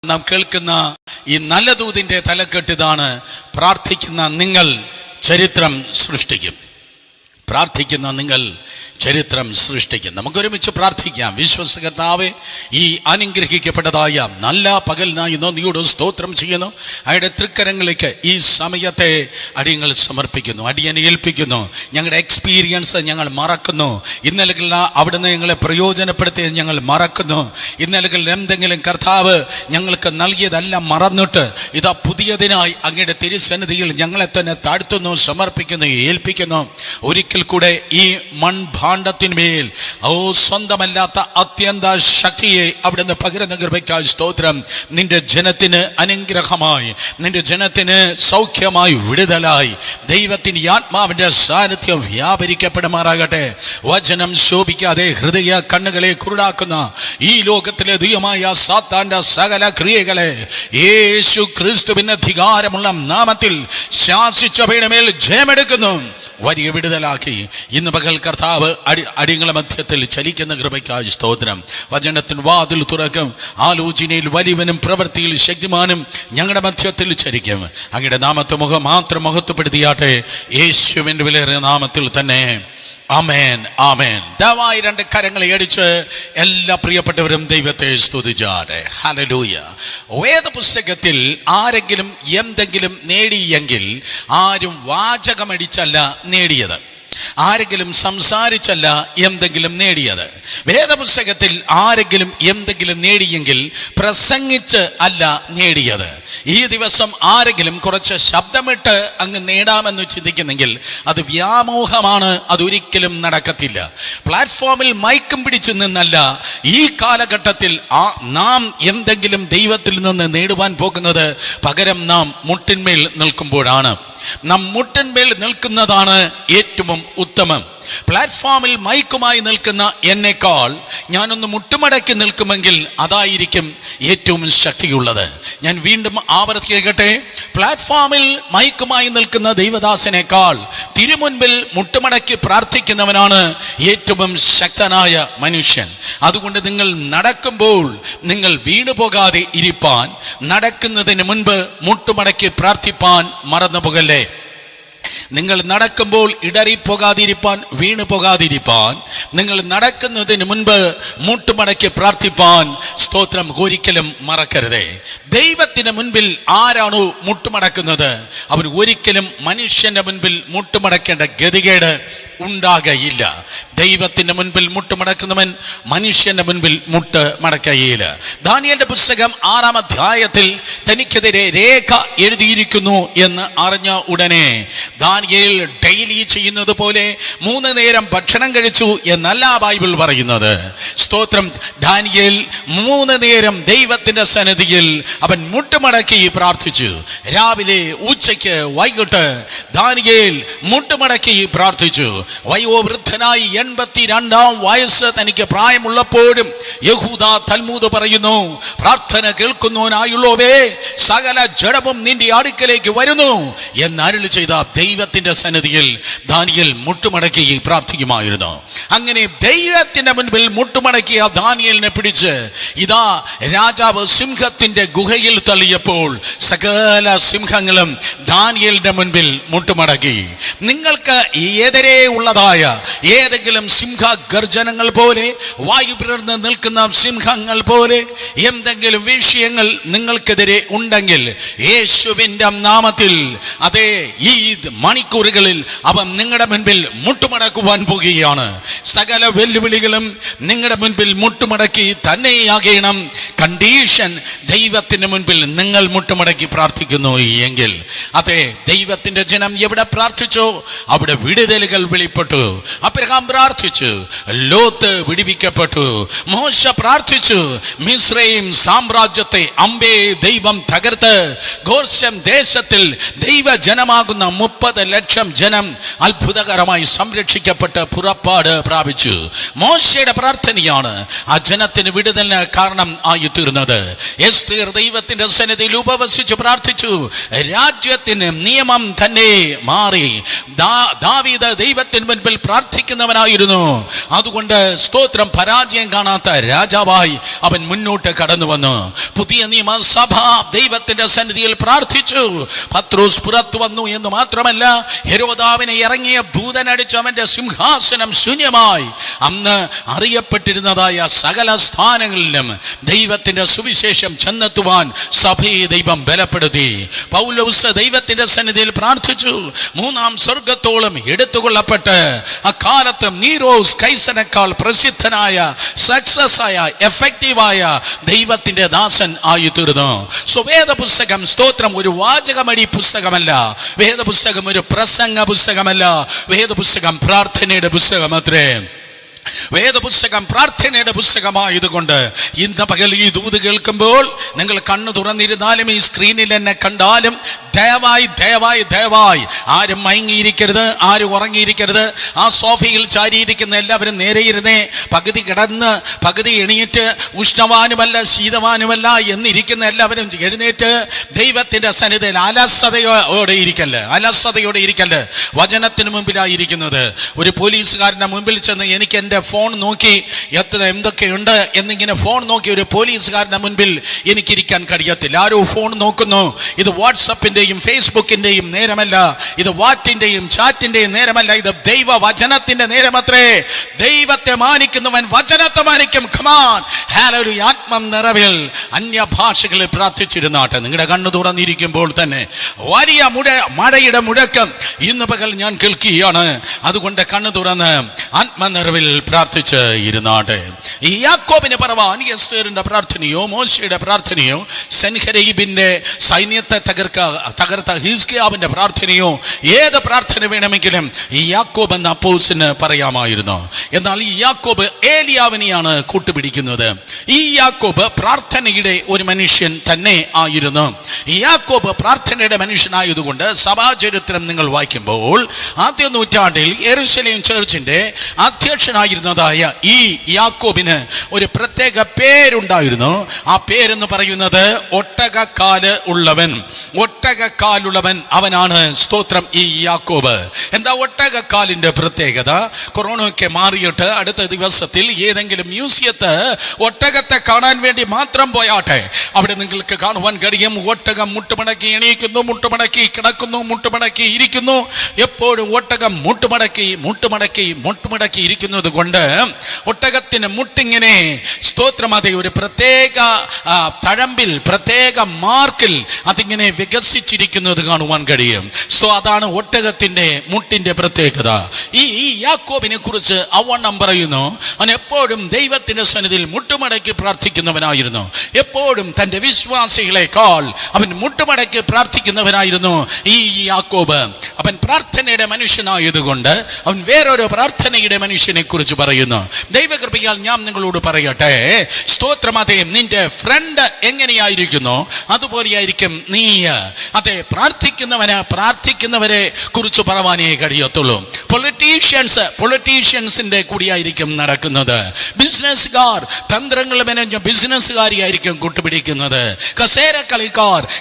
നാം കേൾക്കുന്ന ഈ നല്ല ദൂതിന്റെ തലക്കെട്ടിതാണ്: പ്രാർത്ഥിക്കുന്ന നിങ്ങൾ ചരിത്രം സൃഷ്ടിക്കും. പ്രാർത്ഥിക്കുന്ന നിങ്ങൾ ചരിത്രം സൃഷ്ടിക്കും. നമുക്കൊരുമിച്ച് പ്രാർത്ഥിക്കാം. വിശ്വസ്തകർത്താവേ, ഈ അനുഗ്രഹിക്കപ്പെട്ടതായ നല്ല പകലിനായി നന്ദിയോട് സ്തോത്രം ചെയ്യുന്നു. അയാളുടെ തൃക്കരങ്ങളിലേക്ക് ഈ സമയത്തെ അടിയങ്ങൾ സമർപ്പിക്കുന്നു, അടിയനെ ഏൽപ്പിക്കുന്നു. ഞങ്ങളുടെ എക്സ്പീരിയൻസ് ഞങ്ങൾ മറക്കുന്നു. ഇന്നലകളിൽ അവിടുന്ന് ഞങ്ങളെ പ്രയോജനപ്പെടുത്തിയത് ഞങ്ങൾ മറക്കുന്നു. ഇന്നലകളിൽ എന്തെങ്കിലും കർത്താവ് ഞങ്ങൾക്ക് നൽകിയതെല്ലാം മറന്നിട്ട് ഇതാ പുതിയതിനായി അങ്ങയുടെ തിരുസന്നിധിയിൽ ഞങ്ങളെ തന്നെ താഴ്ത്തുന്നു, സമർപ്പിക്കുന്നു, ഏൽപ്പിക്കുന്നു. ഒരിക്കൽ കൂടെ ഈ മൺഭാണ്ഡത്തിന്മേൽ സ്വന്തമല്ലാത്ത അത്യന്ത ശക്തിയെ അവിടുന്ന് പകരുന്ന കൃപയ്ക്കായി സ്തോത്രം. നിന്റെ ജനത്തിന് അനുഗ്രഹമായി, നിന്റെ ജനത്തിന് സൗഖ്യമായി, വിടുതലായി ദൈവത്തിന്റെ ആത്മാവിന്റെ സാന്നിധ്യം വ്യാപരിക്കപ്പെടുമാറാകട്ടെ. വചനം ശോഭിക്കാതെ ഹൃദയ കണ്ണുകളെ കുരുടാക്കുന്ന ഈ ലോകത്തിലെ ദൈവമായ സാത്താന്റെ സകല ക്രിയകളെ യേശു ക്രിസ്തുവിന്റെ അധികാരമുള്ള നാമത്തിൽ ശാസിച്ചവയുടെ മേൽ ജയമെടുക്കുന്നു. വലിയ വിടുതലാക്കി ഇന്ന് പകൽ കർത്താവ് അടിയങ്ങളുടെ മധ്യത്തിൽ ചലിക്കുന്ന കൃപയ്ക്കായി സ്തോത്രം. വചനത്തിന് വാതിൽ തുറക്കും. ആലോചനയിൽ വലിയവനും പ്രവൃത്തിയിൽ ശക്തിമാനും ഞങ്ങളുടെ മധ്യത്തിൽ ചലിക്കും. അങ്ങയുടെ നാമത്തെ മാത്രം മഹത്വപ്പെടുത്തിയാട്ടെ, യേശുവിന്റെ വിലയേറിയ നാമത്തിൽ തന്നെ. ആമേൻ, ആമേൻ. ദയവായി രണ്ട് കരങ്ങളെ അടിച്ച് എല്ലാ പ്രിയപ്പെട്ടവരും ദൈവത്തെ സ്തുതിച്ചാട്ടെ. ഹല്ലേലൂയ. വേദപുസ്തകത്തിൽ ആരെങ്കിലും എന്തെങ്കിലും നേടിയെങ്കിൽ ആരും വാചകമടിച്ചല്ല നേടിയത്, ആരെങ്കിലും സംസാരിച്ചല്ല എന്തെങ്കിലും നേടിയത്. വേദപുസ്തകത്തിൽ ആരെങ്കിലും എന്തെങ്കിലും നേടിയെങ്കിൽ പ്രസംഗിച്ച് അല്ല നേടിയത്. ഈ ദിവസം ആരെങ്കിലും കുറച്ച് ശബ്ദമിട്ട് അങ്ങ് നേടാമെന്ന് ചിന്തിക്കുന്നെങ്കിൽ അത് വ്യാമോഹമാണ്, അതൊരിക്കലും നടക്കത്തില്ല. പ്ലാറ്റ്ഫോമിൽ മൈക്കും പിടിച്ചു നിന്നല്ല ഈ കാലഘട്ടത്തിൽ നാം എന്തെങ്കിലും ദൈവത്തിൽ നിന്ന് നേടുവാൻ പോകുന്നത്. പകരം നാം മുട്ടിന്മേൽ നിൽക്കുമ്പോഴാണ്. നാം മുട്ടിന്മേൽ നിൽക്കുന്നതാണ് ഏറ്റവും ഉത്തമം. പ്ലാറ്റ്ഫോമിൽ മൈക്കുമായി നിൽക്കുന്ന എന്നേക്കാൾ ഞാനൊന്ന് മുട്ടുമടക്കി നിൽക്കുമെങ്കിൽ അതായിരിക്കും ഏറ്റവും ശക്തിയുള്ളത്. ഞാൻ വീണ്ടും ആവർത്തിക്കട്ടെ, പ്ലാറ്റ്ഫോമിൽ മൈക്കുമായി നിൽക്കുന്ന ദൈവദാസനേക്കാൾ തിരുമുൻപിൽ മുട്ടുമടക്കി പ്രാർത്ഥിക്കുന്നവനാണ് ഏറ്റവും ശക്തനായ മനുഷ്യൻ. അതുകൊണ്ട് നിങ്ങൾ നടക്കുമ്പോൾ നിങ്ങൾ വീണുപോകാതെ ഇരിപ്പാൻ, നടക്കുന്നതിന് മുൻപ് മുട്ടുമടക്കി പ്രാർത്ഥിപ്പാൻ മറന്നു പോകല്ലേ. നിങ്ങൾ നടക്കുമ്പോൾ ഇടറിപ്പോകാതിരിപ്പാൻ, വീണു പോകാതിരിപ്പാൻ, നിങ്ങൾ നടക്കുന്നതിന് മുൻപ് മുട്ടുമടക്കി പ്രാർത്ഥിപ്പാൻ സ്തോത്രം ഒരിക്കലും മറക്കരുതേ. ദൈവത്തിന് മുൻപിൽ ആരാണോ മുട്ടുമടക്കുന്നത് അവൻ ഒരിക്കലും മനുഷ്യന്റെ മുൻപിൽ മുട്ടുമടക്കേണ്ട ഗതികേട് ഉണ്ടാകയില്ല. ദൈവത്തിന്റെ മുൻപിൽ മുട്ടുമടക്കുന്നവൻ മനുഷ്യന്റെ മുൻപിൽ മുട്ട് മടക്കുകയില്ല. ദാനിയേലിന്റെ പുസ്തകം 6-ാം അധ്യായത്തിൽ തനിക്കെതിരെ രേഖ എഴുതിയിരിക്കുന്നു എന്ന് അറിഞ്ഞ ഉടനെ ദാനിയേൽ ഡെയിലി ചെയ്യുന്നത് പോലെ 3 നേരം ഭക്ഷണം കഴിച്ചു എന്നല്ല ബൈബിൾ പറയുന്നത്. സ്തോത്രം. ദാനിയേൽ 3 നേരം ദൈവത്തിന്റെ സന്നിധിയിൽ അവൻ മുട്ടുമടക്കി പ്രാർത്ഥിച്ചു. രാവിലെ, ഉച്ചയ്ക്ക്, വൈകിട്ട് ദാനിയേൽ മുട്ടുമടക്കി പ്രാർത്ഥിച്ചു. വയോവൃദ്ധനായി 82-ാം വയസ്സ് തനിക്ക് പ്രായമുള്ളപ്പോഴും യഹൂദ തൽമൂദ് പറയുന്നു, പ്രാർത്ഥന കേൾക്കുന്നവനായുള്ളവേ, സകല ജഡവും നിന്റെ അടുക്കലേക്ക് വരുന്നു എന്നരുളി ചെയ്ത ദൈവത്തിന്റെ സന്നിധിയിൽ ദാനിയേൽ മുട്ടുമടക്കി പ്രാർത്ഥിക്കുമായിരുന്നു. അങ്ങനെ ദൈവത്തിന്റെ മുൻപിൽ മുട്ടുമടക്കിയ ദാനിയേലിനെ പിടിച്ച് ഇതാ രാജാവ് സിംഹത്തിന്റെ ഗുഹയിൽ തള്ളിയപ്പോൾ സകല സിംഹങ്ങളും ദാനിയേലിന്റെ മുൻപിൽ മുട്ടുമടക്കി. നിങ്ങൾക്ക് എതിരെ ഉള്ളതായ ഏതെങ്കിലും സിംഹഗർജനങ്ങൾ പോലെ, വായു പിളർന്ന് നിൽക്കുന്ന സിംഹങ്ങൾ പോലെ എന്തെങ്കിലും വിഷയങ്ങൾ നിങ്ങൾക്കെതിരെ ഉണ്ടെങ്കിൽ യേശുവിന്റെ നാമത്തിൽ അതേ ഈ മണിക്കൂറുകളിൽ അവൻ നിങ്ങളുടെ മുൻപിൽ മുട്ടുമടക്കുവാൻ പോകുകയാണ്. സകല വെല്ലുവിളികളും നിങ്ങളുടെ മുൻപിൽ മുട്ടുമടക്കി തന്നെയാകണം. കണ്ടീഷൻ, ദൈവത്തിന്റെ മുൻപിൽ നിങ്ങൾ മുട്ടുമടക്കി പ്രാർത്ഥിക്കുന്നു എങ്കിൽ അതെ, ദൈവത്തിന്റെ ജനം എവിടെ പ്രാർത്ഥിച്ചോ അവിടെ വിടുതലുകൾ വെളിപ്പെട്ടു. അബ്രഹാം പ്രാർത്ഥിച്ചു, ലോത്ത് വിടുവിക്കപ്പെട്ടു. മോശ പ്രാർത്ഥിച്ചു, മിസ്രയീം സാമ്രാജ്യത്തെ അമ്പേ ദൈവം തകർത്ത് ഗോശെൻ ദേശത്തിൽ ദൈവജനമാകുന്ന 30 ലക്ഷം ജനം അത്ഭുതകരമായി സംരക്ഷിക്കപ്പെട്ട് പുറപ്പാട് പ്രാപിച്ചു. മോശയുടെ പ്രാർത്ഥനയാണ് ആ ജനത്തിന് വിടുതലിന് കാരണം ആയി തീർന്നത്. എസ്തേർ ദൈവത്തിന്റെ സന്നിധിയിൽ ഉപവസിച്ച് പ്രാർത്ഥിച്ചു. രാജ്യത്തിന് നിയമം തന്നെ മാറി. ദാവീദ് ദൈവത്തിന്റെ വചനത്തിന് മുൻപിൽ പ്രാർത്ഥിക്കുന്നവനായിരുന്നു. അതുകൊണ്ട് സ്തോത്രം, പരാജയം കാണാത്ത രാജാവായി അവൻ മുന്നോട്ട് കടന്നു വന്നു. പുതിയ നിയമസഭ ദൈവത്തിന്റെ സന്നിധിയിൽ പ്രാർത്ഥിച്ചു. പത്രോസ് പുറത്തു വന്നു എന്ന് മാത്രമല്ല, ഹെരോദാവിനെ ഇറങ്ങിയ ദൂതനടിച്ച് അവന്റെ സിംഹാസനം ശൂന്യമായി. അന്ന് അറിയപ്പെട്ടിരുന്നതായ സകല സ്ഥാനങ്ങളിലും ദൈവത്തിന്റെ സുവിശേഷം ചെന്നെത്തുവാൻ സഭയെ ദൈവം ബലപ്പെടുത്തി. പൗലോസ് ദൈവത്തിന്റെ സന്നിധിയിൽ പ്രാർത്ഥിച്ചു. മൂന്നാം സ്വർഗത്തോളം എടുത്തുകൊള്ളപ്പെട്ട് അക്കാലത്ത് നീരോസ് കൈസനേക്കാൾ പ്രസിദ്ധനായ, സക്സസ് ആയ, എഫക്റ്റീവായ ദൈവത്തിന്റെ ദാസൻ ആയി തീർന്നു. വേദപുസ്തകം സ്തോത്രം ഒരു വാചകമടി പുസ്തകമല്ല. വേദപുസ്തകം ഒരു പ്രസംഗ പുസ്തകമല്ല. വേദപുസ്തകം പ്രാർത്ഥനയുടെ പുസ്തകമത്രേ. വേദപുസ്തകം പ്രാർത്ഥനയുടെ പുസ്തകമായതുകൊണ്ട് ഇന്ന് പകൽ ഈ ദൂത് കേൾക്കുമ്പോൾ നിങ്ങൾ കണ്ണു തുറന്നിരുന്നാലും ഈ സ്ക്രീനിൽ എന്നെ കണ്ടാലും ദയവായി ദയവായി ദയവായി ആരും മയങ്ങിയിരിക്കരുത്, ആരും ഉറങ്ങിയിരിക്കരുത്. ആ സോഫയിൽ ചാരിയിരിക്കുന്ന എല്ലാവരും നേരെയിരുന്നേ. പകുതി കിടന്ന് പകുതി എണീറ്റ്, ഉഷ്ണവാനുമല്ല ശീതവാനുമല്ല എന്നിരിക്കുന്ന എല്ലാവരും എഴുന്നേറ്റ് ദൈവത്തിന്റെ സന്നിധിയിൽ അലസതയോടെ ഇരിക്കല്ല്. വചനത്തിന് മുമ്പിലായിരിക്കുന്നത്. ഒരു പോലീസുകാരന്റെ മുമ്പിൽ ചെന്ന് എനിക്ക് എന്റെ ഫോൺ നോക്കി എന്തൊക്കെയുണ്ട് എന്നിങ്ങനെ ഫോൺ നോക്കി ഒരു പോലീസുകാരന്റെ മുൻപിൽ എനിക്കിരിക്കാൻ കഴിയത്തില്ല. ആരോ ഫോൺ നോക്കുന്നു. ഇത് വാട്സപ്പിന്റെയും ഫേസ്ബുക്കിന്റെയും നേരമല്ല, ഇത് വാറ്റിന്റെയും ചാറ്റിന്റെയും നേരമല്ല, ഇത് ദൈവ വചനത്തിന്റെ നേരമത്രേ. ദൈവത്തെ മാനിക്കുന്നവൻ വചനത്തെ മാനിക്കും. ഖമാൻ ഹല്ലേലൂയ. ആത്മം നിറവിൽ അന്യഭാഷകളിൽ പ്രാർത്ഥിച്ചിരുന്നാട്ടെ. നിങ്ങളുടെ കണ്ണു തുറന്നിരിക്കുമ്പോൾ തന്നെ വലിയ മഴയുടെ മുഴക്കം ഇന്ന് പകൽ ഞാൻ കേൾക്കുകയാണ്. അതുകൊണ്ട് കണ്ണു തുറന്ന് ആത്മനിറവിൽ പ്രാർത്ഥിച്ച് ഇരുന്നാട്ടെ. ഈ യാക്കോബിനെ പറവാൻ എസ്തേറിന്റെ പ്രാർത്ഥനയോ മോശയുടെ പ്രാർത്ഥനയോ സെൻഹെരീബിന്റെ സൈന്യത്തെ തകർത്ത ഹിസ്കിയാവിന്റെ പ്രാർത്ഥനയോ ഏത് പ്രാർത്ഥന വേണമെങ്കിലും ഈ യാക്കോബ് എന്ന അപ്പോസ്തലന് പറയാമായിരുന്നു. എന്നാൽ ഈ യാക്കോബ് ഏലിയാവിനെയാണ് കൂട്ടുപിടിക്കുന്നത്. ഈ യാക്കോബ് പ്രാർത്ഥനയുടെ ഒരു മനുഷ്യൻ തന്നെ ആയിരുന്നു. ഈ യാക്കോബ് പ്രാർത്ഥനയുടെ മനുഷ്യനായതുകൊണ്ട് സഭാചരിത്രം നിങ്ങൾ വായിക്കുമ്പോൾ ആദ്യ നൂറ്റാണ്ടിൽ യെരുശലേം ചർച്ചിന്റെ അധ്യക്ഷനായിരുന്നതായ ഈ യാക്കോബിന് ഒരു പ്രത്യേക പേരുണ്ടായിരുന്നു. ആ പേരെന്ന് പറയുന്നത് ഒട്ടകക്കാലുള്ളവൻ. അവനാണ് സ്തോത്രം ഈ യാക്കോബ്. എന്താ ഒട്ടകക്കാലിന്റെ പ്രത്യേകത? കൊറോണയൊക്കെ മാറിയിട്ട് അടുത്ത ദിവസത്തിൽ ഏതെങ്കിലും മ്യൂസിയത്ത് ഒട്ടകത്തെ കാണാൻ വേണ്ടി മാത്രം പോയാട്ടെ, അവിടെ നിങ്ങൾക്ക് കാണുവാൻ കഴിയും. ഒട്ടകം മുട്ടുമടക്കി എണീക്കുന്നു, മുട്ടുമടക്കി കിടക്കുന്നു, മുട്ടുമടക്കി ഇരിക്കുന്നു. എപ്പോഴും ഒട്ടകം മുട്ടുമടക്കി ഇരിക്കുന്നത് കൊണ്ട് ഒട്ടകത്തിന് മുട്ടിങ്ങനെ സ്തോത്രം അതെ ഒരു പ്രത്യേക തഴമ്പിൽ, പ്രത്യേക മാർക്കിൽ അതിങ്ങനെ വികസിച്ചിരിക്കുന്നത് കാണുവാൻ കഴിയും. അതാണ് ഒട്ടകത്തിന്റെ മുട്ടിന്റെ പ്രത്യേകത. ഈ യാക്കോബിനെ കുറിച്ച് അവണ്ണം പറയുന്നു, അവൻ എപ്പോഴും ദൈവത്തിന്റെ സന്നിധിയിൽ മുട്ടുമടക്കി പ്രാർത്ഥിക്കുന്നവനായിരുന്നു. എപ്പോഴും തന്റെ വിശ്വാസികളെക്കാൾ അവൻ മുട്ടുമടക്കി പ്രാർത്ഥിക്കുന്നവനായിരുന്നു ഈ യാക്കോബ്. അവൻ പ്രാർത്ഥനയുടെ മനുഷ്യനായതുകൊണ്ട് അവൻ വേറൊരു പ്രാർത്ഥനയുടെ മനുഷ്യനെ കുറിച്ച് പറയുന്നു. ദൈവകൃപയാൽ ഞാൻ നിങ്ങളോട് പറയട്ടെ, സ്തോത്രമതേ, നിന്റെ ഫ്രണ്ട് എങ്ങനെയായിരിക്കുന്നു അതുപോലെയായിരിക്കും നീ. അതെ, പ്രാർത്ഥിക്കുന്നവരെ കുറിച്ച് പറവാനേ കഴിയത്തുള്ളൂ. പൊളിറ്റീഷ്യൻസിന്റെ കൂടിയായിരിക്കും നടക്കുന്നത്. ബിസിനസ്സുകാർ തന്ത്രങ്ങൾ മെനഞ്ഞ ബിസിനസ്സുകാരിയായിരിക്കും കൂട്ടുപിടിക്കുന്നത്.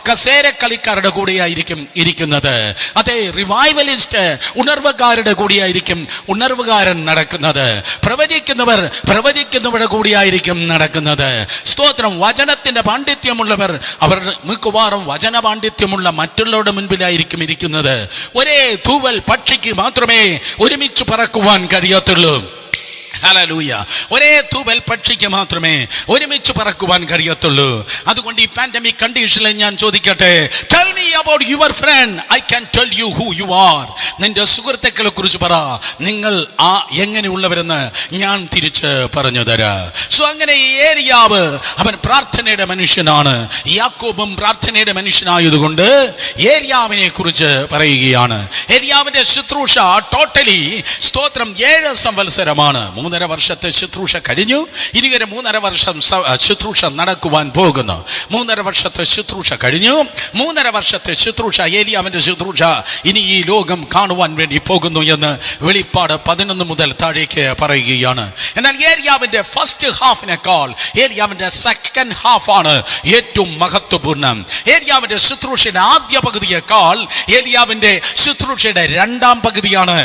കസേരക്കളിക്കാരുടെ കൂടെയായിരിക്കും ഇരിക്കുന്നത്. അതെ, റിവൈവലിസ്റ്റ് ഉണർവുകാരുടെ കൂടിയായിരിക്കും ഉണർവുകാരൻ നടക്കുന്നത്. പ്രവചിക്കുന്നവരുടെ കൂടിയായിരിക്കും നടക്കുന്നത്. സ്തോത്രം. വചനത്തിന്റെ പാണ്ഡിത്യമുള്ളവർ അവർ മിക്കവാറും വചന പാണ്ഡിത്യമുള്ള മറ്റുള്ളവരുടെ മുൻപിലായിരിക്കും ഇരിക്കുന്നത്. ഒരേ തൂവൽ പക്ഷിക്ക് മാത്രമേ ഒരുമിച്ച് പറക്കുവാൻ കഴിയത്തുള്ളൂ. ഹല്ലേലൂയ. ഒരേ തൂവൽ പക്ഷിക്ക് മാത്രമേ ഒരുമിച്ച് പറക്കുവാൻ കഴിയത്തുള്ളൂ. അതുകൊണ്ട് ഈ പാൻഡമിക് കണ്ടീഷനിൽ ഞാൻ ചോദിക്കട്ടെ, tell me about your friend, I can tell you who you are. നിന്റെ സുഹൃത്തുക്കളെ കുറിച്ച് പറ, നിങ്ങൾ എങ്ങനെയുള്ളവരെന്ന് ഞാൻ തിരിച്ച് പറഞ്ഞു തരാം. അങ്ങനെ ഏലിയാവ് അവൻ പ്രാർത്ഥനയുടെ മനുഷ്യനാണ്. യാക്കോബും പ്രാർത്ഥനയുടെ മനുഷ്യനായതുകൊണ്ട് ഏലിയാവിനെ കുറിച്ച് പറയുകയാണ്. ഏലിയാവിന്റെ ശുശ്രൂഷ ടോട്ടലി സ്തോത്രം 7 സംവത്സരമാണ്. 3 3.5 വർഷത്തെ ശുശ്രൂഷ കഴിഞ്ഞു. ഇനി ഒരു 3.5 വർഷം ശുശ്രൂഷ നടക്കുവാൻ പോകുന്നു. 3.5 വർഷത്തെ ശുശ്രൂഷ കഴിഞ്ഞു. 3.5 വർഷത്തെ ശുശ്രൂഷ, ഏലിയാവിന്റെ ശുശ്രൂഷ ഇനി ഈ ലോകം കാണുവാൻ വേണ്ടി പോകുന്നു എന്ന് വെളിപ്പാട് 11 മുതൽ താഴേക്ക് പറയുകയാണ്. എന്നാൽ ഏലിയാവിന്റെ ഫസ്റ്റ് ഹാഫിനേക്കാൾ ഏലിയാവിന്റെ സെക്കൻഡ് ഹാഫാണ് ഏറ്റവും മഹത്വപൂർണ്ണം. ഏലിയാവിന്റെ ശുശ്രൂഷയുടെ ആദ്യ പകുതിയേക്കാൾ ഏലിയാവിന്റെ ശുശ്രൂഷയുടെ രണ്ടാം പകുതിയാണ്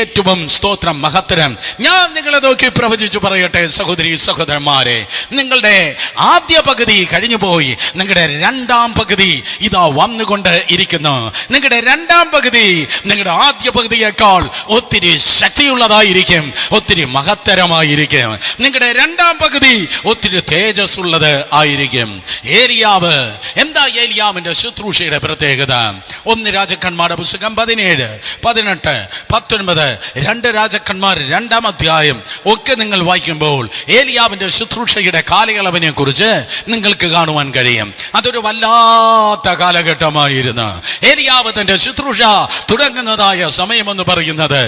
ഏറ്റവും സ്തോത്രം മഹത്തരം. ഞാൻ നിങ്ങളെ നോക്കി പ്രവചിച്ചു പറയട്ടെ സഹോദരി സഹോദരന്മാരെ, നിങ്ങളുടെ ആദ്യ പകുതി കഴിഞ്ഞുപോയി, നിങ്ങളുടെ രണ്ടാം പകുതി ഇതാ വന്നുകൊണ്ട് ഇരിക്കുന്നു. നിങ്ങളുടെ രണ്ടാം പകുതി നിങ്ങളുടെ ആദ്യ പകുതിയേക്കാൾ ഒത്തിരി ശക്തിയുള്ളതായിരിക്കും, ഒത്തിരി മഹത്തരമായിരിക്കും. നിങ്ങളുടെ രണ്ടാം പകുതി ഒത്തിരി തേജസ് ഉള്ളത് ആയിരിക്കും. ഏലിയാവ് എന്താ ഏലിയാവിന്റെ ശുശ്രൂഷയുടെ പ്രത്യേകത? 1 രാജാക്കന്മാരുടെ പുസ്തകം 17, 18, 19, 2 രാജാക്കന്മാർ 2-ാം അധ്യായം ഒക്കെ നിങ്ങൾ വായിക്കുമ്പോൾ ഏലിയാവിന്റെ ശുശ്രൂഷയുടെ കാലയളവിനെ കുറിച്ച് നിങ്ങൾക്ക് കാണുവാൻ കഴിയും. അതൊരു വല്ലാത്ത കാലഘട്ടമായിരുന്നു. ഏലിയാവ് തന്റെ ശുശ്രൂഷ തുടങ്ങുന്നതായ സമയമെന്ന് പറയുന്നത്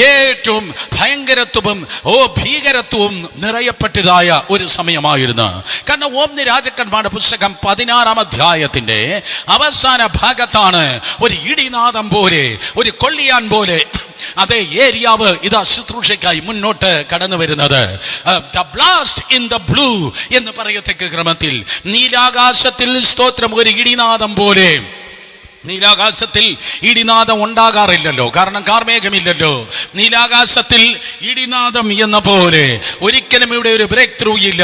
ഏറ്റവും ഭയങ്കരത്വവും ഭീകരത്വവും നിറയപ്പെട്ടതായ ഒരു സമയമായിരുന്നു. കാരണം 1 രാജാക്കന്മാരുടെ പുസ്തകം 16-ാം അധ്യായത്തിന്റെ അവസാന ഭാഗത്താണ് ഒരു ഇടിനാദം പോലെ, ഒരു കൊള്ളിയാൻ പോലെ അതേ ഏലിയാവ് ഇതാ ശുശ്രൂഷയ്ക്കായി മുന്നോട്ട് കടന്നു വരുന്നത്. The blast in the blue എന്ന് പറയത്തക്ക ക്രമത്തിൽ നീലാകാശത്തിൽ സ്തോത്രം ഒരു ഇടിനാദം പോലെ. നീലാകാശത്തിൽ ഇടിനാദം ഉണ്ടാകാറില്ലല്ലോ, കാരണം കാർമേഘമില്ലല്ലോ. നീലാകാശത്തിൽ ഇടിനാദം എന്ന പോലെ ഒരിക്കലും ഇവിടെ ഒരു ബ്രേക്ക് ത്രൂ ഇല്ല,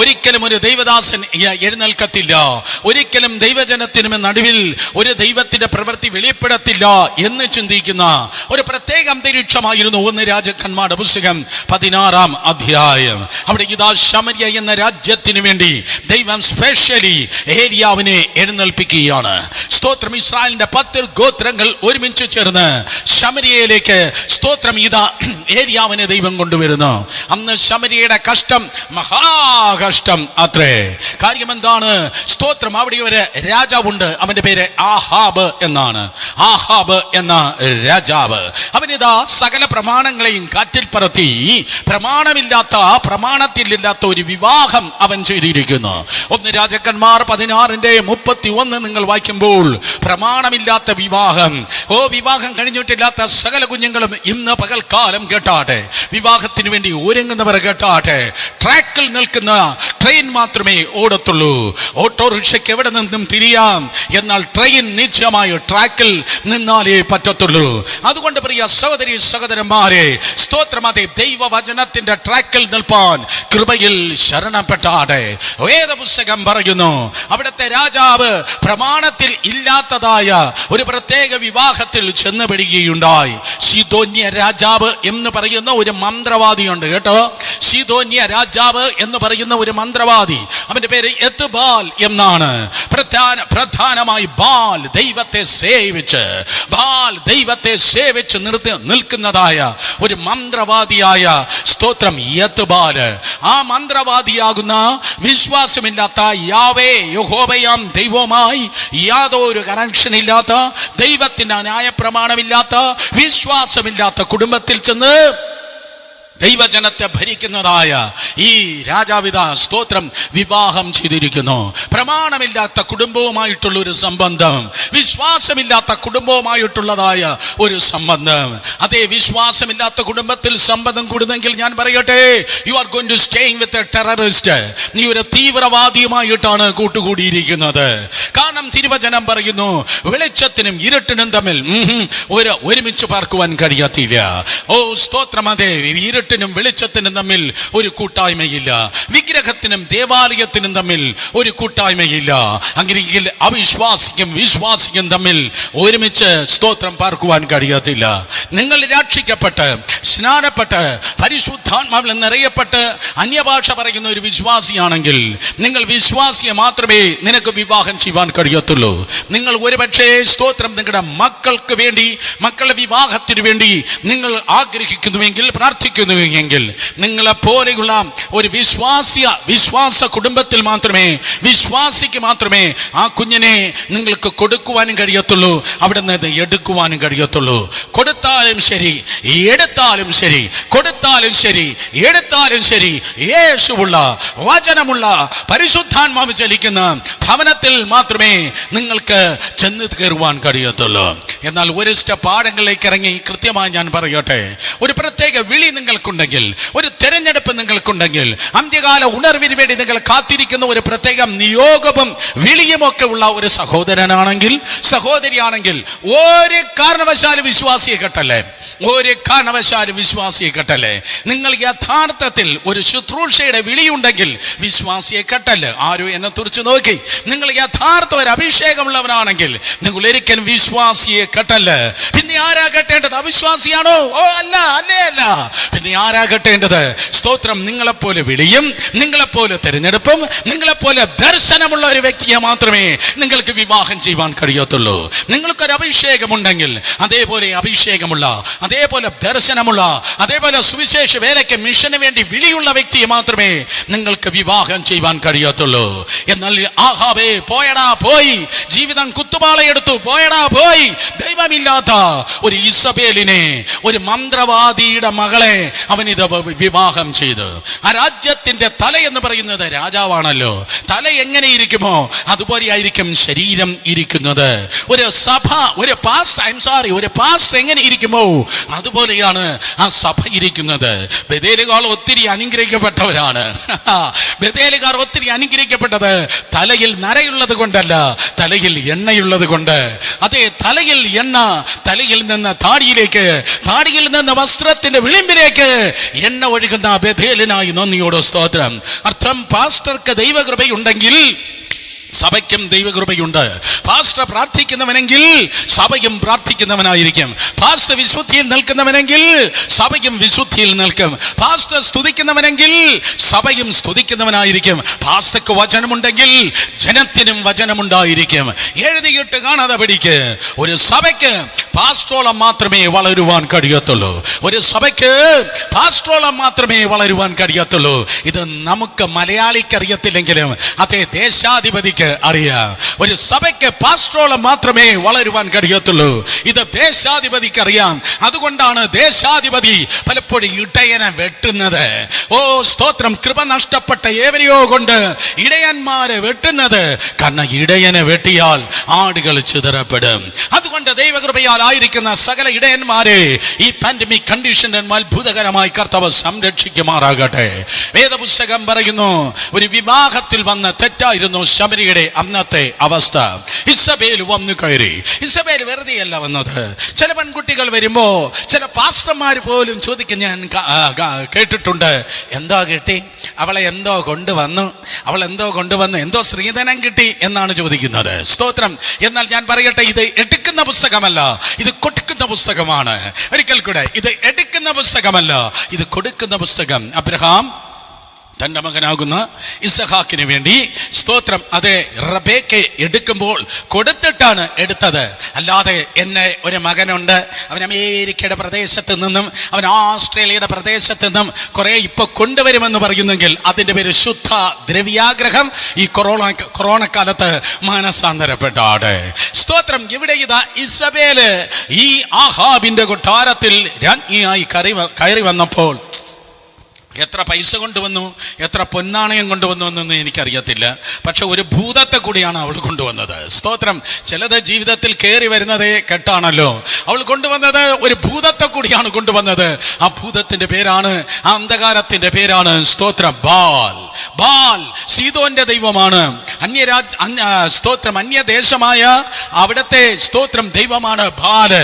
ഒരിക്കലും ഒരു ദൈവദാസൻ എഴുന്നേൽക്കത്തില്ല, ഒരിക്കലും ദൈവജനത്തിനും നടുവിൽ ഒരു ദൈവത്തിന്റെ പ്രവൃത്തി വെളിപ്പെടത്തില്ല എന്ന് ചിന്തിക്കുന്ന ഒരു പ്രത്യേക അന്തരീക്ഷമായിരുന്നു 1 രാജാക്കന്മാരുടെ പുസ്തകം 16-ാം അധ്യായം. അവിടെ ഇതാ ശമര്യ എന്ന രാജ്യത്തിന് വേണ്ടി ദൈവം സ്പെഷ്യലി ഏലിയാവിനെ എഴുന്നേൽപ്പിക്കുകയാണ്. സ്തോത്രം. ഇസ്രായേലിന്റെ 10 ഗോത്രങ്ങൾ ഒരുമിച്ച് ചേർന്ന് ശമര്യയിലേക്ക് സ്തോത്രം ഇതാ ഏലിയാവിനെ ദൈവം കൊണ്ടുവരുന്നു. അന്ന് ശമര്യയുടെ കഷ്ടം മഹാകഷ്ടം അത്രേ. കാര്യം എന്താണ്? സ്തോത്രം, അവിടെ ഒരു രാജാവുണ്ട്, അവന്റെ പേര് ആഹാബ് എന്നാണ്. ആഹാബ് എന്ന രാജാവ് അവനിതാ സകല പ്രമാണങ്ങളെയും കാറ്റിൽ പറത്തി പ്രമാണത്തിലില്ലാത്ത ഒരു വിവാഹം അവൻ ചെയ്തിരിക്കുന്നു. 1 രാജാക്കന്മാർ 16-ന്റെ 31 നിങ്ങൾ വായിക്കുമ്പോൾ പ്രമാണമില്ലാത്ത വിവാഹം, വിവാഹം കഴിഞ്ഞിട്ടില്ലാത്ത സകല കുഞ്ഞുങ്ങളും ഇന്ന് പകൽക്കാലം കേട്ടാട്ടെ, വിവാഹത്തിന് വേണ്ടി ഒരുങ്ങുന്നവർ കേട്ടാട്ടെ, ട്രാക്കിൽ നിൽക്കുന്ന ട്രെയിൻ മാത്രമേ ഓടത്തുള്ളൂ. ഓട്ടോറിക്ഷയ്ക്ക് എവിടെ നിന്നും തിരിയാം, എന്നാൽ ട്രെയിൻ നിശ്ചയമായി ട്രാക്കിൽ നിന്നാലേ പറ്റത്തുള്ളൂ. അതുകൊണ്ട് പ്രിയ സഹോദരി സഹോദരന്മാരെ, സ്തോത്രമതെ ദൈവവചനത്തിന്റെ ട്രാക്കിൽ നിൽപ്പാൻ കൃപയിൽ ശരണപ്പെട്ടാട്ടെ. വേദപുസ്തകം പറയുന്നു അവിടുത്തെ രാജാവ് പ്രമാണത്തിൽ ഇല്ലാത്തതായ ഒരു പ്രത്യേക വിവാഹത്തിൽ ചെന്നുപെടുകയുണ്ടായി. സീദോന്യ രാജാവ് എന്ന് പറയുന്ന ഒരു മന്ത്രവാദിയുണ്ട് കേട്ടോ. സീദോന്യ രാജാവ് എന്ന് പറയുന്ന ഒരു മന്ത്രവാദി, അവന്റെ പേര് എത്ബാൽ എന്നാണ്. പ്രധാനമായി ബാൽ ദൈവത്തെ സേവിച്ച് നിൽക്കുന്നതായ ഒരു മന്ത്രവാദിയായ സ്തോത്രം എത്ബാല്. ആ മന്ത്രവാദിയാകുന്ന വിശ്വാസമില്ലാത്ത യാവേ യഹോവയാം ദൈവവുമായി യാതൊരു കണക്ഷൻ ഇല്ലാത്ത, ദൈവത്തിന്റെ ന്യായപ്രമാണമില്ലാത്ത, വിശ്വാസമില്ലാത്ത കുടുംബത്തിൽ ചെന്ന് ദൈവജനത്തെ ഭരിക്കുന്നതായ ഈ രാജാവിത സ്തോത്രം വിവാഹം ചെയ്തിരിക്കുന്നു. പ്രമാണമില്ലാത്ത കുടുംബവുമായിട്ടുള്ള ഒരു സംബന്ധം, വിശ്വാസമില്ലാത്ത കുടുംബവുമായിട്ടുള്ളതായ ഒരു സംബന്ധം. അതേ വിശ്വാസമില്ലാത്ത കുടുംബത്തിൽ സംബന്ധം കൂടുന്നെങ്കിൽ ഞാൻ പറയട്ടെ, you are going to staying with a terrorist. നീ ഒരു തീവ്രവാദിയുമായിട്ടാണ് കൂട്ടുകൂടിയിരിക്കുന്നത്. കാരണം തിരുവചനം പറയുന്നു വെളിച്ചത്തിനും ഇരുട്ടിനും തമ്മിൽ ഒരുമിച്ച് പാർക്കുവാൻ കഴിയത്തില്ല. സ്തോത്രം. അതെ, ഇരുട്ടിനും വെളിച്ചത്തിനും തമ്മിൽ ഒരു കൂട്ടായ്മയില്ല, വിഗ്രഹത്തിനും ദേവാലയത്തിനും തമ്മിൽ ഒരു കൂട്ടായ്മയില്ല. അങ്ങനെയെങ്കിൽ അവിശ്വാസിക്കും വിശ്വാസിക്കും തമ്മിൽ ഒരുമിച്ച് സ്തോത്രം പാർക്കുവാൻ കഴിയത്തില്ല. നിങ്ങൾ രക്ഷിക്കപ്പെട്ട് സ്നാനപ്പെട്ട് പരിശുദ്ധാത്മാവിൽ നിറയപ്പെട്ട് അന്യഭാഷ പറയുന്ന ഒരു വിശ്വാസിയാണെങ്കിൽ നിങ്ങൾ വിശ്വാസിയെ മാത്രമേ നിനക്ക് വിവാഹം ചെയ്യുവാൻ കഴിയത്തുള്ളൂ. നിങ്ങൾ ഒരുപക്ഷേ സ്തോത്രം നിങ്ങളുടെ മക്കൾക്ക് വേണ്ടി, മക്കളുടെ വിവാഹത്തിന് വേണ്ടി നിങ്ങൾ ആഗ്രഹിക്കുന്നുവെങ്കിൽ, പ്രാർത്ഥിക്കുന്നുവെങ്കിൽ, നിങ്ങളെ പോലെയുള്ള ഒരു വിശ്വാസ കുടുംബത്തിൽ മാത്രമേ, വിശ്വാസിക്ക് മാത്രമേ ആ കുഞ്ഞിനെ നിങ്ങൾക്ക് കൊടുക്കുവാനും കഴിയത്തുള്ളൂ, അവിടെ നിന്ന് എടുക്കുവാനും കഴിയത്തുള്ളൂ. കൊടുത്താൽ കൊടുത്താലും ശരി, എടുത്താലും ശരി, കൊടുത്താലും ശരി, എടുത്താലും ശരി, യേശുവുള്ള വചനമുള്ള പരിശുദ്ധാത്മാവ് ചലിക്കുന്ന ഭവനത്തിൽ മാത്രമേ നിങ്ങൾക്ക് ചെന്ന് കയറുവാൻ കഴിയത്തുള്ളൂ. എന്നാൽ ഒരു സ്റ്റെപ്പ് ആഴങ്ങളിലേക്ക് ഇറങ്ങി കൃത്യമായി ഞാൻ പറയട്ടെ, ഒരു പ്രത്യേക വിളി നിങ്ങൾക്കുണ്ടെങ്കിൽ, ഒരു തെരഞ്ഞെടുപ്പ് നിങ്ങൾക്കുണ്ടെങ്കിൽ, അന്ത്യകാല ഉണർവിന് വേണ്ടി നിങ്ങൾ കാത്തിരിക്കുന്ന ഒരു പ്രത്യേക നിയോഗവും വിളിയും ഒക്കെ ഉള്ള ഒരു സഹോദരനാണെങ്കിൽ, സഹോദരിയാണെങ്കിൽ, ഒരു കാരണവശാലും വിശ്വാസിയെ കെട്ടല്ലേ, ഒരു കാരണവശാലും വിശ്വാസിയെ കെട്ടല്ലേ. നിങ്ങൾ യഥാർത്ഥത്തിൽ ഒരു ശുശ്രൂഷയുടെ വിളിയുണ്ടെങ്കിൽ വിശ്വാസിയെ കെട്ടല്. ആരും എന്നെ തുറച്ചു നോക്കി. നിങ്ങൾ യഥാർത്ഥ ഒരു അഭിഷേകമുള്ളവനാണെങ്കിൽ നിങ്ങൾ ഒരിക്കലും വിശ്വാസിയെ കെട്ടല്. പിന്നെ ആരാ കെട്ടേണ്ടത്? അവിശ്വാസിയാണോ? ഓ അല്ല, അല്ലേ അല്ല. പിന്നെ ആരാ കെട്ടേണ്ടത്? സ്തോത്രം. നിങ്ങളെപ്പോലെ വിളിയും, നിങ്ങളെപ്പോലെ തെരഞ്ഞെടുപ്പും, നിങ്ങളെപ്പോലെ ദർശനമുള്ള ഒരു വ്യക്തിയെ മാത്രമേ നിങ്ങൾക്ക് വിവാഹം ചെയ്യുവാൻ കഴിയത്തുള്ളൂ. നിങ്ങൾക്കൊരു അഭിഷേകമുണ്ടെങ്കിൽ, അതേപോലെ അഭിഷേകമുള്ള, അതേപോലെ ദർശനമുള്ള, അതേപോലെ സുവിശേഷ വേലയ്ക്ക് മിഷന് വേണ്ടി വിളിയുള്ള വ്യക്തിയെ മാത്രമേ നിങ്ങൾക്ക് വിവാഹം ചെയ്യുവാൻ കഴിയത്തുള്ളൂ. എന്നാൽ ആഹാബേ പോയടാ പോയി, ജീവിതം കുത്തുപാളയെടുത്തു, പോയടാ പോയി. ദൈവമില്ലാത്ത ഒരു ഇസബേലിനെ, ഒരു മന്ത്രവാദിയുടെ മകളെ അവൻ ഇത് വിവാഹം ചെയ്തു. ആ രാജ്യത്തിന്റെ തല എന്ന് പറയുന്നത് രാജാവാണല്ലോ. തല എങ്ങനെ ഇരിക്കുമോ അതുപോലെ ആയിരിക്കും ശരീരം ഇരിക്കുന്നത്. ഒരു സഭ, ഒരു പാസ്റ്റർ എങ്ങനെ ഇരിക്കുമോ അതുപോലെയാണ് ആ സഭ ഇരിക്കുന്നത്. ബഥേലുകാർ ഒത്തിരി അനുഗ്രഹിക്കപ്പെട്ടവരാണ്. ബഥേലുകാർ ഒത്തിരി അനുഗ്രഹിക്കപ്പെട്ടത് തലയിൽ നരയുള്ളത് കൊണ്ടല്ല, തലയിൽ എണ്ണയുള്ളത് കൊണ്ട്. അതേ, തലയിൽ എണ്ണ, തലയിൽ നിന്ന് താടിയിലേക്ക്, താടിയിൽ നിന്ന് വസ്ത്രത്തിന്റെ വിളിമ്പിലേക്ക് എണ്ണ ഒഴുകുന്ന ബഥേലിനായി നന്ദിയോട് സ്തോത്രം. അർത്ഥം, പാസ്റ്റർക്ക് ദൈവകൃപയുണ്ടെങ്കിൽ സഭയ്ക്കും ദൈവകൃപയുണ്ട്. പാസ്റ്റർ പ്രാർത്ഥിക്കുന്നവനെങ്കിൽ സഭയും പ്രാർത്ഥിക്കുന്നവനായിരിക്കും. പാസ്റ്റർ വിശുദ്ധിയിൽ നിൽക്കുന്നവനെങ്കിൽ സഭയും വിശുദ്ധിയിൽ നിൽക്കും. പാസ്റ്റർ സ്തുതിക്കുന്നവനെങ്കിൽ സഭയും സ്തുതിക്കുന്നവനായിരിക്കും. പാസ്റ്റർക്ക് വചനമുണ്ടെങ്കിൽ ജനത്തിനും വചനമുണ്ടായിരിക്കും. എഴുതിയിട്ട് കാണാതെ പഠിക്ക്. ഒരു സഭയ്ക്ക് പാസ്റ്ററോളം മാത്രമേ വളരുവാൻ കഴിയത്തുള്ളൂ. ഒരു സഭയ്ക്ക് പാസ്റ്ററോളം മാത്രമേ വളരുവാൻ കഴിയത്തുള്ളൂ. ഇത് നമുക്ക് മലയാളിക്ക് അറിയത്തില്ലെങ്കിലും അതേ ദേശാധിപതിക്ക് അറിയാം. ഒരു സഭയ്ക്ക് പാസ്റ്ററോളം മാത്രമേ വളരുവാൻ കഴിയത്തുള്ളൂ. ഇത് ദേശാധിപതിക്ക് അറിയാം. അതുകൊണ്ടാണ് ദേശാധിപതി പലപ്പോഴും ഇടയനെ വെട്ടുന്നത്. ഓ സ്തോത്രം. കൃപ നഷ്ടപ്പെട്ട ഏവരെയോ കൊണ്ട് ഇടയന്മാരെ വെട്ടുന്നത്. കാരണം ഇടയനെ വെട്ടിയാൽ ആടുകൾ ചിതറപ്പെടും. അതുകൊണ്ട് ദൈവകൃപയാൽ ആയിരിക്കുന്ന സകല ഇടയന്മാരെ ഈ പാൻഡമിക് കണ്ടീഷനിൽ അത്ഭുതകരമായി കർത്താവ് സംരക്ഷിക്കുമാറാകട്ടെ. വേദപുസ്തകം പറയുന്നു, ഒരു വിവാഹത്തിൽ വന്ന് തെറ്റായിരുന്നു ശമരിയുടെ അന്നത്തെ അവസ്ഥ. ഇസബേൽ വന്നു കയറി. ഇസബേൽ വെറുതെയല്ല വന്നത്. ചില പെൺകുട്ടികൾ വരുമ്പോ ചില പാസ്റ്റർമാർ പോലും ചോദിക്കും, ഞാൻ കേട്ടിട്ടുണ്ട്, എന്തോ കിട്ടി, അവളെ എന്തോ കൊണ്ടുവന്നു, അവൾ എന്തോ കൊണ്ടുവന്നു, എന്തോ സ്ത്രീധനം കിട്ടി എന്നാണ് ചോദിക്കുന്നത്. സ്തോത്രം. എന്നാൽ ഞാൻ പറയട്ടെ, ഇത് എടുക്കുന്ന പുസ്തകമല്ല, ഇത് കൊടുക്കുന്ന പുസ്തകമാണ്. ഒരിക്കൽ കൂടെ, ഇത് എടുക്കുന്ന പുസ്തകമല്ല, ഇത് കൊടുക്കുന്ന പുസ്തകം. അബ്രഹാം തന്റെ മകനാകുന്ന ഇസഹാക്കിന് വേണ്ടി സ്തോത്രം അതെ റബേക്കെ എടുക്കുമ്പോൾ കൊടുത്തിട്ടാണ് എടുത്തത്. അല്ലാതെ എന്നെ ഒരു മകനുണ്ട്, അവൻ അമേരിക്കയുടെ പ്രദേശത്ത് നിന്നും അവൻ ഓസ്ട്രേലിയയുടെ പ്രദേശത്ത് നിന്നും കുറെ ഇപ്പൊ കൊണ്ടുവരുമെന്ന് പറയുന്നെങ്കിൽ അതിന്റെ പേര് ശുദ്ധ ദ്രവ്യാഗ്രഹം. ഈ കൊറോണ കാലത്ത് മാനസാന്തരപ്പെട്ടാട്. സ്തോത്രം. ഇവിടെ ഇതാ ഇസബേല് ഈ ആഹാബിന്റെ കൊട്ടാരത്തിൽ രാജ്ഞിയായി കയറി വന്നപ്പോൾ എത്ര പൈസ കൊണ്ടുവന്നു, എത്ര പൊന്നാണയം കൊണ്ടുവന്നു എന്നൊന്നും എനിക്കറിയത്തില്ല. പക്ഷെ ഒരു ഭൂതത്തെ കൂടിയാണ് അവൾ കൊണ്ടുവന്നത്. സ്തോത്രം. ചിലത് ജീവിതത്തിൽ കയറി വരുന്നതേ കെട്ടാണല്ലോ. അവൾ കൊണ്ടുവന്നത് ഒരു ഭൂതത്തെ കൂടിയാണ് കൊണ്ടുവന്നത്. ആ ഭൂതത്തിന്റെ പേരാണ്, ആ അന്ധകാരത്തിന്റെ പേരാണ് സ്തോത്രം ബാൽ. ബാൽ സീദോന്റെ ദൈവമാണ്. സ്തോത്രം അന്യദേശമായ അവിടത്തെ സ്തോത്രം ദൈവമാണ് ബാല്.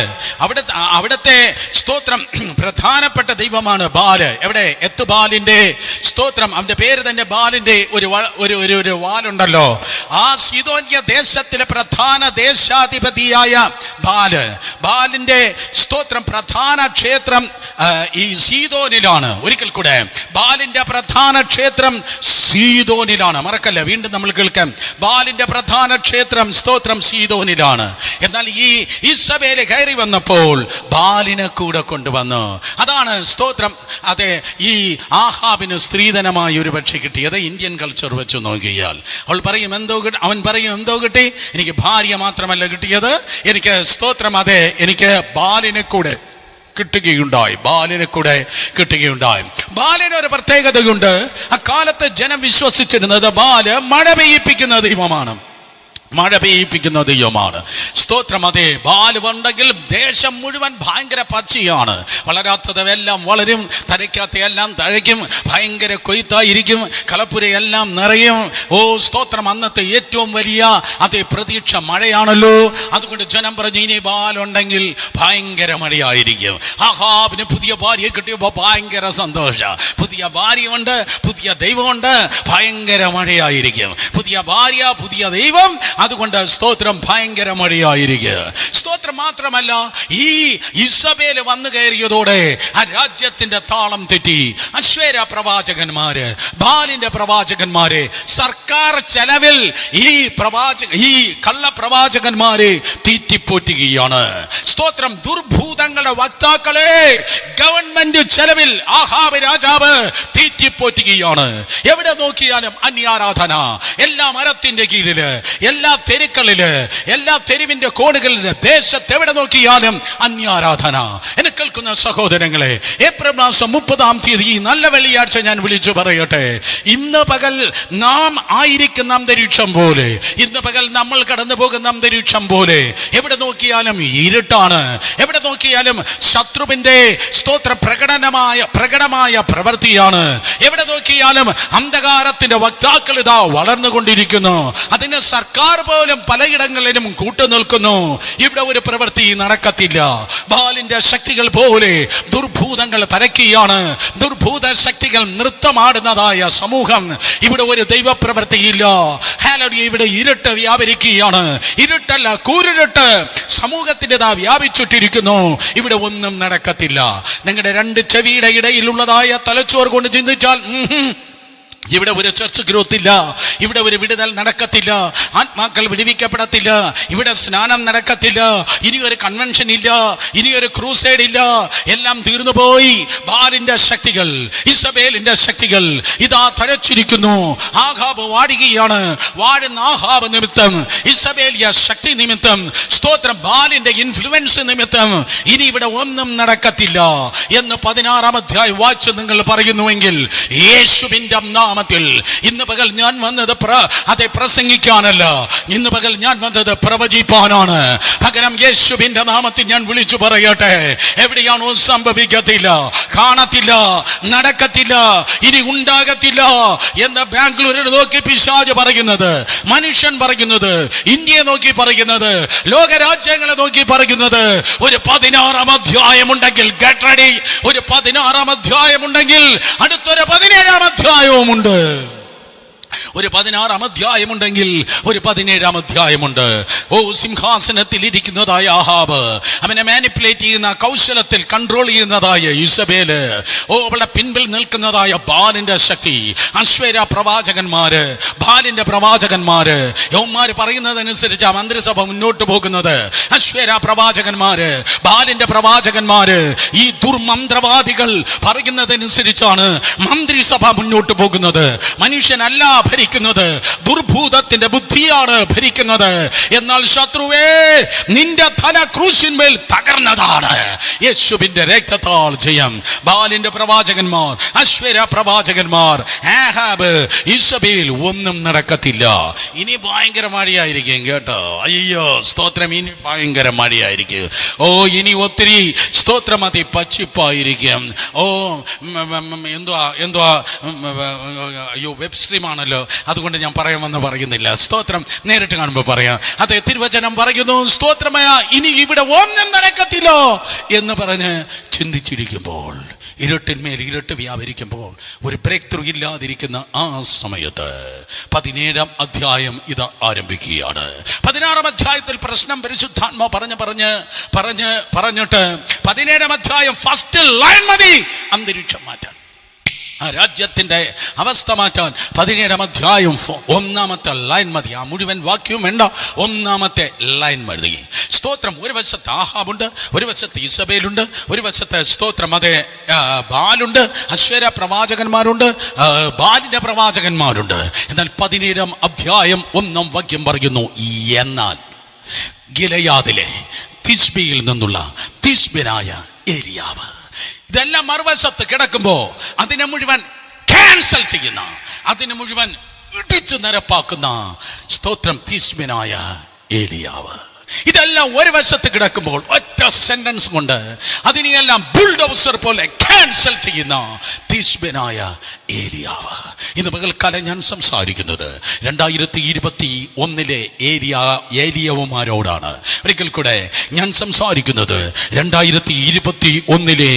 അവിടത്തെ സ്തോത്രം പ്രധാനപ്പെട്ട ദൈവമാണ് ബാല്. എവിടെ? എത്തുബാലിന്റെ സ്തോത്രം. അവന്റെ പേര് തന്നെ ബാലിന്റെ ഒരു വാലുണ്ടല്ലോ. ആ സീദോന്യ ദേശത്തിലെ പ്രധാന ദേശാധിപതിയായ ബാലിന്റെ സ്തോത്രം പ്രധാന ക്ഷേത്രം ഈ സീദോനിലാണ്. ഒരിക്കൽ കൂടെ, ബാലിന്റെ പ്രധാന ക്ഷേത്രം സീദോനിലാണ്. മറക്കല്ല, വീണ്ടും നമ്മൾ കേൾക്കാം. ബാലിന്റെ പ്രധാന ക്ഷേത്രം സ്തോത്രം സീദോനിലാണ്. എന്നാൽ ഈ ഇസബേല് കയറി വന്നപ്പോൾ ബാലിനെ കൂടെ കൊണ്ടുവന്നു. അതാണ് സ്തോത്രം. അതെ, ഈ ആഹാബിന് സ്ത്രീധനമായി ഒരു പക്ഷി കിട്ടിയത് ഇന്ത്യൻ കൾച്ചർ വെച്ച് നോക്കിയാൽ അവൻ പറയും എന്തോ കിട്ടി, എനിക്ക് ഭാര്യ മാത്രമല്ല കിട്ടിയത്, എനിക്ക് സ്തോത്രം അതെ എനിക്ക് ബാലിനെ കൂടെ കിട്ടുകയുണ്ടായി. ബാലിനെ കൂടെ കിട്ടുകയുണ്ടായി. ബാലിന് ഒരു പ്രത്യേകതയുണ്ട്. അക്കാലത്ത് ജനം വിശ്വസിച്ചിരുന്നത് ബാല് മഴ പെയ്യിപ്പിക്കുന്ന ദൈവമാണ്. മഴ പെയ്യിപ്പിക്കുന്ന ദൈവമാണ്. സ്തോത്രം. അതേ, ബാല് ഉണ്ടെങ്കിൽ ദേശം മുഴുവൻ ഭയങ്കര പച്ചയാണ്. വളരാത്തത് എല്ലാം വളരും, തഴയ്ക്കാത്ത എല്ലാം തഴയ്ക്കും, ഭയങ്കര കൊയ്ത്തായിരിക്കും, കളപ്പുരയെല്ലാം നിറയും. ഓ സ്തോത്രം. അന്നത്തെ ഏറ്റവും വലിയ അതേ പ്രതീക്ഷ മഴയാണല്ലോ. അതുകൊണ്ട് ജനം പറഞ്ഞു, ഇനി ബാലുണ്ടെങ്കിൽ ഭയങ്കര മഴയായിരിക്കും. ആഹാബിന് പുതിയ ഭാര്യയെ കിട്ടിയപ്പോ ഭയങ്കര സന്തോഷം. പുതിയ ഭാര്യയുണ്ട്, പുതിയ ദൈവമുണ്ട്, ഭയങ്കര മഴയായിരിക്കും. പുതിയ ഭാര്യ, പുതിയ ദൈവം, അതുകൊണ്ട് സ്തോത്രം ഭയങ്കര മഴയായിരിക്കുക. സ്തോത്രം. മാത്രമല്ല, ഈ ഇസബേൽ വന്നു കയറിയതോടെ ആ രാജ്യത്തിന്റെ താളം തെറ്റി. അശ്വേര പ്രവാചകന്മാര്, ബാലിന്റെ പ്രവാചകന്മാരെ സർക്കാർ ചെലവിൽ ഈ കള്ളപ്രവാചകന്മാരെ തീറ്റിപ്പോറ്റുകയാണ്. സ്തോത്രം. ദുർഭൂതങ്ങളുടെ വക്താക്കളെ ഗവൺമെന്റ് ചെലവിൽ ആഹാബ് രാജാവ് തീറ്റിപ്പോറ്റുകയാണ്. എവിടെ നോക്കിയാലും അന്യാരാധന. എല്ലാ മരത്തിന്റെ കീഴില്, എല്ലാ തെരുക്കളില്, എല്ലാ തെരുവിന്റെ കോണുകളില്, ദേശത്ത് എവിടെ നോക്കിയാലും അന്യാരാധന. എന്നെ കേൾക്കുന്ന സഹോദരങ്ങളെ, ഏപ്രിൽ മാസം 30-ാം തീയതി നല്ല വെള്ളിയാഴ്ച ഞാൻ വിളിച്ചു പറയട്ടെ, ഇന്ന് പകൽ നാം ആയിരിക്കുന്ന അന്തരീക്ഷം പോലെ, ഇന്ന് പകൽ നമ്മൾ കടന്നു പോകുന്ന അന്തരീക്ഷം പോലെ എവിടെ നോക്കിയാലും ഇരുട്ടാണ്. എവിടെ നോക്കിയാലും ശത്രുവിന്റെ സ്തോത്ര പ്രകടമായ പ്രവൃത്തിയാണ്. എവിടെ നോക്കിയാലും അന്ധകാരത്തിന്റെ വക്താക്കൾ ഇതാ വളർന്നുകൊണ്ടിരിക്കുന്നു. അതിന് സർക്കാർ പോലും പലയിടങ്ങളിലും കൂട്ടുനിൽക്കുന്നു. ഇവിടെ ഒരു പ്രവൃത്തി നടക്കത്തില്ല. ബാലിന്റെ ശക്തികൾ പോലെ ദുർഭൂതങ്ങൾ തരക്കുകയാണ്. ദുർഭൂത ശക്തികൾ നൃത്തമാടുന്നതായ സമൂഹം. ഇവിടെ ഒരു ദൈവപ്രവൃത്തിയില്ല. ഹല്ലേലൂയ. ഇവിടെ ഇരുട്ട് വ്യാപരിക്കുകയാണ്. ഇരുട്ടല്ല, കൂരിരുട്ട് സമൂഹത്തിൻ്റെതാ വ്യാപിച്ചിട്ടിരിക്കുന്നു. ഇവിടെ ഒന്നും നടക്കത്തില്ല. നിങ്ങളുടെ രണ്ട് ചെവിയുടെ ഇടയിലുള്ളതായ തലച്ചോറ് കൊണ്ട് ചിന്തിച്ചാൽ ഇവിടെ ഒരു ചർച്ച് ഗ്രോത്ത് ഇല്ല. ഇവിടെ ഒരു വിടുതൽ നടക്കത്തില്ല. ആത്മാക്കൾ വിടുവിക്കപ്പെടത്തില്ല. ഇവിടെ സ്നാനം നടക്കത്തില്ല. ഇനി ഒരു കൺവെൻഷൻ ഇല്ല. ഇനി ഒരു ക്രൂസൈഡ് ഇല്ല. എല്ലാം തീർന്നുപോയി. ബാലിന്റെ ശക്തികൾ, ഇസബേലിന്റെ ശക്തികൾ ഇതാ തഴച്ചിരിക്കുന്നു. ആഹാബ് വാഴുകയാണ്. വാഴുന്ന ആഹാബ് നിമിത്തം, ഇസബേലിയ ശക്തി നിമിത്തം, സ്തോത്രം ബാലിന്റെ ഇൻഫ്ലുവൻസ് നിമിത്തം ഇനി ഇവിടെ ഒന്നും നടക്കത്തില്ല എന്ന് 16-ാം അധ്യായം വായിച്ച് നിങ്ങൾ പറയുന്നുവെങ്കിൽ, യേശുവിന്റെ നാമത്തിൽ ഇന്ന് പകൽ ഞാൻ വന്നത് അതെ പ്രസംഗിക്കാനല്ല. ഇന്ന് പകൽ ഞാൻ വന്നത് പ്രവചിപ്പാനാണ്. പകരം യേശുവിന്റെ നാമത്തിൽ ഞാൻ വിളിച്ചു പറയട്ടെ, എവിടെയാണോ സംഭവിക്കത്തില്ല, കാണത്തില്ല, നടക്കത്തില്ല, ഇനി ഉണ്ടാകത്തില്ല എന്ന് ബാംഗ്ലൂരിൽ നോക്കി പിശാച് പറയുന്നത്, മനുഷ്യൻ പറയുന്നത്, ഇന്ത്യയെ നോക്കി പറയുന്നത്, ലോകരാജ്യങ്ങളെ നോക്കി പറയുന്നത്, ഒരു 16-ാം അധ്യായമുണ്ടെങ്കിൽ ഗെറ്റ് റെഡി. ഒരു 16-ാം അധ്യായമുണ്ടെങ്കിൽ അടുത്തൊരു 17-ാം അധ്യായവും ഉണ്ട്. ഒരു 16-ാം അധ്യായമുണ്ടെങ്കിൽ ഒരു 17-ാം അധ്യായമുണ്ട്. ഓ സിംഹാസനത്തിൽ ഇരിക്കുന്നതായ ആഹാബ്, അവനെ മാനിപ്പുലേറ്റ് ചെയ്യുന്ന കൗശലത്തിൽ കൺട്രോൾ ചെയ്യുന്നതായ ഇസബേല്, ഓ അവളുടെ പിൻപിൽ നിൽക്കുന്നതായ ബാലിന്റെ ശക്തി, അശ്വേര പ്രവാചകന്മാര്, ബാലിന്റെ പ്രവാചകന്മാര്, യൗമാര് പറയുന്നതനുസരിച്ച് മന്ത്രിസഭ മുന്നോട്ട് പോകുന്നത്. അശ്വേര പ്രവാചകന്മാര്, ബാലിന്റെ പ്രവാചകന്മാര്, ഈ ദുർമന്ത്രവാദികൾ പറയുന്നതനുസരിച്ചാണ് മന്ത്രിസഭ മുന്നോട്ട് പോകുന്നത്. മനുഷ്യനല്ല ഭരിക്കുന്നത്, ദുർഭൂതത്തിന്റെ ബുദ്ധിയാണ് ഭരിക്കുന്നത്. എന്നാൽ ശത്രുവേ, നിന്റെ തല ക്രൂശിന്മേൽ തകർന്നതാണ്. യേശുവിന്റെ രക്തത്താൽ ജയം. ബാലിന്റെ പ്രവാചകന്മാർ, അശ്വേര പ്രവാചകന്മാർ, ആഹാബ്, ഇസബേൽ, ഒന്നും നടക്കത്തില്ല. ഇനി ഭയങ്കര മഴയായിരിക്കും കേട്ടോ. അയ്യോ സ്തോത്രം. ഇനി ഭയങ്കര മഴയായിരിക്കും. ഓ ഇനി ഒത്തിരി സ്തോത്രം അതി പച്ചിപ്പായിരിക്കും. ഓ എന്തുവാ അയ്യോ വെബ് സ്ട്രീം ആണല്ലോ, അതുകൊണ്ട് ഞാൻ പറയാമെന്ന് പറയുന്നില്ല. സ്തോത്രം. നേരിട്ട് കാണുമ്പോൾ പറയാം. അതെ, തിരുവചനം പറയുന്നു, സ്തോത്രമായ ഇനി ഇവിടെ ഒന്നും നടക്കത്തില്ല എന്ന് പറഞ്ഞ് ചിന്തിച്ചിരിക്കുമ്പോൾ, ഇരുട്ടിന്മേൽ ഇരുട്ട് വ്യാപരിക്കുമ്പോൾ, ഒരു ബ്രേക്ക് ത്രൂ ഇല്ലാതിരിക്കുന്ന ആ സമയത്ത് 17-ാം അധ്യായം ഇത് ആരംഭിക്കുകയാണ്. 16-ാം അധ്യായത്തിൽ പ്രശ്നം പരിശുദ്ധാത്മാ പറഞ്ഞിട്ട് 17-ാം അധ്യായം ഫസ്റ്റ് ലൈൻ മതി അന്തരീക്ഷം മാറ്റാൻ, ആ രാജ്യത്തിന്റെ അവസ്ഥ മാറ്റാൻ. 17-ാം അധ്യായം 1-ാമത്തെ ലൈൻ മതി. ആ മുഴുവൻ വാക്യവും വേണ്ട, 1-ാമത്തെ ലൈൻ മതി. സ്തോത്രം. ഒരു വശത്ത് ആഹാബുണ്ട്, ഒരു വശത്ത് ഇസബേലുണ്ട്, ഒരു വശത്ത് സ്തോത്രം അതെ ബാലുണ്ട്, അശ്വേര പ്രവാചകന്മാരുണ്ട്, ബാലിന്റെ പ്രവാചകന്മാരുണ്ട്. എന്നാൽ 17-ാം അധ്യായം 1-ാം വാക്യം പറയുന്നു, എന്നാൽ ഗിലെയാദിലെ തിസ്ബിയിൽ നിന്നുള്ള തിസ്ബിനായ ഏലിയാവ്. ഇതെല്ലാം മറുവശത്ത് കിടക്കുമ്പോ അതിനെ മുഴുവൻ ക്യാൻസൽ ചെയ്യുന്ന, അതിനെ മുഴുവൻ ഇടിച്ചു നിരപ്പാക്കുന്ന സ്തോത്രം തിശ്ബിയായ ഏലിയാവ്. ഇതെല്ലാം ഒരു വശത്ത് കിടക്കുമ്പോൾ ഒറ്റ സെന്റൻസ് കൊണ്ട് അതിനെയെല്ലാം ബുൾഡോസർ പോലെ ക്യാൻസൽ ചെയ്യുന്ന തിശ്ബിയായ ഏലിയാവ്. ഇന്ന് പകൽക്കാലം ഞാൻ സംസാരിക്കുന്നത് 2021 ഏലിയാവുമാരോടാണ്. ഒരിക്കൽ കൂടെ ഞാൻ സംസാരിക്കുന്നത് 2021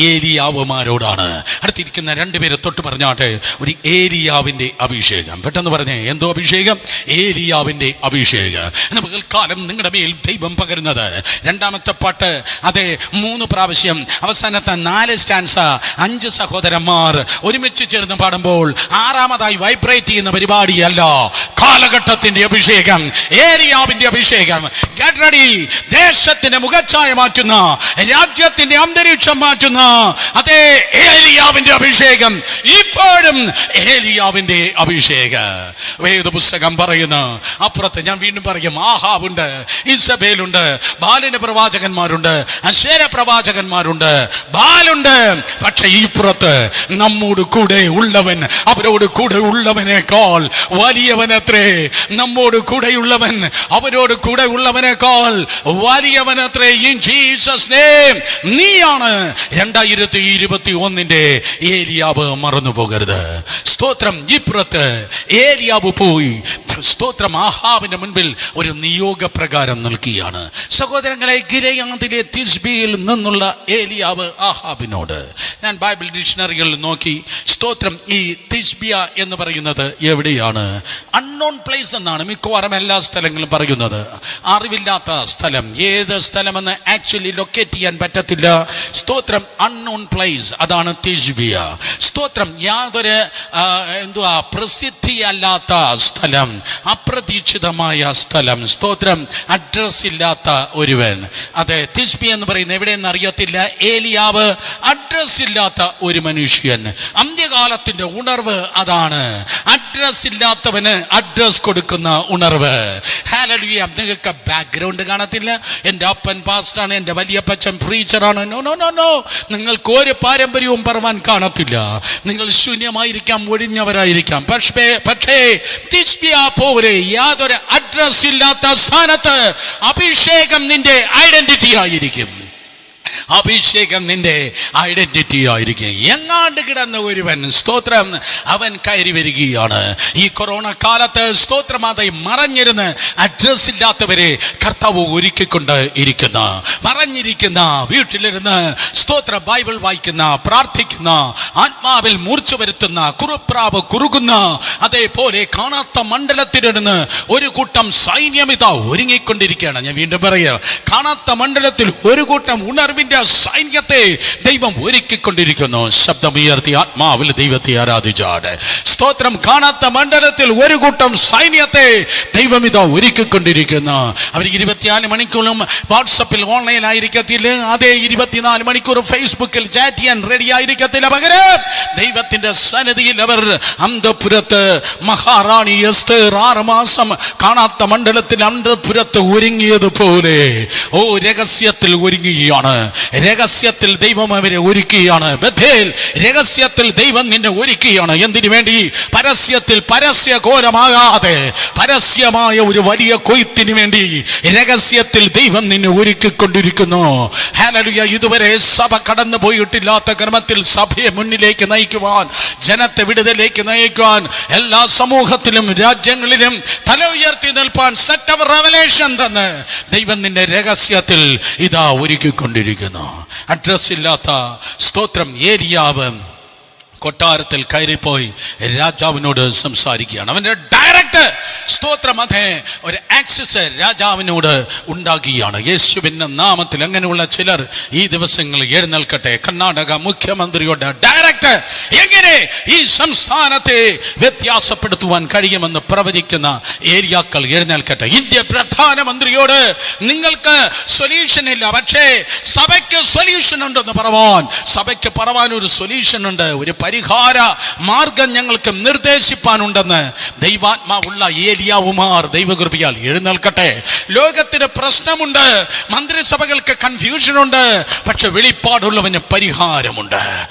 ഏലിയാവുമാരോടാണ്. അടുത്തിരിക്കുന്ന രണ്ടുപേരെ തൊട്ട് പറഞ്ഞാട്ടെ, ഒരു ഏലിയാവിന്റെ അഭിഷേകം. പെട്ടെന്ന് പറഞ്ഞേ, എന്തോ അഭിഷേകം? ഏലിയാവിന്റെ അഭിഷേകം. ഇന്ന് പകൽക്കാലം നിങ്ങളുടെ മേൽ ദൈവം പകരുന്നത്. രണ്ടാമത്തെ പാട്ട് അതെ 3 പ്രാവശ്യം, അവസാനത്തെ 4 സ്റ്റാൻസ 5 സഹോദരന്മാർ ഒരുമിച്ച് ചേർന്ന് പാടുമ്പോൾ 6ാമതായി വൈബ്രേറ്റ് ചെയ്യുന്ന പരിപാടിയല്ല, കാലഘട്ടത്തിന്റെ അഭിഷേകം, ഏലിയാവിന്റെ അഭിഷേകം. Get ready. ദേശത്തിന്റെ മുഖച്ഛായ മാറ്റുന്ന, രാജ്യത്തിന്റെ അന്തരീക്ഷം മാറ്റുന്ന അതേ ഏലിയാവിന്റെ അഭിഷേകം, ഇപ്പോഴും ഏലിയാവിന്റെ അഭിഷേകം. വേദപുസ്തകം പറയുന്നു, അപ്പുറത്ത് ഞാൻ വീണ്ടും പറയും, ആഹാബുണ്ട്, ഇസബേലുണ്ട്, ബാലിന് പ്രവാചകന്മാരുണ്ട്, അശേര പ്രവാചകന്മാരുണ്ട്, ബാലുണ്ട്. പക്ഷെ ഇപ്പുറത്ത് നമ്മോട് കൂടെ ഉള്ളവൻ, അവരോട് കൂടെ ഉള്ളവനേക്കാൾ വലിയവനത്രേ. നമ്മോട് കൂടെയുള്ളവൻ അവരോട് കൂടെ ഉള്ളവനേക്കാൾ വലിയവനത്രേ. ഇൻ ജീസസ് നെയിം നീയാണ് 2021 ഏലിയാവ്. മറന്നു പോകരുത്. സ്തോത്രം. ഇപ്പുറത്ത് ഏലിയാവ് പോയി, സ്തോത്രം, ആഹാബിന്റെ മുൻപിൽ ഒരു നിയോഗപ്രകാരം നിൽക്കുകയാണ്. സഹോദരങ്ങളെ, ഗിലെയാദിലെ തിശ്ബിയിൽ നിന്നുള്ള ഏലിയാവ് ആഹാബിനോട്, ഞാൻ ബൈബിൾ ഡിക്ഷണറികളിൽ നോക്കി, സ്തോത്രം, ഈ തിശ്ബിയ എന്ന് പറയുന്നത് എവിടെയാണ്? അൺനോൺ പ്ലേസ് എന്നാണ് മിക്കവാറും എല്ലാ സ്ഥലങ്ങളും പറയുന്നത്. അറിവില്ലാത്ത സ്ഥലം. ഏത് സ്ഥലമെന്ന് ആക്ച്വലി ലൊക്കേറ്റ് ചെയ്യാൻ പറ്റത്തില്ല. സ്തോത്രം, അൺനോൺ പ്ലേസ്, അതാണ് തിശ്ബിയ. സ്തോത്രം, യാതൊരു പ്രസിദ്ധിയല്ലാത്ത സ്ഥലം, അപ്രതീക്ഷിതമായ സ്ഥലം. സ്തോത്രം, അഡ്രസ് ഇല്ലാത്ത ഒരുവൻ. അതെ, തിശ്ബിയ എന്ന് പറയുന്നത് എവിടെയെന്ന് അറിയത്തില്ല. ഏലിയാവ് അഡ്രസ് ഇല്ലാത്ത ഒരു മനുഷ്യൻ. അന്ത്യകാലത്തിന്റെ ഉണർവ് അതാണ്. അഡ്രസ് ഇല്ലാത്തവന് അഡ്രസ് കൊടുക്കുന്ന ഉണർവ്. ഹല്ലേലൂയ. നിങ്ങൾക്ക് ബാക്ക്ഗ്രൗണ്ട് കാണത്തില്ല. എന്റെ അപ്പൻ പാസ്റ്ററാണ്, എന്റെ വലിയപ്പച്ചൻ പ്രീച്ചറാണ്. No no no no. നിങ്ങൾക്ക് ഒരു പാരമ്പര്യവും പറവാൻ കാണത്തില്ല. നിങ്ങൾ ശൂന്യമായിരിക്കാം, ഒഴിഞ്ഞവരായിരിക്കാം. പക്ഷേ തിശ്ബിയ പോലെ യാതൊരു അഡ്രസ് ഇല്ലാത്ത സ്ഥാനത്ത് അഭിഷേകം നിന്റെ ഐഡന്റിറ്റി ആയിരിക്കും. അഭിഷേകം നിന്റെ ഐഡന്റിറ്റി ആയിരിക്കും. എങ്ങാണ്ട് കിടന്ന ഒരുവൻ, സ്തോത്രം, അവൻ കയറി വരികയാണ്. ഈ കൊറോണ കാലത്ത് സ്തോത്രം, അതായി മറഞ്ഞിരുന്ന് അഡ്രസ് ഇല്ലാത്തവരെ കർത്താവ് ഒരുക്കിക്കൊണ്ട് ഇരിക്കുന്ന, മറഞ്ഞിരിക്കുന്ന, വീട്ടിലിരുന്ന് സ്തോത്ര ബൈബിൾ വായിക്കുന്ന, പ്രാർത്ഥിക്കുന്ന, ആത്മാവിൽ മൂർച്ച വരുത്തുന്ന, കുറുപ്രാവ് കുറുകുന്ന, അതേപോലെ കാണാത്ത മണ്ഡലത്തിലിരുന്ന് ഒരു കൂട്ടം സൈന്യം ഇതാ ഒരുങ്ങിക്കൊണ്ടിരിക്കുകയാണ്. ഞാൻ വീണ്ടും പറയാം, കാണാത്ത മണ്ഡലത്തിൽ ഒരു കൂട്ടം ഉണർവിന്റെ സൈന്യത്തെ ദൈവം ഒരുക്കിക്കൊണ്ടിരിക്കുന്നു. ശബ്ദമുയർത്തി ആത്മാവിൽ ദൈവത്തെ ആരാധിച്ചാട്. സ്തോത്രം. കാണാത്ത മണ്ഡലത്തിൽ ഒരു കൂട്ടം സൈന്യത്തെ ദൈവം ഇതാ ഒരുക്കിക്കൊണ്ടിരിക്കുന്നു. അവർ 24 മണിക്കൂറും വാട്സപ്പിൽ ഓൺലൈൻ ആയിരിക്കത്തില്ല. അതേ 24 മണിക്കൂർ ഫേസ്ബുക്കിൽ ചാറ്റ് ചെയ്യാൻ റെഡി ആയിരിക്കത്തില്ല. പകരം ദൈവത്തിന്റെ സന്നിധിയിൽ അവർ അന്തപുരത്ത് മഹാറാണി എസ്തേർ 6 മാസം കാണാത്ത മണ്ഡലത്തിൽ അന്തപുരത്ത് ഒരുങ്ങിയതുപോലെ രഹസ്യത്തിൽ ഒരുങ്ങുകയാണ്. രഹസ്യത്തിൽ ദൈവം അവരെ ഒരുക്കുകയാണ്. ബഥേൽ, രഹസ്യത്തിൽ ദൈവം നിന്നെ ഒരുക്കുകയാണ്. എന്തിനു വേണ്ടി? പരസ്യത്തിൽ പരസ്യഘോരമാകാതെ പരസ്യമായ ഒരു വലിയ കൊയ്ത്തിന് വേണ്ടി രഹസ്യത്തിൽ ദൈവം നിന്നെ ഒരുക്കിക്കൊണ്ടിരിക്കുന്നു. ഹല്ലേലൂയ. ഇതുവരെ സഭ കടന്നു പോയിട്ടില്ലാത്ത ക്രമത്തിൽ സഭയെ മുന്നിലേക്ക് നയിക്കുവാൻ, ജനത്തെ വിടുതലേക്ക് നയിക്കുവാൻ, എല്ലാ സമൂഹത്തിലും രാജ്യങ്ങളിലും തല ഉയർത്തി നിൽപ്പാൻ സെറ്റ് ഓഫ് റെവലേഷൻ തന്ന് ദൈവം നിന്നെ രഹസ്യത്തിൽ ഇതാ ഒരുക്കിക്കൊണ്ടിരിക്കുന്നു. അഡ്രസ് ഇല്ലാത്ത, സ്തോത്രം, ഏലിയാവ് കൊട്ടാരത്തിൽ കയറിപ്പോയി രാജാവിനോട് സംസാരിക്കുകയാണ്. അവന്റെ ഡയറക്റ്റ്, സ്തോത്രം, അതെ, ഒരു ആക്സസ് രാജാവിനോട് ഉണ്ടാകുകയാണ്. യേശുവിന്റെ നാമത്തിൽ അങ്ങനെയുള്ള ചിലർ ഈ ദിവസങ്ങളിൽ എഴുന്നേൽക്കട്ടെ. കർണാടക മുഖ്യമന്ത്രിയോട് ഡയറക്റ്റ് കാറ്റ് എങ്ങനെ ഈ സംസ്ഥാനത്തെ വ്യത്യാസപ്പെടുത്തുവാൻ കഴിയുമെന്ന് പ്രവചിക്കുന്ന ഏരിയാക്കൾ എഴുന്നേൽക്കട്ടെ. ഇന്ത്യ പ്രധാനമന്ത്രിയോട് നിങ്ങൾക്ക് സൊല്യൂഷൻ ഇല്ല, പക്ഷേ സഭയ്ക്ക് സൊല്യൂഷൻ ഉണ്ടെന്ന് പറവാൻ, സഭയ്ക്ക് പറവാൻ ഒരു സൊല്യൂഷൻ ഉണ്ട്, ഒരു പരിഹാര മാർഗം ഞങ്ങൾക്ക് നിർദ്ദേശിപ്പാനുണ്ടെന്ന് ദൈവാത്മാവുള്ള ഏലിയാവുമാർ ദൈവകൃപയാൽ എഴുന്നേൽക്കട്ടെ. ലോകത്തിന് പ്രശ്നമുണ്ട്, മന്ത്രിസഭകൾക്ക് കൺഫ്യൂഷൻ ഉണ്ട്, പക്ഷെ വെളിപ്പാടുള്ളവന് പരിഹാരമുണ്ട്.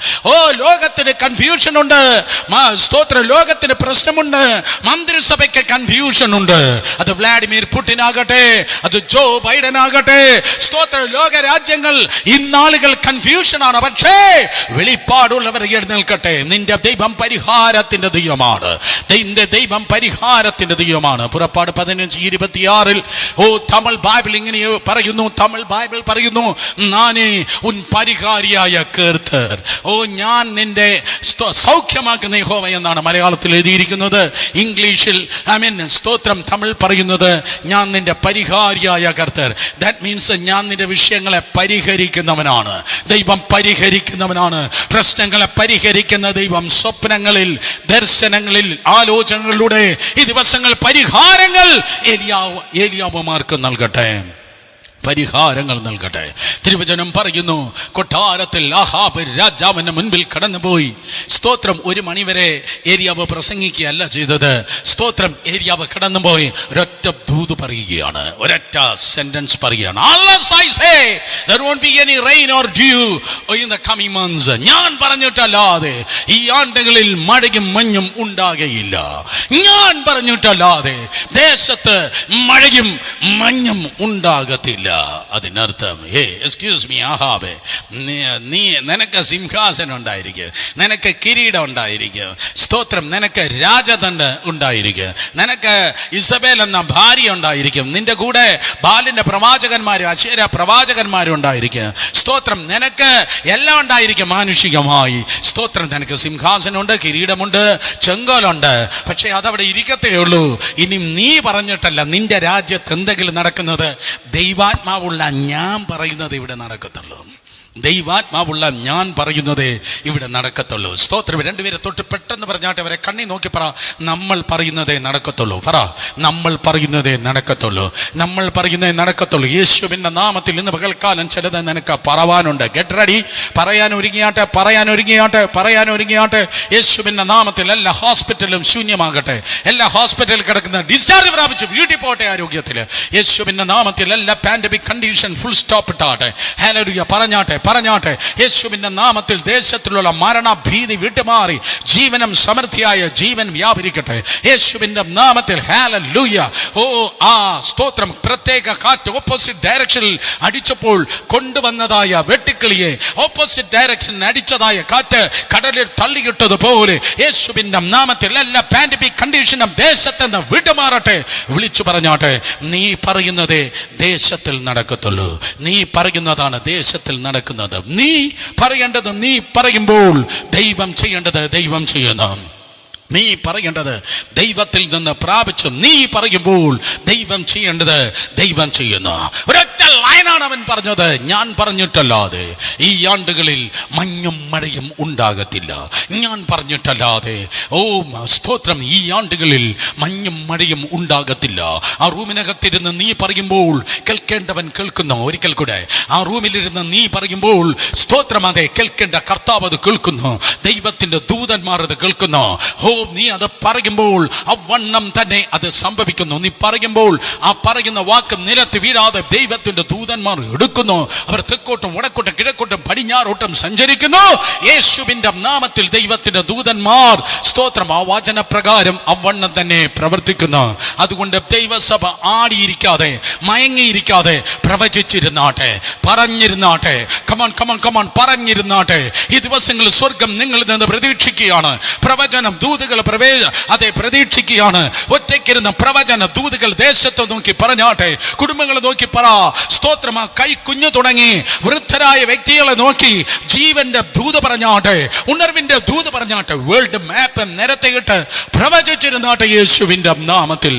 ഓ, ലോകത്തിന് കൺഫ്യൂഷൻ ഉണ്ട്, സ്തോത്രം, ലോകത്തിന് പ്രശ്നമുണ്ട്, മന്ത്രിസഭയ്ക്ക് കൺഫ്യൂഷൻ ഉണ്ട്. അത് വ്ളാഡിമിർ പുടിൻ ആകട്ടെ, അത് ജോ ബൈഡൻ ആകട്ടെ, സ്തോത്ര, ലോക രാജ്യങ്ങൾ ഇന്നാളുകൾ കൺഫ്യൂഷനാണ്, പക്ഷേ വെളിപ്പാടുള്ളവർ എഴുന്നേൽക്കട്ടെ. നിന്റെ ദൈവം പരിഹാരത്തിന്റെ ദൈവമാണ്, നിന്റെ ദൈവം പരിഹാരത്തിന്റെ ദൈവമാണ്. പുറപ്പാട് 15:26 ഓ തമിഴ് ബൈബിൾ ഇങ്ങനെ പറയുന്നു, തമിഴ് ബൈബിൾ പറയുന്നു, നാനേ ഉൻ പരിഹാരിയായ കർത്തർ. ഓ, ഞാൻ നിന്റെ സൗഖ്യമാക്കുന്ന യഹോവ എന്നാണ് മലയാളത്തിൽ എഴുതിയിരിക്കുന്നത്. ഇംഗ്ലീഷിൽ സ്തോത്രം തമിഴ് പറയുന്നത് ഞാൻ നിന്റെ പരിഹാരിയായ കർത്തർ. ദാറ്റ് മീൻസ് ഞാൻ നിന്റെ വിഷയങ്ങളെ പരിഹരിക്കുന്നവനാണ്. ദൈവം പരിഹരിക്കുന്നവനാണ്. പ്രശ്നങ്ങളെ പരിഹരിക്കുന്ന ദൈവം സ്വപ്നങ്ങളിൽ, ദർശനങ്ങളിൽ, ആലോചനകളിലൂടെ ഈ ദിവസങ്ങൾ പരിഹാരങ്ങൾ ഏലിയാവുമാർക്ക് നൽകട്ടെ, പരിഹാരങ്ങൾ നൽകട്ടെ. തിരുവചനം പറയുന്നു, കൊട്ടാരത്തിൽ ആഹാബ് രാജാവിന്റെ മുൻപിൽ കടന്നുപോയി. സ്തോത്രം, 1 മണിവരെ ഏലിയാവ് പ്രസംഗിക്കുകയല്ല ചെയ്തത്. സ്തോത്രം, ഏലിയാവ് കടന്നുപോയി ഒരൊറ്റ ദൂത് പറയുകയാണ്, ഒരൊറ്റ സെന്റൻസ് പറയുകയാണ്. ഞാൻ പറഞ്ഞിട്ടല്ലാതെ ഈ ആണ്ടുകളിൽ മഴയും മഞ്ഞും ഉണ്ടാകയില്ല. ഞാൻ പറഞ്ഞിട്ടല്ലാതെ ദേശത്ത് മഴയും മഞ്ഞും ഉണ്ടാകത്തില്ല. അതിനർത്ഥം, എക്സ്ക്യൂസ് മീ ആഹാബേ, നീ നിനക്ക് സിംഹാസനം ഉണ്ടായിരിക്കും, നിനക്ക് കിരീടം ഉണ്ടായിരിക്കും, സ്തോത്രം, നിനക്ക് രാജദണ്ഡ് ഉണ്ടായിരിക്കും, നിനക്ക് ഇസബേൽ എന്ന ഭാര്യ ഉണ്ടായിരിക്കും, നിന്റെ കൂടെ ബാലിന്റെ പ്രവാചകന്മാരും അശേര പ്രവാചകന്മാരും ഉണ്ടായിരിക്കും. സ്തോത്രം, നിനക്ക് എല്ലാം ഉണ്ടായിരിക്കും മാനുഷികമായി. സ്തോത്രം, നിനക്ക് സിംഹാസനമുണ്ട്, കിരീടമുണ്ട്, ചെങ്കോലുണ്ട്. പക്ഷെ അതവിടെ ഇരിക്കത്തേ ഉള്ളൂ. ഇനി നീ പറഞ്ഞിട്ടല്ല നിന്റെ രാജ്യത്ത് എന്തെങ്കിലും നടക്കുന്നത്, ദൈവാത്മാവുള്ള ഞാൻ പറയുന്നത് ഇവിടെ നടക്കത്തുള്ളൂ. ദൈവാത്മാവുള്ള ഞാൻ പറയുന്നത് ഇവിടെ നടക്കത്തുള്ളൂ. സ്തോത്രം. 2 പേരെ തൊട്ട് പെട്ടെന്ന് പറഞ്ഞാട്ടെ, അവരെ കണ്ണി നോക്കി പറ, നമ്മൾ പറയുന്നതേ നടക്കത്തുള്ളൂ. പറ, നമ്മൾ പറയുന്നതേ നടക്കത്തുള്ളൂ, നമ്മൾ പറയുന്നതേ നടക്കത്തുള്ളൂ. യേശുവിന്റെ നാമത്തിൽ ഇന്ന് പകൽക്കാലം ചിലത് നിനക്ക് പറവാനുണ്ട്. Get ready. പറയാൻ ഒരുങ്ങിയാട്ടെ, പറയാൻ ഒരുങ്ങിയാട്ടെ, പറയാൻ ഒരുങ്ങിയാട്ടെ. യേശുവിന്റെ നാമത്തിൽ എല്ലാ ഹോസ്പിറ്റലും ശൂന്യമാകട്ടെ. എല്ലാ ഹോസ്പിറ്റലിൽ കിടക്കുന്ന ഡിസ്ചാർജ് പ്രാപിച്ച് വീട്ടിൽ പോട്ടെ ആരോഗ്യത്തിൽ. യേശുവിന്റെ നാമത്തിൽ എല്ലാ പാൻഡമിക് കണ്ടീഷൻ ഫുൾ സ്റ്റോപ്പ് ഇട്ടാട്ടെ. ഹല്ലേലൂയ. പറഞ്ഞാട്ടെ, പറഞ്ഞാട്ടെ. യേശുവിന്റെ നാമത്തിൽ ദേശത്തിലുള്ള മരണഭീതി വിട്ടുമാറി ജീവനം സമൃദ്ധിയായ ജീവൻ വ്യാപരിക്കട്ടെ. യേശുവിന്റെ നാമത്തിൽ. ഹല്ലേലൂയ. ഓ, ആ സ്തോത്രം. പ്രത്യേക കാറ്റ് ഓപ്പോസിറ്റ് ഡയറക്ഷനിൽ അടിച്ചപ്പോൾ കൊണ്ടുവന്നതായ വെട്ടിക്കിളിയെ ഓപ്പോസിറ്റ് ഡയറക്ഷൻ അടിച്ചതായ കാറ്റ് കടലിൽ തള്ളിയിട്ടതുപോലെ യേശുവിന്റെ നാമത്തിൽ എല്ലാ പാൻഡമിക് കണ്ടീഷനും ദേശത്ത് വിട്ടുമാറട്ടെ. വിളിച്ചു പറഞ്ഞാട്ടെ, നീ പറയുന്നതേ ദേശത്തിൽ നടക്കത്തുള്ളൂ. നീ പറയുന്നതാണ് ദേശത്തിൽ നടക്കുന്നത്. നീ പറയേണ്ടത് നീ പറയുമ്പോൾ ദൈവം ചെയ്യേണ്ടത് ദൈവം ചെയ്യുന്നു. നീ പറയേണ്ടത് ദൈവത്തിൽ നിന്ന് പ്രാപിച്ചു നീ പറയുമ്പോൾ ദൈവം ചെയ്യേണ്ടത് ദൈവം ചെയ്യുന്നു. ഒരൊറ്റ ലൈനാണ് അവൻ പറഞ്ഞത്, ഞാൻ പറഞ്ഞിട്ടല്ലാതെ ഈ ആണ്ടുകളിൽ മഞ്ഞും മഴയും ഉണ്ടാകത്തില്ല. ഞാൻ പറഞ്ഞിട്ടല്ലാതെ, ഓ സ്തോത്രം, ഈ ആണ്ടുകളിൽ മഞ്ഞും മഴയും ഉണ്ടാകത്തില്ല. ആ റൂമിനകത്തിരുന്ന് നീ പറയുമ്പോൾ കേൾക്കേണ്ടവൻ കേൾക്കുന്നു. ഒരിക്കൽ കൂടെ, ആ റൂമിലിരുന്ന് നീ പറയുമ്പോൾ സ്തോത്രം, അതെ, കേൾക്കേണ്ട കർത്താവ് അത് കേൾക്കുന്നു. ദൈവത്തിന്റെ ദൂതന്മാർ അത് കേൾക്കുന്നു. നീ അത് പറയുമ്പോൾ അവണ്ണം തന്നെ അത് സംഭവിക്കുന്നു. നീ പറയുമ്പോൾ ആ പറയുന്ന വാക്ക് നിലത്ത് വീഴാതെ ദൈവത്തിന്റെ ദൂതന്മാർ എടുക്കുന്നു. അവർ തെക്കോട്ടും വടക്കോട്ടും കിഴക്കോട്ടും പടിഞ്ഞാറോട്ടും സഞ്ചരിക്കുന്നു. യേശുവിന്റെ നാമത്തിൽ ദൈവത്തിന്റെ ദൂതന്മാർ സ്തോത്രം ആ വചനപ്രകാരം അവണ്ണം തന്നെ പ്രവർത്തിക്കുന്നു. അതുകൊണ്ട് ദൈവസഭ ആടിയിരിക്കാതെ മയങ്ങിയിരിക്കാതെ പ്രവചിച്ചിരുന്നാട്ടെ, പറഞ്ഞിരുന്നാട്ടെ. കമോൺ കമോൺ കമോൺ, പറഞ്ഞിരുന്നാട്ടെ. ഈ ദിവസങ്ങളിൽ സ്വർഗം നിങ്ങളിൽ നിന്ന് പ്രതീക്ഷിക്കുകയാണ്. പ്രവചനം ദൂതുകൾ അതെ പ്രതീക്ഷിക്കുകയാണ്. ഒറ്റയ്ക്കിരുന്ന പ്രവചന ദൂതുകൾ ദേശത്തെ നോക്കി പറഞ്ഞാട്ടെ, കുടുംബങ്ങളെ നോക്കി പറ. സ്തോത്രം. കൈ കുഞ്ഞു തുടങ്ങി വൃദ്ധരായ വ്യക്തികളെ നോക്കി ജീവന്റെ ദൂത് പറഞ്ഞാട്ടെ, ഉണർവിന്റെ ഒരു ദൂത് പറഞ്ഞാട്ടെ, വേൾഡ് മാപ്പ് നിരത്തിയിട്ട് പ്രവചിച്ചിരുന്നാട്ടെ യേശുവിന്റെ നാമത്തിൽ.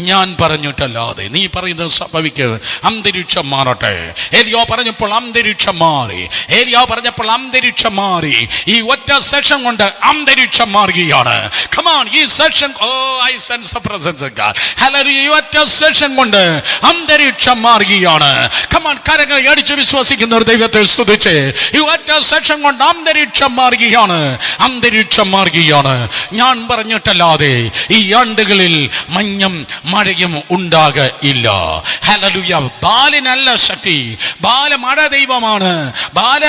ഞാൻ പറഞ്ഞിട്ടല്ലാതെ നീ പറയുന്നത് സംഭവിക്ക്. അന്തരീക്ഷം മാറട്ടെ. ഏലിയാ പറഞ്ഞപ്പോൾ അന്തരീക്ഷം മാറി. ഏലിയാ പറഞ്ഞപ്പോൾ അന്തരീക്ഷം മാറി. ഈ ഒറ്റ സെഷൻ കൊണ്ട് അന്തരീക്ഷം മാറുകയാണ്. Come on, ഈ session, I sense the presence of God. Hallelujah. ഈ ഒറ്റ സെഷൻ കൊണ്ട് അന്തരീക്ഷം മാറുകയാണ്. Come on, കരങ്ങൾ അടിച്ച് വിശ്വസിക്കുന്ന ഒരു ദൈവത്തെ സ്തുതിച്ച്. ഈ ഒറ്റ സെഷൻ കൊണ്ട് അന്തരീക്ഷം മാറുകയാണ്. അന്തരീക്ഷം മാറുകയാണ്. ഞാൻ പറഞ്ഞിട്ടല്ലാതെ ഈ ആണ്ടുകളിൽ മഞ്ഞും മഴയും ഉണ്ടാകില്ല. ഹല്ലേലൂയ. ബാലിനല്ല ശക്തി, ബാല മഴ ദൈവമാണ്. ബാല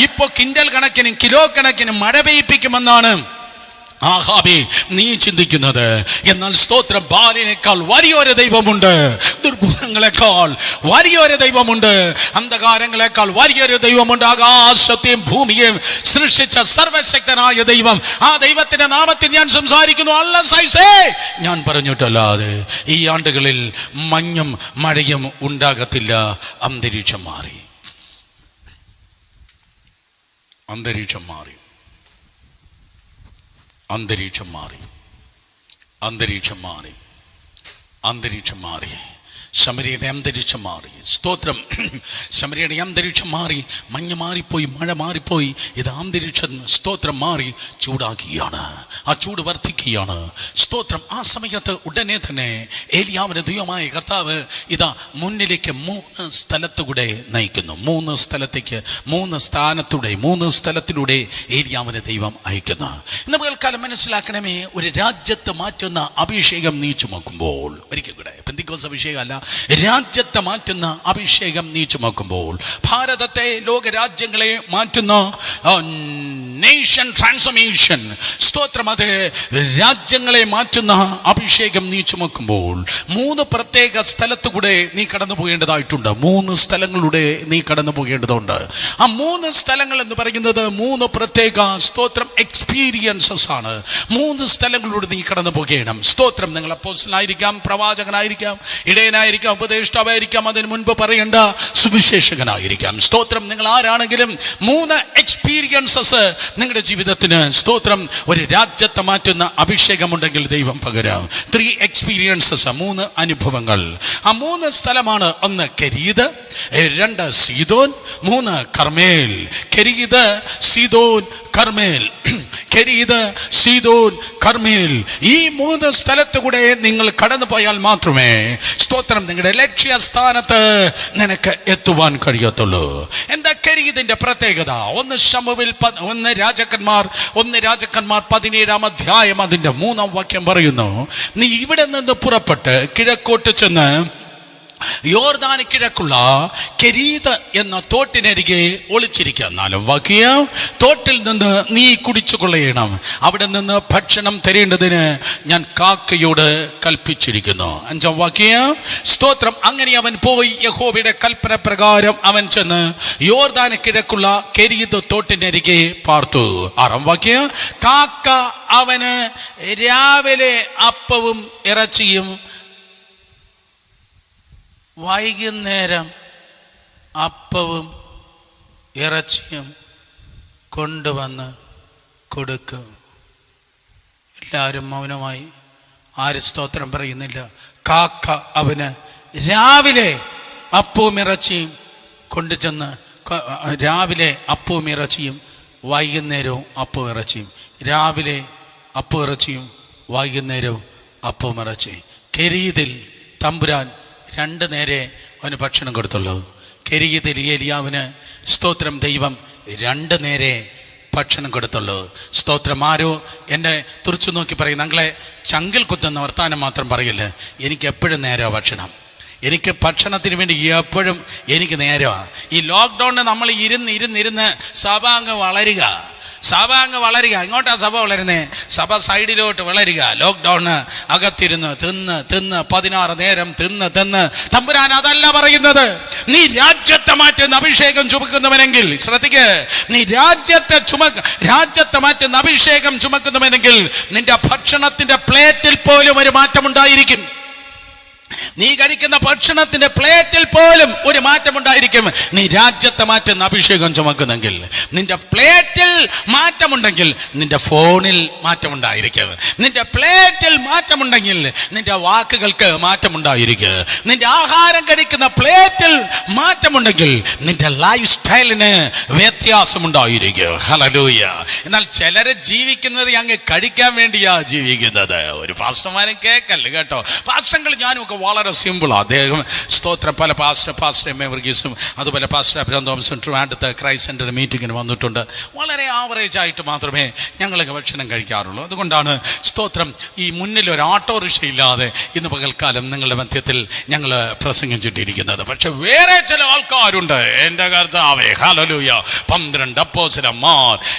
ഇപ്പൊ കിൻഡൽ കണക്കിന് കിലോ കണക്കിന് മഴ പെയ്യിപ്പിക്കുമെന്നാണ് ആഹാബേ നീ ചിന്തിക്കുന്നത്. എന്നാൽ സ്തോത്രം, ബാലിനേക്കാൾ വലിയൊരു ദൈവമുണ്ട്. ദുർഗുണങ്ങളെക്കാൾ വലിയൊരു ദൈവമുണ്ട്. അന്ധകാരങ്ങളെക്കാൾ വലിയൊരു ദൈവമുണ്ട്. ആകാശത്തെയും ഭൂമിയെയും സൃഷ്ടിച്ച സർവശക്തനായ ദൈവം. ആ ദൈവത്തിന്റെ നാമത്തിൽ ഞാൻ സംസാരിക്കുന്നു. ഞാൻ പറഞ്ഞിട്ടല്ലാതെ ഈ ആണ്ടുകളിൽ മഞ്ഞും മഴയും ഉണ്ടാകത്തില്ല. അന്തരീക്ഷം മാറി. അന്തരീക്ഷം മാറി. അന്തരീക്ഷം മാറി. അന്തരീക്ഷം മാറി. അന്തരീക്ഷം മാറി. ശമരിയുടെ അന്തരീക്ഷം മാറി. സ്തോത്രം. ശമരിയുടെ അന്തരീക്ഷം മാറി. മഞ്ഞ് മാറിപ്പോയി, മഴ മാറിപ്പോയി. ഇത് അന്തരീക്ഷം സ്തോത്രം മാറി ചൂടാക്കുകയാണ്. ആ ചൂട് വർദ്ധിക്കുകയാണ്. സ്തോത്രം. ആ സമയത്ത് ഉടനെ തന്നെ ഏലിയാവിന്റെ ദൈവമായ കർത്താവ് ഇതാ മുന്നിലേക്ക് 3 സ്ഥലത്തുകൂടെ നയിക്കുന്നു. 3 സ്ഥലത്തേക്ക്, 3 സ്ഥാനത്തൂടെ, 3 സ്ഥലത്തിലൂടെ ഏലിയാവിനെ ദൈവം അയക്കുന്നു. ഇന്ന് പകൽക്കാലം മനസ്സിലാക്കണമേ, ഒരു രാജ്യത്ത് മാറ്റുന്ന അഭിഷേകം നീ ചുമക്കുമ്പോൾ, ഒരിക്കൽ കൂടെ പെന്തിക്കോസ് അഭിഷേകം അല്ല, രാജ്യത്തെ മാറ്റുന്ന അഭിഷേകം നീ ചുമക്കുമ്പോൾ, ഭാരതത്തെ, ലോകരാജ്യങ്ങളെ മാറ്റുന്ന നേഷൻ ട്രാൻസ്ഫോർമേഷൻ, സ്തോത്രം, അത് രാജ്യങ്ങളെ മാറ്റുന്ന അഭിഷേകം നീ ചുമക്കുമ്പോൾ 3 പ്രത്യേക സ്ഥലത്തുകൂടെ നീ കടന്നു പോകേണ്ടതായിട്ടുണ്ട്. 3 സ്ഥലങ്ങളിലൂടെ നീ കടന്നു പോകേണ്ടതുണ്ട്. ആ 3 സ്ഥലങ്ങൾ എന്ന് പറയുന്നത് 3 പ്രത്യേക സ്തോത്രം എക്സ്പീരിയൻസസ് ആണ്. 3 സ്ഥലങ്ങളിലൂടെ നീ കടന്നു പോകണം. സ്തോത്രം. നിങ്ങൾ അപ്പോസ്തലനായിരിക്കാം, പ്രവാചകനായിരിക്കാം, ഇടയനായിരിക്കാം, ഉപദേഷ്ടാവായിരിക്കാം, അതിന് മുൻപ് പറയേണ്ട സുവിശേഷകനായിരിക്കാം. സ്തോത്രം. നിങ്ങൾ ആരാണെങ്കിലും 3 എക്സ്പീരിയൻസസ് നിങ്ങളുടെ ജീവിതത്തിന് സ്തോത്രം ഒരു രാജ്യത്തെ മാറ്റുന്ന അഭിഷേകമുണ്ടെങ്കിൽ ദൈവം പകരാം. 3 എക്സ്പീരിയൻസസ്, 3 അനുഭവങ്ങൾ. ആ 3 സ്ഥലമാണ്: 1 കെരീത്, 2 സീദോൻ, 3 കർമേൽ. കെരീത്, സീദോൻ, കർമേൽ. കെരീത്, സീദോൻ, കർമേൽ. ഈ 3 സ്ഥലത്തുകൂടെ നിങ്ങൾ കടന്നു പോയാൽ മാത്രമേ സ്തോത്രം നിങ്ങളുടെ ലക്ഷ്യസ്ഥാനത്ത് നിനക്ക് എത്തുവാൻ കഴിയത്തുള്ളൂ. എന്താ കെരീതിന്റെ പ്രത്യേകത? 1 ശമൂവേൽ 1 രാജാക്കന്മാർ 17-ാം അധ്യായം അതിന്റെ 3-ാം വാക്യം പറയുന്നു, നീ ഇവിടെ നിന്ന് പുറപ്പെട്ട് കിഴക്കോട്ട് ചെന്ന് യോർദാന് കിഴക്കുള്ള കെരീത് എന്ന തോട്ടിനരികെ ഒളിച്ചിരിക്കുക. 4-ാം വാക്യം, തോട്ടിൽ നിന്ന് നീ കുടിച്ചു കൊള്ളണം. അവിടെ നിന്ന് ഭക്ഷണം തരേണ്ടതിന് ഞാൻ കാക്കയോട് കൽപ്പിച്ചിരിക്കുന്നു. 5-ാം വാക്യം, സ്തോത്രം. അങ്ങനെ അവൻ പോയി യഹോവയുടെ കൽപ്പന പ്രകാരം അവൻ ചെന്ന് യോർദാന് കിഴക്കുള്ള കെരീത് തോട്ടിനരികെ പാർത്തു. 6-ാം വാക്യം, കാക്ക അവന് രാവിലെ അപ്പവും ഇറച്ചിയും വൈകുന്നേരം അപ്പവും ഇറച്ചിയും കൊണ്ടുവന്ന് കൊടുക്കും. എല്ലാവരും മൗനമായി. ആരും സ്തോത്രം പറയുന്നില്ല. കാക്ക അവന് രാവിലെ അപ്പവും ഇറച്ചിയും കൊണ്ടുചെന്ന്, രാവിലെ അപ്പവും ഇറച്ചിയും വൈകുന്നേരവും അപ്പവും ഇറച്ചിയും, രാവിലെ അപ്പവും ഇറച്ചിയും വൈകുന്നേരവും അപ്പവും ഇറച്ചിയും. കെരീതിൽ തമ്പുരാൻ 2 നേരെ അവന് ഭക്ഷണം കൊടുത്തുള്ളൂ. കെരീതിൽ ഏലിയാവിന് സ്തോത്രം ദൈവം 2 നേരെ ഭക്ഷണം കൊടുത്തുള്ളൂ. സ്തോത്രം. ആരോ എന്നെ തുറച്ചു നോക്കി പറയും, ഞങ്ങളെ ചങ്കിൽ കുത്തുന്ന വർത്താനം മാത്രം പറയില്ല, എനിക്ക് എപ്പോഴും നേരോ ഭക്ഷണം, എനിക്ക് ഭക്ഷണത്തിന് വേണ്ടി എപ്പോഴും എനിക്ക് നേരമാണ്. ഈ ലോക്ക്ഡൌണിന് നമ്മൾ ഇരുന്ന് സഭ അങ്ങ് വളരുക. ഇങ്ങോട്ടാ സഭ വളരുന്നേ? സഭ സൈഡിലോട്ട് വളരുക. ലോക്ക്ഡൌണ് അകത്തിരുന്ന് തിന്ന് 16 നേരം തിന്ന് തമ്പുരാൻ അതല്ല പറയുന്നത്. നീ രാജ്യത്തെ മാറ്റുന്ന അഭിഷേകം ചുമക്കുന്നവനെങ്കിൽ, ശ്രദ്ധിക്ക്, നീ രാജ്യത്തെ മാറ്റുന്ന അഭിഷേകം ചുമക്കുന്നവനെങ്കിൽ നിന്റെ ഭക്ഷണത്തിന്റെ പ്ലേറ്റിൽ പോലും ഒരു മാറ്റമുണ്ടായിരിക്കും. നീ കഴിക്കുന്ന ഭക്ഷണത്തിന്റെ പ്ലേറ്റിൽ പോലും ഒരു മാറ്റമുണ്ടായിരിക്കും. നീ രാജ്യത്തെ മാറ്റുന്ന അഭിഷേകം ചുമക്കുന്നെങ്കിൽ, നിന്റെ പ്ലേറ്റിൽ മാറ്റമുണ്ടെങ്കിൽ നിന്റെ ഫോണിൽ മാറ്റമുണ്ടായിരിക്കും. നിന്റെ പ്ലേറ്റിൽ മാറ്റമുണ്ടെങ്കിൽ നിന്റെ വാക്കുകൾക്ക് മാറ്റമുണ്ടായിരിക്കും. നിന്റെ ആഹാരം കഴിക്കുന്ന പ്ലേറ്റിൽ മാറ്റമുണ്ടെങ്കിൽ നിന്റെ ലൈഫ് സ്റ്റൈലിന് വ്യത്യാസമുണ്ടായിരിക്കും. ഹല്ലേലൂയ. എന്നാൽ ചിലര് ജീവിക്കുന്നത് അങ്ങ് കഴിക്കാൻ വേണ്ടിയാ ജീവിക്കുന്നത്. ഒരു പാസ്റ്റർമാരും കേൾക്കല്ല കേട്ടോ. പാസ്റ്റങ്ങൾ ഞാനും ഒക്കെ വളരെ സിമ്പിളാണ്. അദ്ദേഹം സ്തോത്രം പല പാസ്റ്റർ എം എ വർഗീസും അതുപോലെ പാസ്റ്റർ അബ്രഹാം തോമസും ട്രിവാൻഡ്രത്ത് ക്രൈസ്റ്റ് സെന്റർ മീറ്റിങ്ങിന് വന്നിട്ടുണ്ട്. വളരെ ആവറേജ് ആയിട്ട് മാത്രമേ ഞങ്ങളൊക്കെ ഭക്ഷണം കഴിക്കാറുള്ളൂ. അതുകൊണ്ടാണ് സ്തോത്രം ഈ മുന്നിൽ ഒരു ഓട്ടോറിക്ഷ ഇല്ലാതെ ഇന്ന് പകൽക്കാലം നിങ്ങളുടെ മധ്യത്തിൽ ഞങ്ങൾ പ്രസംഗിച്ചിട്ടിരിക്കുന്നത്. പക്ഷെ വേറെ ചില ആൾക്കാരുണ്ട്. എന്റെ കർത്താവേ, ഹല്ലേലൂയ. 12 അപ്പോസ്തലന്മാർ,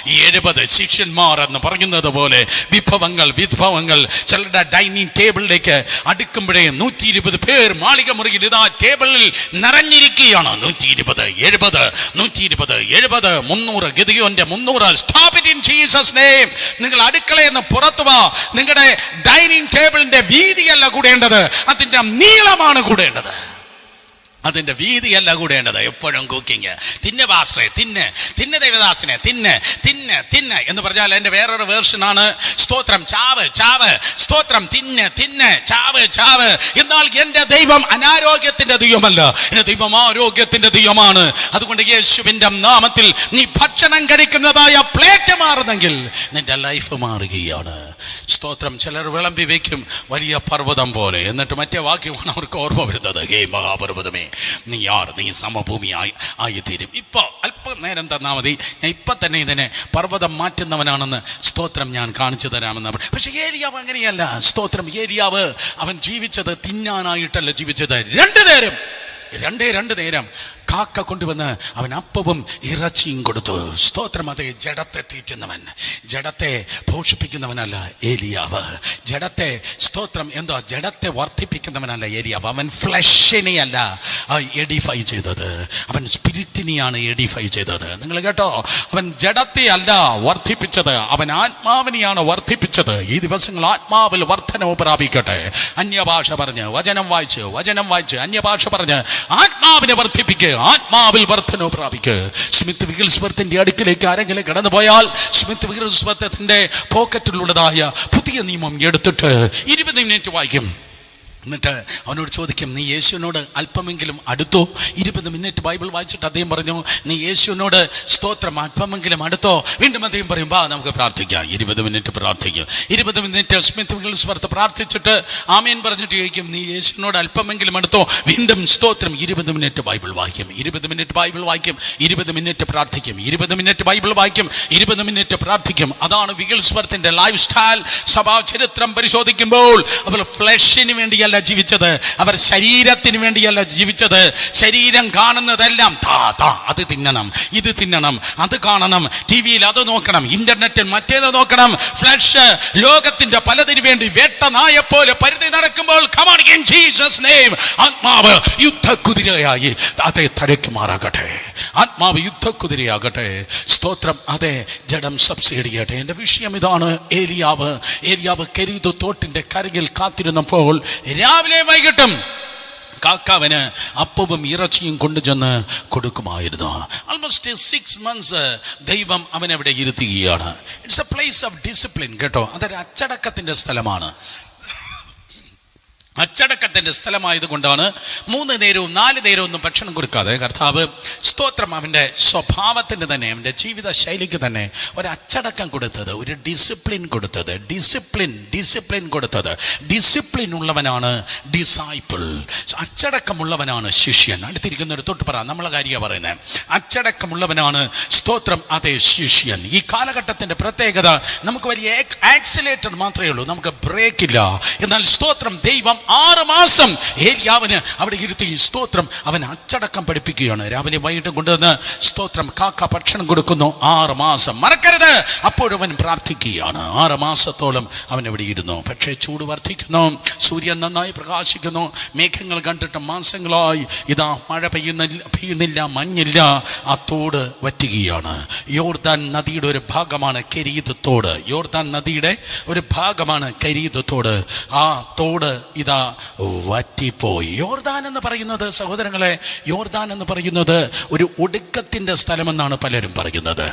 70 ശിഷ്യന്മാർ എന്ന് പറയുന്നത് പോലെ വിഭവങ്ങൾ ചിലരുടെ ഡൈനിങ് ടേബിളിലേക്ക് അടുക്കുമ്പോഴേ 120 പേർ മാളിക മുറിയിൽ ഇതാ ടേബിളിൽ നിറഞ്ഞിരിക്കുകയാണ്. 120, 70, 300 ഗിദെയോന്റെ 300. Stop it in Jesus name. നിങ്ങൾ അടുക്കളയിൽ നിന്ന് പുറത്തു വാ. നിങ്ങളുടെ ഡൈനിങ് ടേബിളിന്റെ വീതിയല്ല കൂടേണ്ടത്, അതിന്റെ നീളമാണ് കൂടേണ്ടത്. അതിന്റെ വീതിയല്ല കൂടേണ്ടത്. എപ്പോഴും കുക്കിങ്. തിന്ന് പാസ്റ്ററെ, തിന്ന് ദേവദാസിനെ, തിന്ന് എന്ന് പറഞ്ഞാൽ എന്റെ വേറൊരു വേർഷനാണ് സ്തോത്രം ചാവ്. സ്തോത്രം തിന്ന് ചാവ്. എന്നാൽ എന്റെ ദൈവം അനാരോഗ്യത്തിന്റെ ദൈവമല്ല, എന്റെ ദൈവം ആരോഗ്യത്തിന്റെ ദൈവമാണ്. അതുകൊണ്ട് യേശുവിന്റെ നാമത്തിൽ നീ ഭക്ഷണം കഴിക്കുന്നതായ പ്ലേറ്റ് മാറുന്നെങ്കിൽ നിന്റെ ലൈഫ് മാറുകയാണ്. സ്തോത്രം. ചിലർ വിളമ്പി വയ്ക്കും വലിയ പർവ്വതം പോലെ, എന്നിട്ട് മറ്റേ വാക്യമാണ് അവർക്ക് ഓർമ്മ വരുന്നത്. ഹേ മഹാപർവ്വതമേ, നീ സമഭൂമി ആയിത്തീരും. ഇപ്പൊ അല്പനേരം തന്നാ മതി, ഞാൻ ഇപ്പൊ തന്നെ ഇതിനെ പർവ്വതം മാറ്റുന്നവനാണെന്ന് സ്തോത്രം ഞാൻ കാണിച്ചു തരാമെന്ന്. പക്ഷെ ഏലിയാവ് അങ്ങനെയല്ല. സ്തോത്രം. ഏലിയാവ് അവൻ ജീവിച്ചത് തിന്നാനായിട്ടല്ല ജീവിച്ചത്. രണ്ട് നേരം കാക്ക കൊണ്ടുവന്ന് അവൻ അപ്പവും ഇറച്ചിയും കൊടുത്തു. സ്തോത്രം. അതേ, ജഡത്തെ തീറ്റുന്നവൻ, ജഡത്തെ പോഷിപ്പിക്കുന്നവനല്ല ഏലിയാവ്. ജഡത്തെ സ്തോത്രം ജഡത്തെ വർദ്ധിപ്പിക്കുന്നവനല്ല ഏലിയാവ്. അവൻ ഫ്ലഷിനെയല്ല എഡിഫൈ ചെയ്തത്, അവൻ സ്പിരിറ്റിനെയാണ് എഡിഫൈ ചെയ്തത്. നിങ്ങൾ കേട്ടോ, അവൻ ജഡത്തെ അല്ല വർദ്ധിപ്പിച്ചത്, അവൻ ആത്മാവിനെയാണ് വർദ്ധിപ്പിച്ചത്. ഈ ദിവസങ്ങൾ ആത്മാവിൽ വർധനവ് പ്രാപിക്കട്ടെ. അന്യഭാഷ പറഞ്ഞ് വചനം വായിച്ച് അന്യഭാഷ പറഞ്ഞ് ആത്മാവിനെ വർദ്ധിപ്പിക്കുക, ആത്മാവിൽ വർധനവ് പ്രാപിക്കുക. സ്മിത്ത് വിഗിൽസ്വർത്തിന്റെ അടുക്കിലേക്ക് ആരെങ്കിലും കടന്നു പോയാൽ സ്മിത്ത് വിഗിൽസ്വർത്തിന്റെ പോക്കറ്റിലുള്ളതായ പുതിയ നിയമം എടുത്തിട്ട് 20 മിനിറ്റ് വായിക്കും. എന്നിട്ട് അവനോട് ചോദിക്കും, നീ യേശുവിനോട് അല്പമെങ്കിലും അടുത്തോ? 20 മിനിറ്റ് ബൈബിൾ വായിച്ചിട്ട് അദ്ദേഹം പറഞ്ഞു, നീ യേശുവിനോട് സ്തോത്രം അല്പമെങ്കിലും അടുത്തോ? വീണ്ടും അദ്ദേഹം പറയും, വാ നമുക്ക് പ്രാർത്ഥിക്കാം. 20 മിനിറ്റ് പ്രാർത്ഥിക്കും. 20 മിനിറ്റ് സ്മിത്ത് വിഗിൽസ്വർത്ത് പ്രാർത്ഥിച്ചിട്ട് ആമേൻ പറഞ്ഞിട്ട് ചോദിക്കും, നീ യേശുവിനോട് അല്പമെങ്കിലും അടുത്തോ? വീണ്ടും സ്തോത്രം. 20 മിനിറ്റ് ബൈബിൾ വായിക്കും. 20 മിനിറ്റ് ബൈബിൾ വായിക്കും. 20 മിനിറ്റ് പ്രാർത്ഥിക്കും. 20 മിനിറ്റ് ബൈബിൾ വായിക്കും. 20 മിനിറ്റ് പ്രാർത്ഥിക്കും. അതാണ് വിഗിൽസ്വർത്തിന്റെ ലൈഫ് സ്റ്റൈൽ. സഭാ ചരിത്രം പരിശോധിക്കുമ്പോൾ അവർ ഫ്ലഷിന് വേണ്ടിയല്ല ജീവിച്ചത്, അവർ ശരീരത്തിന് വേണ്ടിയല്ല ജീവിച്ചത്. ശരീരം കാണുന്നതെല്ലാം അത് തിന്നണം, ഇത് തിന്നണം, അത് കാണണം, ടിവിയിൽ അത് നോക്കണം, ഇന്റർനെറ്റിൽ മറ്റേത് നോക്കണം. ഫ്ലഷ് ലോകത്തിന്റെ പലതിനു വേണ്ടി വേട്ടനായെപ്പോലെ പരിധി നടക്കുമ്പോൾ ആത്മാവ് യുദ്ധക്കുതിരയായി അതേ തഴയ്ക്കുമാറാകട്ടെ. ആത്മാവ് യുദ്ധക്കുതിരയാകട്ടെ. സ്തോത്രം. അതെ, ജഡം സബ്സിഡി ചെയ്യട്ടെ. എന്റെ വിഷയം ഇതാണ്. ഏലിയാവ് കെരീത്ത് തോട്ടിന്റെ കരയിൽ കാത്തിരുന്നപ്പോൾ രാവിലെ വൈകിട്ടും കാക്കാവന് അപ്പവും ഇറച്ചിയും കൊണ്ടുചെന്ന് കൊടുക്കുമായിരുന്നു. ആൾമോസ്റ്റ് 6 months ദൈവം അവനവിടെ ഇരുത്തുകയാണ്. It's a place of discipline. കേട്ടോ, അതൊരു അച്ചടക്കത്തിന്റെ സ്ഥലമാണ്. അച്ചടക്കത്തിന്റെ സ്ഥലമായതുകൊണ്ടാണ് 3 നേരവും 4 നേരവും ഒന്നും ഭക്ഷണം കൊടുക്കാതെ കർത്താവ് സ്തോത്രം അവന്റെ സ്വഭാവത്തിന് തന്നെ, അവന്റെ ജീവിത ശൈലിക്ക് തന്നെ ഒരു അച്ചടക്കം കൊടുത്തത്, ഒരു ഡിസിപ്ലിൻ കൊടുത്തത്. ഡിസിപ്ലിൻ ഉള്ളവനാണ് ഡിസൈപ്പിൾ, അച്ചടക്കമുള്ളവനാണ് ശിഷ്യൻ. അടുത്തിരിക്കുന്ന ഒരു തൊട്ട് പറ, നമ്മളെ കാര്യമാണ് പറയുന്നത്. അച്ചടക്കമുള്ളവനാണ് സ്തോത്രം അതേ ശിഷ്യൻ. ഈ കാലഘട്ടത്തിന്റെ പ്രത്യേകത, നമുക്ക് വലിയ ആക്സിലേറ്റർ മാത്രമേ ഉള്ളൂ, നമുക്ക് ബ്രേക്ക് ഇല്ല. എന്നാൽ സ്തോത്രം ദൈവം 6 മാസം ഏലിയാവിന് അവിടെ ഇരുത്തി സ്തോത്രം അവൻ അച്ചടക്കം പഠിപ്പിക്കുകയാണ്. രാവിലെ വൈകിട്ട് കൊണ്ടുവന്ന് സ്തോത്രം കാക്ക ഭക്ഷണം കൊടുക്കുന്നു. 6 മാസം മറക്കരുത്. അപ്പോഴവൻ പ്രാർത്ഥിക്കുകയാണ്. 6 മാസത്തോളം അവൻ അവിടെ ഇരുന്നു. പക്ഷേ ചൂട് വർദ്ധിക്കുന്നു, സൂര്യൻ നന്നായി പ്രകാശിക്കുന്നു. മേഘങ്ങൾ കണ്ടിട്ട് മാസങ്ങളായി ഇതാ മഴ പെയ്യുന്നില്ല, മഞ്ഞില്ല. ആ തോട് വറ്റുകയാണ്. യോർദാൻ നദിയുടെ ഒരു ഭാഗമാണ് കെരീത്ത് തോട്. യോർദാൻ നദിയുടെ ഒരു ഭാഗമാണ് കെരീത്ത് തോട്. ആ തോട് ഇതാ വറ്റിപ്പോയി. യോർദാൻ എന്ന് പറയുന്നത് സഹോദരങ്ങളെ, യോർദാൻ എന്ന് പറയുന്നത് ഒരു ഒടുക്കത്തിന്റെ സ്ഥലമെന്നാണ് പലരും പറയുന്നത്.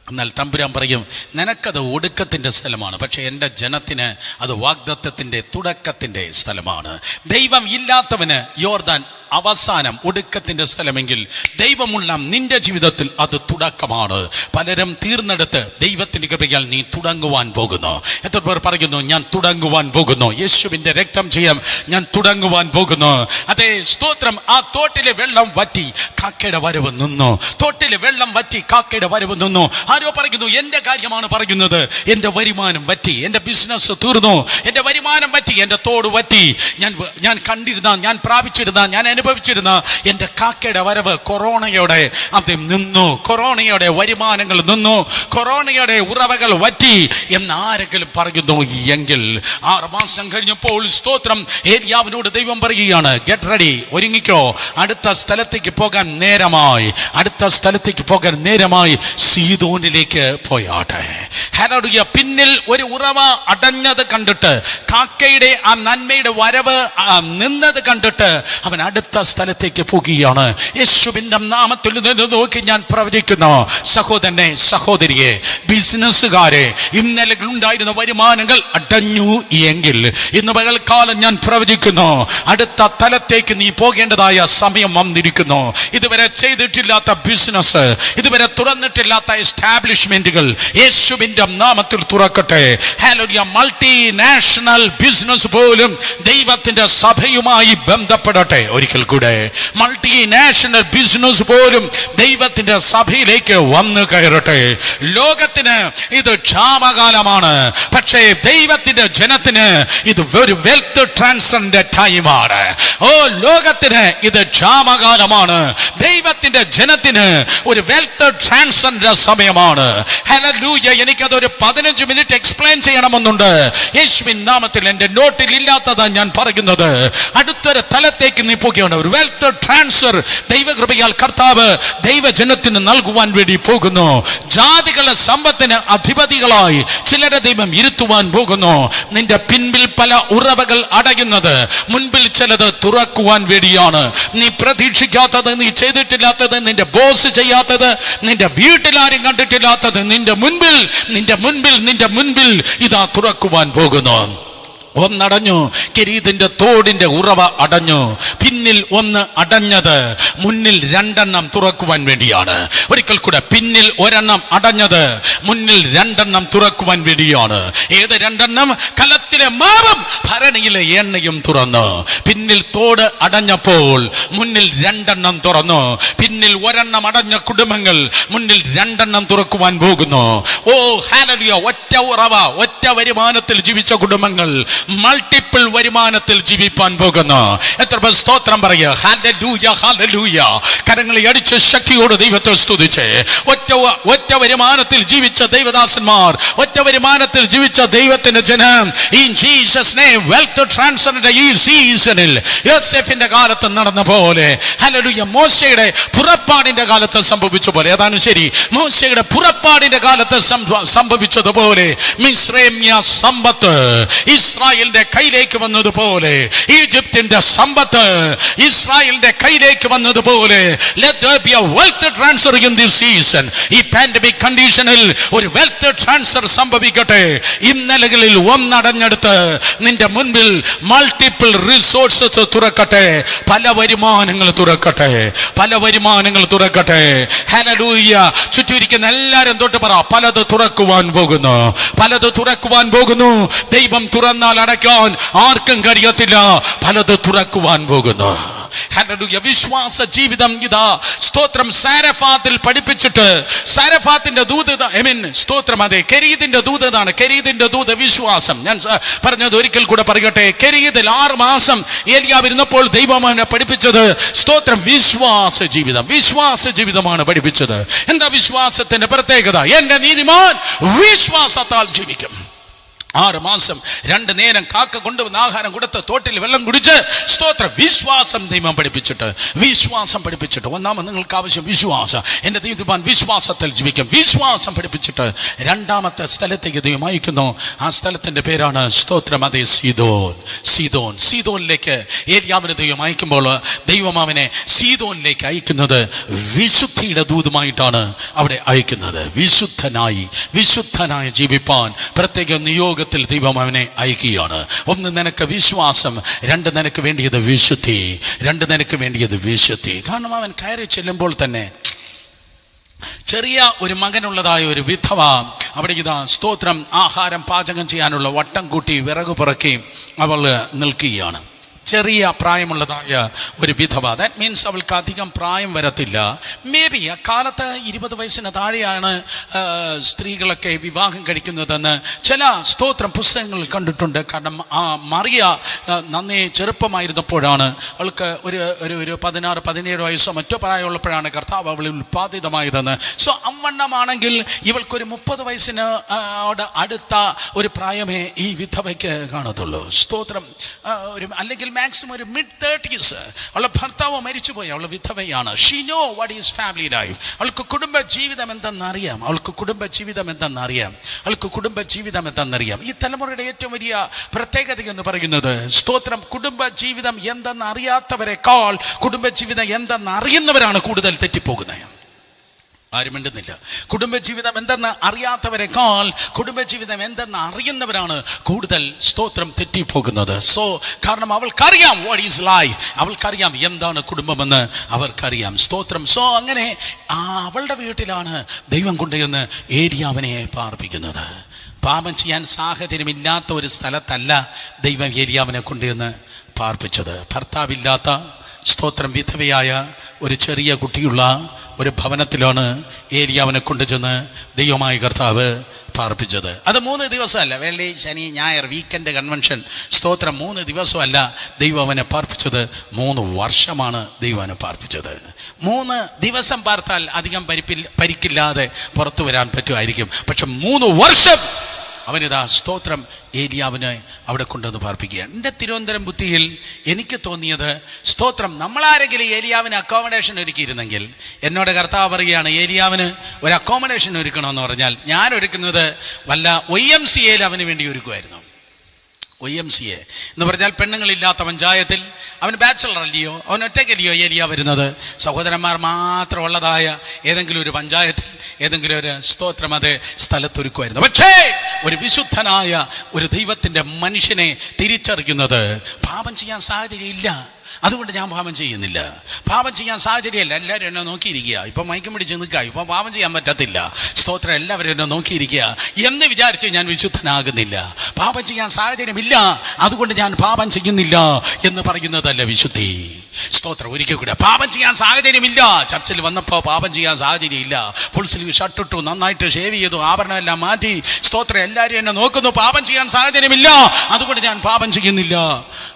എന്നാൽ തമ്പുരാൻ പറയും, നിനക്കത് ഒടുക്കത്തിന്റെ സ്ഥലമാണ്, പക്ഷെ എൻ്റെ ജനത്തിന് അത് വാഗ്ദത്തത്തിന്റെ തുടക്കത്തിന്റെ സ്ഥലമാണ്. ദൈവം ഇല്ലാത്തവന് യോർദാൻ അവസാനം ഒടുക്കത്തിന്റെ സ്ഥലമെങ്കിൽ, ദൈവമുള്ള നിന്റെ ജീവിതത്തിൽ അത് തുടക്കമാണ്. പലരും തീർന്നെടുത്ത് ദൈവത്തിന്റെ കൃപയാൽ നീ തുടങ്ങുവാൻ പോകുന്നു. എത്ര പേർ പറയുന്നു, ഞാൻ തുടങ്ങുവാൻ പോകുന്നു, യേശുവിന്റെ രക്തം ചെയ്യാം, ഞാൻ തുടങ്ങുവാൻ പോകുന്നു. അതെ, സ്തോത്രം. ആ തോട്ടിലെ വെള്ളം വറ്റി, കാക്കയുടെ വരവ് നിന്നു. തോട്ടിലെ വെള്ളം വറ്റി, കാക്കയുടെ വരവ് നിന്നു. ആരോ പറയുന്നു, എന്റെ കാര്യമാണ് പറയുന്നത്, എന്റെ വരുമാനം വറ്റി, എന്റെ ബിസിനസ് തീർന്നു, എന്റെ വരുമാനം വറ്റി, എന്റെ തോട് വറ്റി, ഞാൻ കണ്ടിരുന്ന, ഞാൻ പ്രാപിച്ചിരുന്ന, ഞാൻ അനുഭവിച്ചിരുന്ന എന്റെ കാക്കയുടെ വരവ് കൊറോണയോടെ അത് നിന്നു, കൊറോണയുടെ വരുമാനങ്ങൾ നിന്നു, കൊറോണയുടെ ഉറവകൾ വറ്റി എന്ന് ആരെങ്കിലും പറയുന്നു എങ്കിൽ, 6 മാസം കഴിഞ്ഞപ്പോൾ സ്തോത്രം, ഏലിയാവിനോട് ദൈവം പറയുകയാണ്, ഗെറ്റ് റെഡി, ഒരുങ്ങിക്കോ, അടുത്ത സ്ഥലത്തേക്ക് പോകാൻ നേരമായി, അടുത്ത സ്ഥലത്തേക്ക് പോകാൻ നേരമായി, സീദോനിലേക്ക് പോയാട്ടെ. ഹല്ലേലൂയ. പിന്നിൽ ഒരു ഉറവ അടഞ്ഞത് കണ്ടിട്ട്, കാക്കയുടെ ആ നന്മയുടെ വരവ് നിന്നത് കണ്ടിട്ട് അവൻ അടുത്ത സ്ഥലത്തേക്ക് പോകുകയാണ്. യേശുവിന്റെ നാമത്തിൽ നിന്ന് നോക്കി ഞാൻ പ്രവചിക്കുന്നു, സഹോദരനെ, സഹോദരിയെ, ബിസിനസ്സുകാരെ, ഇന്നലെ ഉണ്ടായിരുന്ന വരുമാനങ്ങൾ അടഞ്ഞു എങ്കിൽ ഇന്ന് പകൽക്കാലം ഞാൻ പ്രവചിക്കുന്നു, അടുത്ത തലത്തേക്ക് നീ പോകേണ്ടതായ സമയം വന്നിരിക്കുന്നു. ഇതുവരെ ചെയ്തിട്ടില്ലാത്ത ബിസിനസ്, ഇതുവരെ തുറന്നിട്ടില്ലാത്ത എസ്റ്റാബ്ലിഷ്മെന്റുകൾ യേശുവിന്റെ നാമത്തിൽ തുറക്കട്ടെ. ഹല്ലേലൂയ. മൾട്ടിനാഷണൽ ബിസിനസ് പോലും ദൈവത്തിന്റെ സഭയുമായി ബന്ധപ്പെടട്ടെ. ഒരിക്കൽ കൂടെ, മൾട്ടിനാഷണൽ ബിസിനസ് പോലും ദൈവത്തിന്റെ സഭയിലേക്ക് വന്നു കയറട്ടെ. ലോകത്തിന് ഇത് ക്ഷാമകാലമാണ്, പക്ഷേ ദൈവത്തിന്റെ ജനത്തിന് ഇത് ഒരു വെൽത്ത് ട്രാൻസ്ഫറിന്റെ ടൈമാണ്. ഓ, ലോകത്തിന് ഇത് ക്ഷാമകാലമാണ്, ദൈവത്തിന്റെ ജനത്തിന് ഒരു വെൽത്ത് ട്രാൻസ്ഫറിന്റെ സമയമാണ്. ഹല്ലേലൂയ. എനിക്കതൊരു 15 മിനിറ്റ് എക്സ്പ്ലെയിൻ ചെയ്യണമെന്നുണ്ട്. യേശുവിൻ നാമത്തിൽ, എന്റെ നോട്ടിൽ ഇല്ലാത്തതാണ് ഞാൻ പറയുന്നത്. അടുത്തൊരു തലത്തേക്ക് നീ പോകുകയാണ്. ഒരു വെൽത്ത് ട്രാൻസ്ഫർ ദൈവകൃപയാൽ കർത്താവ് ദൈവജനത്തിന് നൽകുവാൻ വേണ്ടി പോകുന്നു. ജാതികളുടെ സമ്പത്തിന് അധിപതികളായി ചിലരെ ദൈവം ഇരുത്തുവാൻ പോകുന്നു. നിന്റെ പിൻപിൽ പല ഉറവകൾ അടയുന്നത് മുൻപിൽ ചിലത് തുറക്കുവാൻ വേണ്ടിയാണ്. നീ പ്രതീക്ഷിക്കാത്തത്, നീ ചെയ്തിട്ടില്ലാത്തത്, നിന്റെ ബോസ് ചെയ്യാത്തത്, നിന്റെ വീട്ടിലാരും കണ്ടിട്ടില്ലാത്തത് നിന്റെ മുൻപിൽ ഇതാ തുറക്കുവാൻ പോകുന്നു. ഒന്നടഞ്ഞു, കെരീതിന്റെ തോടിന്റെ ഉറവ അടഞ്ഞു. പിന്നിൽ ഒന്ന് അടഞ്ഞത് മുന്നിൽ 2 തുറക്കുവാൻ വേണ്ടിയാണ്. ഒരിക്കൽ കൂടെ, പിന്നിൽ 1 അടഞ്ഞത് മുന്നിൽ 2 തുറക്കുവാൻ വേണ്ടിയാണ്. ഏത് 2? കലത്തിലെ മാവും ഭരണിയിലെ എണ്ണയും തുറന്നു. പിന്നിൽ തോട് അടഞ്ഞപ്പോൾ മുന്നിൽ 2 തുറന്നു. പിന്നിൽ 1 അടഞ്ഞ കുടുംബങ്ങൾ മുന്നിൽ 2 തുറക്കുവാൻ പോകുന്നു. ഓ ഹല്ലേലൂയ. ഒറ്റ ഉറവ, ഒറ്റ വരുമാനത്തിൽ ജീവിച്ച കുടുംബങ്ങൾ മൾട്ടിപ്പിൾ വരുമാനത്തിൽ ജീവിപ്പാൻ പോകുന്നു. എത്ര പേർ സ്തോത്രം പറയുക? Hallelujah, hallelujah. കരങ്ങളെ അടിച്ച് ശക്തിയോട് ദൈവത്തെ സ്തുതിച്ച്, ഒറ്റ വരുമാനത്തിൽ ജീവിച്ച ദൈവദാസന്മാർ, ഒറ്റ വരുമാനത്തിൽ ജീവിച്ച ദൈവത്തിന്റെ ജനം, ഇൻ ജീസസ് നെയിം, വെൽത്ത് ട്രാൻസ്ഫറിന്റെ ഈ സീസണിൽ യോസേഫിന്റെ കാലത്ത് നടന്ന പോലെ, ഹല്ലേലൂയ, മോശയുടെ പുറപ്പാടിന്റെ കാലത്ത് സംഭവിച്ച പോലെ, അതാണ് ശരി, മോശയുടെ പുറപ്പാടിന്റെ കാലത്ത് സംഭവിച്ചതുപോലെ, മിസ്രൈമ്യ സമ്പത്ത് ഇസ്രായേലിന്റെ കയ്യിലേക്ക് വന്നതുപോലെ, ഈജിപ്തിന്റെ സമ്പത്ത് ഇസ്രായേലിന്റെ കയ്യിലേക്ക് വന്നതുപോലെ, let there be a wealth transfer in this season. ഈ പാൻഡമിക് കണ്ടീഷനിൽ ഒരു വെൽത്ത് ട്രാൻസ്ഫർ സംഭവിക്കട്ടെ. ഇന്നലകളിൽ ഒന്നടഞ്ഞെടുത്ത് നിന്റെ മുൻപിൽ മൾട്ടിപ്പിൾ റിസോഴ്സസ് തുറക്കട്ടെ. പല വരുമാനങ്ങൾ തുറക്കട്ടെ, പല വരുമാനങ്ങൾ തുറക്കട്ടെ. ഹല്ലേലൂയ. ചുറ്റുമിരിക്കുന്ന എല്ലാവരും തൊട്ട് പറ, പലത് തുറക്കുവാൻ പോകുന്നു, പലത് തുറക്കുവാൻ പോകുന്നു. ദൈവം തുറന്നാൽ അടയ്ക്കാൻ ആർക്കും കഴിയത്തില്ല. പലത് തുറക്കുവാൻ പോകുന്നു. ഹല്ലേലൂയ. വിശ്വാസ ജീവിതം ഇതാ സ്തോത്രം സാരഫാത്തിൽ പഠിപ്പിച്ചിട്ട്, സാരഫാത്തിന്റെ ദൂത്, സ്തോത്രം, അതെ, കെരീതിന്റെ ദൂത് ഇതാണ്. കെരീതിന്റെ ദൂത് വിശ്വാസം. ഞാൻ പറഞ്ഞത് ഒരിക്കൽ കൂടെ പറയട്ടെ. കെരീതിൽ 6 മാസം ഏലിയാവ് ഇരുന്നപ്പോൾ ദൈവം അവനെ പഠിപ്പിച്ചത് സ്തോത്രം വിശ്വാസ ജീവിതം, വിശ്വാസ ജീവിതമാണ് പഠിപ്പിച്ചത്. എന്താ വിശ്വാസത്തിന്റെ പ്രത്യേകത? എന്റെ നീതിമാൻ വിശ്വാസത്താൽ ജീവിക്കും. 6 മാസം 2 നേരം കാക്ക കൊണ്ടുവന്ന് ആഹാരം കൊടുത്ത് തോട്ടിൽ വെള്ളം കുടിച്ച് സ്തോത്രം വിശ്വാസം ദൈവം പഠിപ്പിച്ചിട്ട് ഒന്നാമത് നിങ്ങൾക്ക് ആവശ്യം വിശ്വാസം. എന്റെ ദൈവം വിശ്വാസത്തിൽ ജീവിക്കും. വിശ്വാസം പഠിപ്പിച്ചിട്ട് രണ്ടാമത്തെ സ്ഥലത്തേക്ക് ദൈവം അയക്കുന്നു. ആ സ്ഥലത്തിന്റെ പേരാണ് സ്തോത്രം അതേ സീദോനിലേക്ക് ഏലിയാവിനെ ദൈവം അയക്കുമ്പോൾ ദൈവം അവനെ സീദോനിലേക്ക് അയക്കുന്നത് വിശുദ്ധിയുടെ ദൂതുമായിട്ടാണ് അവിടെ അയക്കുന്നത്. വിശുദ്ധനായി ജീവിപ്പാൻ പ്രത്യേക നിയോഗത്തിൽ ദൈവം അവനെ അയക്കുകയാണ്. 1 നിനക്ക് വിശ്വാസം, 2 നിനക്ക് വേണ്ടിയത് വിശുദ്ധി. കാരണം അവൻ കയറി ചെല്ലുമ്പോൾ തന്നെ ചെറിയ ഒരു മകനുള്ളതായ ഒരു വിധവ അവിടെ ഇതാ സ്തോത്രം ആഹാരം പാചകം ചെയ്യാനുള്ള വട്ടം കൂട്ടി വിറകു പുറക്കി അവൾ നിൽക്കുകയാണ്. ചെറിയ പ്രായമുള്ളതായ ഒരു വിധവ. ദാറ്റ് മീൻസ് അവൾക്ക് അധികം പ്രായം വരത്തില്ല. മേ ബി അക്കാലത്ത് 20 വയസ്സിന് താഴെയാണ് സ്ത്രീകളൊക്കെ വിവാഹം കഴിക്കുന്നതെന്ന് ചില സ്തോത്രം പുസ്തകങ്ങൾ കണ്ടിട്ടുണ്ട്. കാരണം ആ മറിയ നന്നേ ചെറുപ്പമായിരുന്നപ്പോഴാണ് അവൾക്ക് ഒരു 16-17 വയസ്സോ മറ്റോ പ്രായമുള്ളപ്പോഴാണ് കർത്താവ് അവളിൽ ഉൽപ്പാദിതമായതെന്ന്. സോ അമ്മണ്ണമാണെങ്കിൽ ഇവൾക്കൊരു 30 വയസ്സിന് അടുത്ത ഒരു പ്രായമേ ഈ വിധവയ്ക്ക് കാണത്തുള്ളൂ. സ്തോത്രം അല്ലെങ്കിൽ മാക്സിമം ഒരു mid-30s. അവളുടെ ഭർത്താവ് മരിച്ചുപോയി, അവൾ വിധവയാണ്. She know what is family life. അവൾക്ക് കുടുംബ ജീവിതം എന്തെന്നറിയാം. ഈ തലമുറയുടെ ഏറ്റവും വലിയ പ്രത്യേകത എന്ന് പറയുന്നത് സ്തോത്രം കുടുംബ ജീവിതം എന്തെന്നറിയാത്തവരെക്കാൾ കുടുംബ ജീവിതം എന്തെന്നറിയുന്നവരാണ് കൂടുതൽ തെറ്റിപ്പോകുന്നത്. ആരും മിണ്ടുന്നില്ല. കുടുംബജീവിതം എന്തെന്ന് അറിയാത്തവരെക്കാൾ കുടുംബജീവിതം എന്തെന്ന് അറിയുന്നവരാണ് കൂടുതൽ സ്തോത്രം തെറ്റിപ്പോകുന്നത്. സോ കാരണം അവൾക്കറിയാം വാട്ട് ഈസ് ലൈഫ്, അവൾക്കറിയാം എന്താണ് കുടുംബമെന്ന് അവർക്കറിയാം. സ്തോത്രം. സോ അങ്ങനെ അവളുടെ വീട്ടിലാണ് ദൈവം കൊണ്ടുവന്ന് ഏലിയാവിനെ പാർപ്പിക്കുന്നത്. പാപം ചെയ്യാൻ സാഹചര്യമില്ലാത്ത ഒരു സ്ഥലത്തല്ല ദൈവം ഏലിയാവിനെ കൊണ്ടുവന്ന് പാർപ്പിച്ചത്. ഭർത്താവില്ലാത്ത സ്തോത്രം വിധവയായ ഒരു ചെറിയ കുട്ടിയുള്ള ഒരു ഭവനത്തിലാണ് ഏലിയാവിനെ കൊണ്ടുചെന്ന് ദൈവമായ കർത്താവ് പാർപ്പിച്ചത്. അത് 3 ദിവസമല്ല, വെള്ളി ശനി ഞായർ വീക്കെൻഡ് കൺവെൻഷൻ. സ്തോത്രം 3 ദിവസമല്ല ദൈവം അവനെ പാർപ്പിച്ചത്, 3 വർഷമാണ് ദൈവം അവനെ പാർപ്പിച്ചത്. 3 ദിവസം പാർത്താൽ അധികം പരിക്കില്ലാതെ പുറത്തു വരാൻ പറ്റുമായിരിക്കും. പക്ഷെ 3 വർഷം അവനിതാ സ്തോത്രം ഏലിയാവിനെ അവിടെ കൊണ്ടുവന്ന് പാർപ്പിക്കുകയാണ്. എൻ്റെ തിരുവനന്തപുരം ബുദ്ധിയിൽ എനിക്ക് തോന്നിയത് സ്തോത്രം നമ്മളാരെങ്കിലും ഏലിയാവിന് അക്കോമഡേഷൻ ഒരുക്കിയിരുന്നെങ്കിൽ, എന്നോട് കർത്താവ് പറയുകയാണ് ഏലിയാവിന് ഒരു അക്കോമഡേഷൻ ഒരുക്കണമെന്ന് പറഞ്ഞാൽ ഞാൻ ഒരുക്കുന്നത് വല്ല YMCA അവന് വേണ്ടി ഒരുക്കുമായിരുന്നു. YMCA എന്ന് പറഞ്ഞാൽ പെണ്ണുങ്ങളില്ലാത്ത പഞ്ചായത്തിൽ. അവൻ ബാച്ചലർ അല്ലയോ, അവൻ ഒറ്റയ്ക്കല്ലയോ ഏലിയ വരുന്നത്. സഹോദരന്മാർ മാത്രമുള്ളതായ ഏതെങ്കിലും ഒരു പഞ്ചായത്തിൽ ഏതെങ്കിലും ഒരു സ്തോത്രം അത് സ്ഥലത്തൊരുക്കുമായിരുന്നു. പക്ഷേ ഒരു വിശുദ്ധനായ ഒരു ദൈവത്തിന്റെ മനുഷ്യനെ തിരിച്ചറിയുന്നത് പാപം ചെയ്യാൻ സാധ്യതയില്ല, അതുകൊണ്ട് ഞാൻ പാപം ചെയ്യുന്നില്ല. പാപം ചെയ്യാൻ സാഹചര്യമല്ല, എല്ലാവരും എന്നെ നോക്കിയിരിക്കുക. ഇപ്പം മയക്കം പിടിച്ച് നിൽക്കുക, ഇപ്പം പാപം ചെയ്യാൻ പറ്റത്തില്ല. സ്തോത്രം, എല്ലാവരും എന്നെ നോക്കിയിരിക്കുക എന്ന് വിചാരിച്ച് ഞാൻ വിശുദ്ധനാകുന്നില്ല. പാപം ചെയ്യാൻ സാഹചര്യമില്ല, അതുകൊണ്ട് ഞാൻ പാപം ചെയ്യുന്നില്ല എന്ന് പറയുന്നതല്ല വിശുദ്ധി. സ്തോത്രം. ഒരിക്കൽ കൂടെ പാപം ചെയ്യാൻ സാഹചര്യമില്ല. ചർച്ചിൽ വന്നപ്പോൾ പാപം ചെയ്യാൻ സാഹചര്യമില്ല. ഫുൾ സ്ലീവ് ഷർട്ടിട്ടു, നന്നായിട്ട് ഷേവ് ചെയ്തു, ആഭരണം എല്ലാം മാറ്റി. സ്തോത്രം. എല്ലാവരും എന്നെ നോക്കുന്നു, പാപം ചെയ്യാൻ സാഹചര്യമില്ല, അതുകൊണ്ട് ഞാൻ പാപം ചെയ്യുന്നില്ല.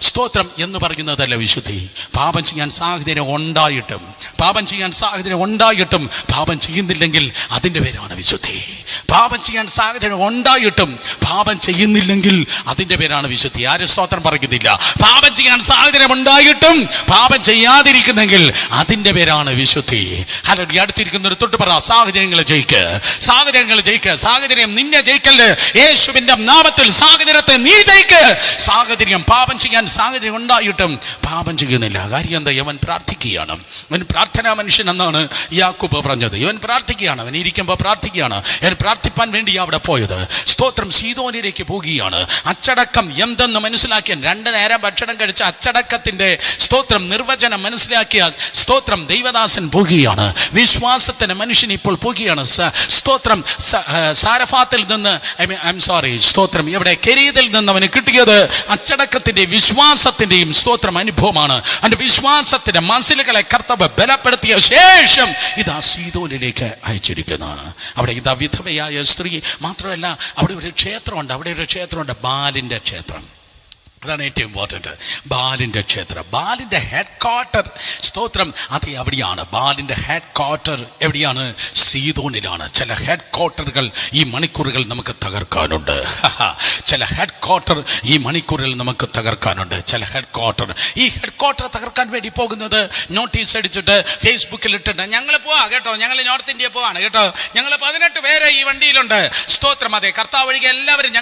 സ്തോത്രം എന്ന് പറയുന്നതല്ല വിശുദ്ധി. പാപം ചെയ്യാൻ സാഹചര്യം ഉണ്ടായിട്ടും പാപം ചെയ്യുന്നില്ലെങ്കിൽ അതിന്റെ പേരാണ് വിശുദ്ധി. പാപം ചെയ്യാൻ സാഹചര്യം ഉണ്ടായിട്ടും പാപം ചെയ്യുന്നില്ലെങ്കിൽ അതിന്റെ പേരാണ് വിശുദ്ധി. ആരും സ്തോത്രം പറയുന്നില്ല. പാപം ചെയ്യാൻ സാഹചര്യം ഉണ്ടായിട്ടും പാപം ചെയ്യാതിരിക്കുന്നെങ്കിൽ അതിന്റെ പേരാണ് വിശുദ്ധി. അല്ലെങ്കിൽ അടുത്തിരിക്കുന്നൊരു തൊട്ട് പറ, സാഹചര്യങ്ങളെ ജയിക്ക്. സാഹചര്യം നിന്നെ ജയിക്കല്. യേശുവിന്റെ നാമത്തിൽ സാഹചര്യത്തെ നീ ജയിക്ക്. സാഹചര്യം പാപം ചെയ്യാൻ സാഹചര്യം ഉണ്ടായിട്ടും പാപം ചെയ്യുന്നില്ല. കാര്യം എന്താ? അവൻ പ്രാർത്ഥിക്കുകയാണ്. അവൻ പ്രാർത്ഥനാ മനുഷ്യൻ എന്നാണ് യാക്കോബ് പറഞ്ഞത്. ഇവൻ പ്രാർത്ഥിക്കുകയാണ്, അവൻ ഇരിക്കുമ്പോൾ പ്രാർത്ഥിക്കുകയാണ്. അവൻ പ്രാർത്ഥിപ്പാൻ വേണ്ടി അവിടെ പോയത്. സ്തോത്രം. സീദോനിലേക്ക് പോകുകയാണ്. അച്ചടക്കം എന്തെന്ന് മനസ്സിലാക്കിയ 2 നേരം ഭക്ഷണം കഴിച്ച അച്ചടക്കത്തിന്റെ സ്തോത്രം നിർവചനം മനസ്സിലാക്കിയ സ്തോത്രം ദൈവദാസൻ പോകുകയാണ്. വിശ്വാസത്തിന് മനുഷ്യൻ ഇപ്പോൾ പോകുകയാണ്. സ്തോത്രം. സാരഫാത്തിൽ നിന്ന് സ്തോത്രം ഇവിടെ കെരീതിൽ നിന്ന് അവന് കിട്ടിയത് അച്ചടക്കത്തിന്റെ വിശ്വാസത്തിന്റെയും സ്തോത്രം അനുഭവമാണ്. അതിന്റെ വിശ്വാസത്തിന്റെ മസിലുകളെ കർത്താവ് ബലപ്പെടുത്തിയ ശേഷം ഇതാ സീദോനിലേക്ക് അയച്ചിരിക്കുന്നതാണ്. അവിടെ ഇതാ വിധവയായ സ്ത്രീ മാത്രമല്ല, അവിടെ ഒരു ക്ഷേത്രമുണ്ട്. ബാലിന്റെ ക്ഷേത്രം. അതാണ് ഏറ്റവും ഇമ്പോർട്ടന്റ്. ബാലിന്റെ ക്ഷേത്രം, ബാലിന്റെ ഹെഡ് ക്വാർട്ടർ, സ്തോത്രം, അത് എവിടെയാണ്? ബാലിന്റെ ഹെഡ് ക്വാർട്ടർ എവിടെയാണ്? സീദോനിലാണ്. ചില ഹെഡ് ക്വാർട്ടറുകൾ ഈ മണിക്കൂറുകൾ നമുക്ക് തകർക്കാനുണ്ട്. ചില ഹെഡ് ക്വാർട്ടർ ഈ മണിക്കൂറിൽ നമുക്ക് തകർക്കാനുണ്ട്. ചില ഹെഡ് ക്വാർട്ടർ, ഈ ഹെഡ് ക്വാർട്ടർ തകർക്കാൻ വേണ്ടി പോകുന്നത് നോട്ടീസ് അടിച്ചിട്ട് ഫേസ്ബുക്കിൽ ഇട്ടിട്ട് ഞങ്ങൾ പോവാ കേട്ടോ, ഞങ്ങൾ നോർത്ത് ഇന്ത്യ പോവാണ് കേട്ടോ, ഞങ്ങൾ 18 പേര് ഈ വണ്ടിയിലുണ്ട്, സ്തോത്രം, അതെ കർത്താവ് ഒഴികെ എല്ലാവരും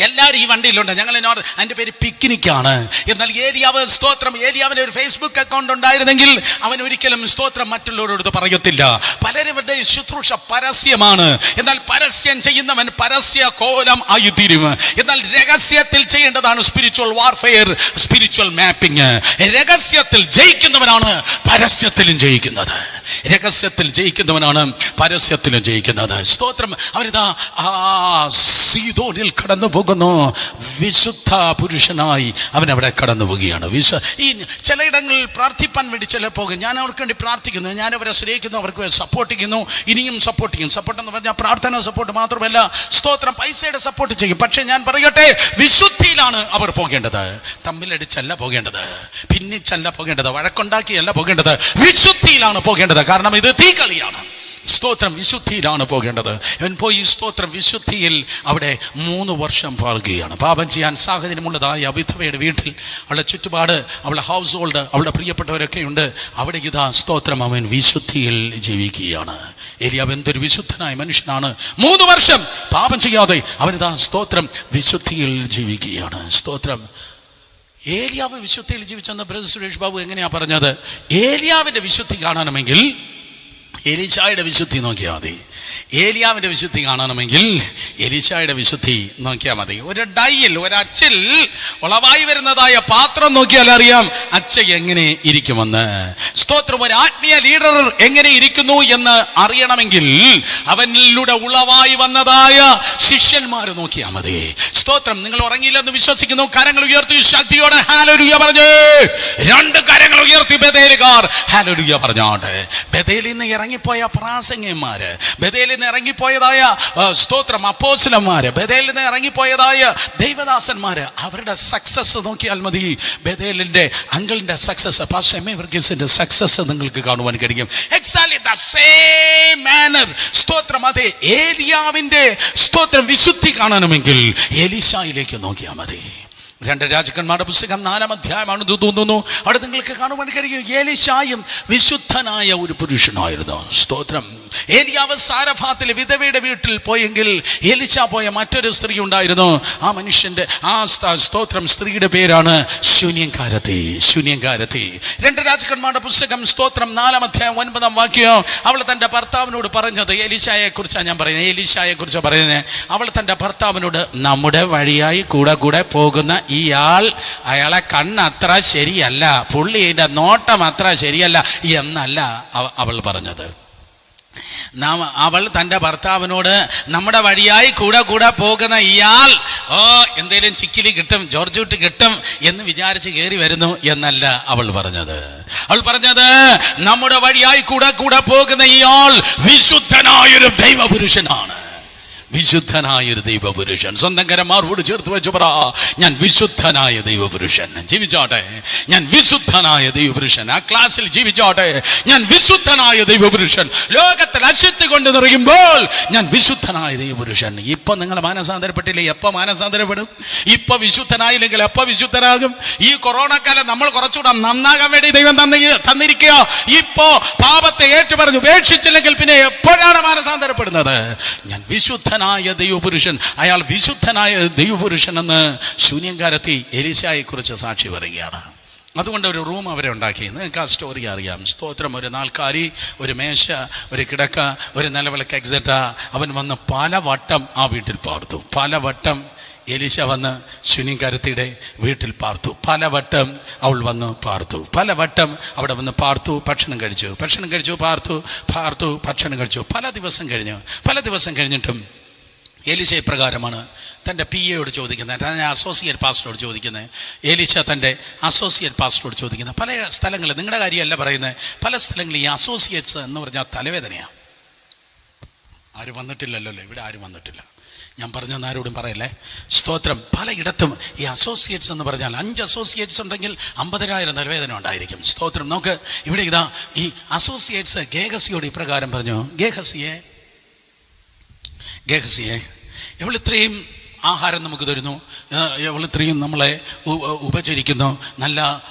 എല്ലാവരും ഈ വണ്ടിയിലുണ്ട്, ഞങ്ങൾ അതിന്റെ പേര് പിക്നിക്കാണ്. എന്നാൽ ഏലിയാവ്, സ്തോത്രം, ഏലിയാവിന്റെ ഒരു ഫേസ്ബുക്ക് അക്കൗണ്ട് ഉണ്ടായിരുന്നെങ്കിൽ അവൻ ഒരിക്കലും, സ്തോത്രം, മറ്റുള്ളവരോട് പറയത്തില്ല. പലരുടെ ശുശ്രൂഷ പരസ്യമാണ്. എന്നാൽ പരസ്യം ചെയ്യുന്നവൻ പരസ്യ കോലം ആയിത്തീരും. എന്നാൽ രഹസ്യത്തിൽ ചെയ്യേണ്ടതാണ് സ്പിരിച്വൽ വാർഫെയർ, സ്പിരിച്വൽ മാപ്പിംഗ്. രഹസ്യത്തിൽ ജയിക്കുന്നവനാണ് പരസ്യത്തിലും ജയിക്കുന്നത്. രഹസ്യത്തിൽ ജയിക്കുന്നവനാണ് പരസ്യത്തിലും ജയിക്കുന്നത്. സ്തോത്രം. അവരിതാ സീദോനിൽ കടന്നു പോകുന്നു. വിശുദ്ധ പുരുഷനായി അവൻ അവിടെ കടന്നു പോവുകയാണ്. ഈ ചിലയിടങ്ങളിൽ പ്രാർത്ഥിപ്പാൻ വേണ്ടി ചില പോകും. ഞാൻ അവർക്ക് വേണ്ടി പ്രാർത്ഥിക്കുന്നു, ഞാൻ അവരെ സ്നേഹിക്കുന്നു, അവർക്ക് സപ്പോർട്ട് ചെയ്യുന്നു, ഇനിയും സപ്പോർട്ട് ചെയ്യും. സപ്പോർട്ട് എന്ന് പറഞ്ഞാൽ പ്രാർത്ഥന സപ്പോർട്ട് മാത്രമല്ല, സ്തോത്രം, പൈസയുടെ സപ്പോർട്ട് ചെയ്യും. പക്ഷെ ഞാൻ പറയട്ടെ, വിശുദ്ധിയിലാണ് അവർ പോകേണ്ടത്. തമ്മിലടിച്ചല്ല പോകേണ്ടത്, ഭിന്നിച്ചല്ല പോകേണ്ടത്, വഴക്കുണ്ടാക്കിയല്ല പോകേണ്ടത്, വിശുദ്ധിയിലാണ് പോകേണ്ടത്. കാരണം ഇത് തീക്കളിയാണ്. സ്തോത്രം, വിശുദ്ധിയിലാണ് പോകേണ്ടത്. അവൻ പോയി, സ്തോത്രം, വിശുദ്ധിയിൽ അവിടെ 3 വർഷം പാർക്കുകയാണ്. പാപം ചെയ്യാൻ സാഹചര്യമുള്ളതായ വിധവയുടെ വീട്ടിൽ, അവളുടെ ചുറ്റുപാട്, അവളുടെ ഹൗസ് ഹോൾഡ്, അവളുടെ പ്രിയപ്പെട്ടവരൊക്കെ ഉണ്ട്. അവിടെ ഇതാ, സ്തോത്രം, അവൻ വിശുദ്ധിയിൽ ജീവിക്കുകയാണ്. ഏലിയാവ് എന്തൊരു വിശുദ്ധനായ മനുഷ്യനാണ്. 3 വർഷം പാപം ചെയ്യാതെ അവനിതാ, സ്തോത്രം, വിശുദ്ധിയിൽ ജീവിക്കുകയാണ്. സ്തോത്രം. ഏലിയാവ് വിശുദ്ധിയിൽ ജീവിച്ചെന്ന് ബ്രദർ സുരേഷ് ബാബു എങ്ങനെയാ പറഞ്ഞത്? ഏലിയാവിന്റെ വിശുദ്ധി കാണണമെങ്കിൽ എലീശായുടെ വിശുദ്ധി നോക്കിയാൽ മതി. ഏലിയാവിന്റെ വിശുദ്ധി കാണണമെങ്കിൽ എലീശായുടെ വിശുദ്ധി നോക്കിയാൽ മതി. ഒരു ഡൈയിൽ, ഒരു അച്ചിൽ ഉളവായി വരുന്നതായ പാത്രം നോക്കിയാൽ അറിയാം അച്ച എങ്ങനെ ഇരിക്കുമെന്ന്. സ്തോത്രം. ഒരു ആത്മീയ ലീഡർ എങ്ങനെ ഇരിക്കുന്നു എന്ന് അറിയണമെങ്കിൽ അവനിലൂടെ ഉളവായി വന്നതായ ശിഷ്യന്മാർ നോക്കിയാൽ മതി. സ്തോത്രം. നിങ്ങൾ ഉറങ്ങിയില്ലെന്ന് വിശ്വസിക്കുന്നു. കരങ്ങൾ ഉയർത്തി ശക്തിയോടെ ഹല്ലേലൂയ പറഞ്ഞേ. 2 കരങ്ങൾ ഉയർത്തി ബഥേലുകാർ ഹല്ലേലൂയ പറഞ്ഞോട്ടെ. ബഥേലിൽ നിന്ന് ഇറങ്ങിപ്പോയ പ്രാസംഗികന്മാര്, ബഥേലിൽ നിന്ന് ഇറങ്ങിപ്പോയതായ സ്തോത്രം അപ്പോസ്തലന്മാര്, ബഥേലിൽ നിന്ന് ഇറങ്ങിപ്പോയതായ ദൈവദാസന്മാര്, അവരുടെ സക്സസ് നോക്കിയാൽ മതി. ബഥേലിന്റെ അങ്കിളിന്റെ സക്സസ്, പാസ്റ്റർ എം.എ. വർഗീസിന്റെ സക്സസ് നിങ്ങൾക്ക് കാണുവാൻ കഴിയും. Exactly the same manor. സ്തോത്രം. അതെ, ഏലിയാവിന്റെ, സ്തോത്രം, വിശുദ്ധി കാണണമെങ്കിൽ എലീശായിലേക്ക് നോക്കിയാൽ മതി. 2 രാജാക്കന്മാരുടെ പുസ്തകം 4-ാം അധ്യായമാണ് തോന്നുന്നു. അവിടെ നിങ്ങൾക്ക് കാണുവാൻ കഴിയും ഏലീശായും വിശുദ്ധനായ ഒരു പുരുഷനായിരുന്നു. സ്തോത്രം. ഏലിയാവ് സാരഫാത്തിലെ വിധവയുടെ വീട്ടിൽ പോയെങ്കിൽ എലീശാ പോയ മറ്റൊരു സ്ത്രീ ഉണ്ടായിരുന്നു. ആ മനുഷ്യന്റെ, ആ സ്തോത്രം, സ്ത്രീയുടെ പേരാണ് ശൂന്യംകാരത്തി. 2 രാജാക്കന്മാരുടെ പുസ്തകം, സ്തോത്രം, 4-ാം അധ്യായം 9-ാം വാക്യം. അവൾ തന്റെ ഭർത്താവിനോട് പറഞ്ഞത്, എലീശായെ കുറിച്ചാണ് ഞാൻ പറയുന്നത്, എലീശായെ കുറിച്ച് പറയുന്നത്. അവൾ തന്റെ ഭർത്താവിനോട്, നമ്മുടെ വഴിയായി കൂടെ പോകുന്ന ഇയാൾ, അയാളെ കണ്ണത്ര ശരിയല്ല, പുള്ളിയുടെ നോട്ടം അത്ര ശരിയല്ല എന്നല്ല അവൾ പറഞ്ഞത്. അവൾ തന്റെ ഭർത്താവിനോട്, നമ്മുടെ വഴിയായി കൂടെ പോകുന്ന ഇയാൾ എന്തേലും ചിക്കിലി കിട്ടും, ജോർജ് കുട്ടി കിട്ടും എന്ന് വിചാരിച്ച് കയറി വരുന്നു എന്നല്ല അവൾ പറഞ്ഞത്. അവൾ പറഞ്ഞത്, നമ്മുടെ വഴിയായി കൂടെ പോകുന്ന ഇയാൾ വിശുദ്ധനായൊരു ദൈവപുരുഷനാണ്. വിശുദ്ധനായൊരു ദൈവപുരുഷൻ. സ്വന്തം കരമാറോട് ചേർത്ത് വെച്ചു പറ, ഞാൻ വിശുദ്ധനായ ദൈവപുരുഷൻ ജീവിച്ചോട്ടെ, ഞാൻ വിശുദ്ധനായ ദൈവപുരുഷൻ. ആ ക്ലാസ്സിൽ ജീവിച്ചോട്ടെ, ഞാൻ വിശുദ്ധനായ ദൈവപുരുഷൻ. ലോകത്തിൽ അശുദ്ധി കൊണ്ട് നിറയുമ്പോൾ ഞാൻ വിശുദ്ധനായ ദൈവപുരുഷൻ. ഇപ്പൊ നിങ്ങൾ മാനസാന്തരപ്പെട്ടില്ലേ? എപ്പോ മാനസാന്തരപ്പെടും? ഇപ്പൊ വിശുദ്ധനായില്ലെങ്കിൽ എപ്പോ വിശുദ്ധനാകും? ഈ കൊറോണ കാലം നമ്മൾ കുറച്ചുകൂടെ നന്നാകാൻ വേണ്ടി ദൈവം തന്നിരിക്കുക. ഇപ്പോ പാപത്തെ ഏറ്റുപറഞ്ഞ് ഉപേക്ഷിച്ചില്ലെങ്കിൽ പിന്നെ എപ്പോഴാണ് മാനസാന്തരപ്പെടുന്നത്? ഞാൻ വിശുദ്ധ ദൈവപുരുഷൻ, അയാൾ വിശുദ്ധനായ ദൈവപുരുഷൻ എന്ന് ശൂന്യംകാരത്തി എലീശായെ കുറിച്ച് സാക്ഷി പറയുകയാണ്. അതുകൊണ്ട് ഒരു റൂം അവരെ ഉണ്ടാക്കി. നിങ്ങൾക്ക് ആ സ്റ്റോറി അറിയാം. സ്തോത്രം. ഒരു നാൽക്കാരി, ഒരു മേശ, ഒരു കിടക്ക, ഒരു നിലവിളക്ക്, എക്സെട്ര. അവൻ വന്ന് പലവട്ടം ആ വീട്ടിൽ പാർത്തു. പലവട്ടം എലീശ വന്ന് ശൂന്യംകാരത്തിയുടെ വീട്ടിൽ പാർത്തു. പലവട്ടം അവൾ വന്ന് പാർത്തു. പലവട്ടം അവിടെ വന്ന് പാർത്തു. ഭക്ഷണം കഴിച്ചു, പാർത്തു, ഭക്ഷണം കഴിച്ചു. പല ദിവസം കഴിഞ്ഞിട്ടും എലീശ ഇപ്രകാരമാണ് തൻ്റെ PA-യോട് ചോദിക്കുന്നത്, തൻ്റെ അസോസിയേറ്റ് പാസ്റ്ററോട് ചോദിക്കുന്നത്. എലീശ തൻ്റെ അസോസിയേറ്റ് പാസ്റ്ററോട് ചോദിക്കുന്നത്. പല സ്ഥലങ്ങളിൽ, നിങ്ങളുടെ കാര്യമല്ല പറയുന്നത്, പല സ്ഥലങ്ങളിൽ ഈ അസോസിയേറ്റ്സ് എന്ന് പറഞ്ഞാൽ തലവേദനയാണ്. ആരും വന്നിട്ടില്ലല്ലോ, ഇവിടെ ആരും വന്നിട്ടില്ല. ഞാൻ പറഞ്ഞെന്ന് ആരോടും പറയല്ലേ. സ്തോത്രം. പലയിടത്തും ഈ അസോസിയേറ്റ്സ് എന്ന് പറഞ്ഞാൽ 5 അസോസിയേറ്റ്സ് ഉണ്ടെങ്കിൽ 50,000 തലവേദന ഉണ്ടായിരിക്കും. സ്തോത്രം. നോക്ക്, ഇവിടെ ഇതാ ഈ അസോസിയേറ്റ്സ് ഗേഹസിയോട് ഇപ്രകാരം പറഞ്ഞു, ഗേഹസിയെ ഇവൾ ഇത്രയും ആഹാരം നമുക്ക് തരുന്നു, ഇവൾ ഇത്രയും നമ്മളെ ഉപചരിക്കുന്നു, നല്ല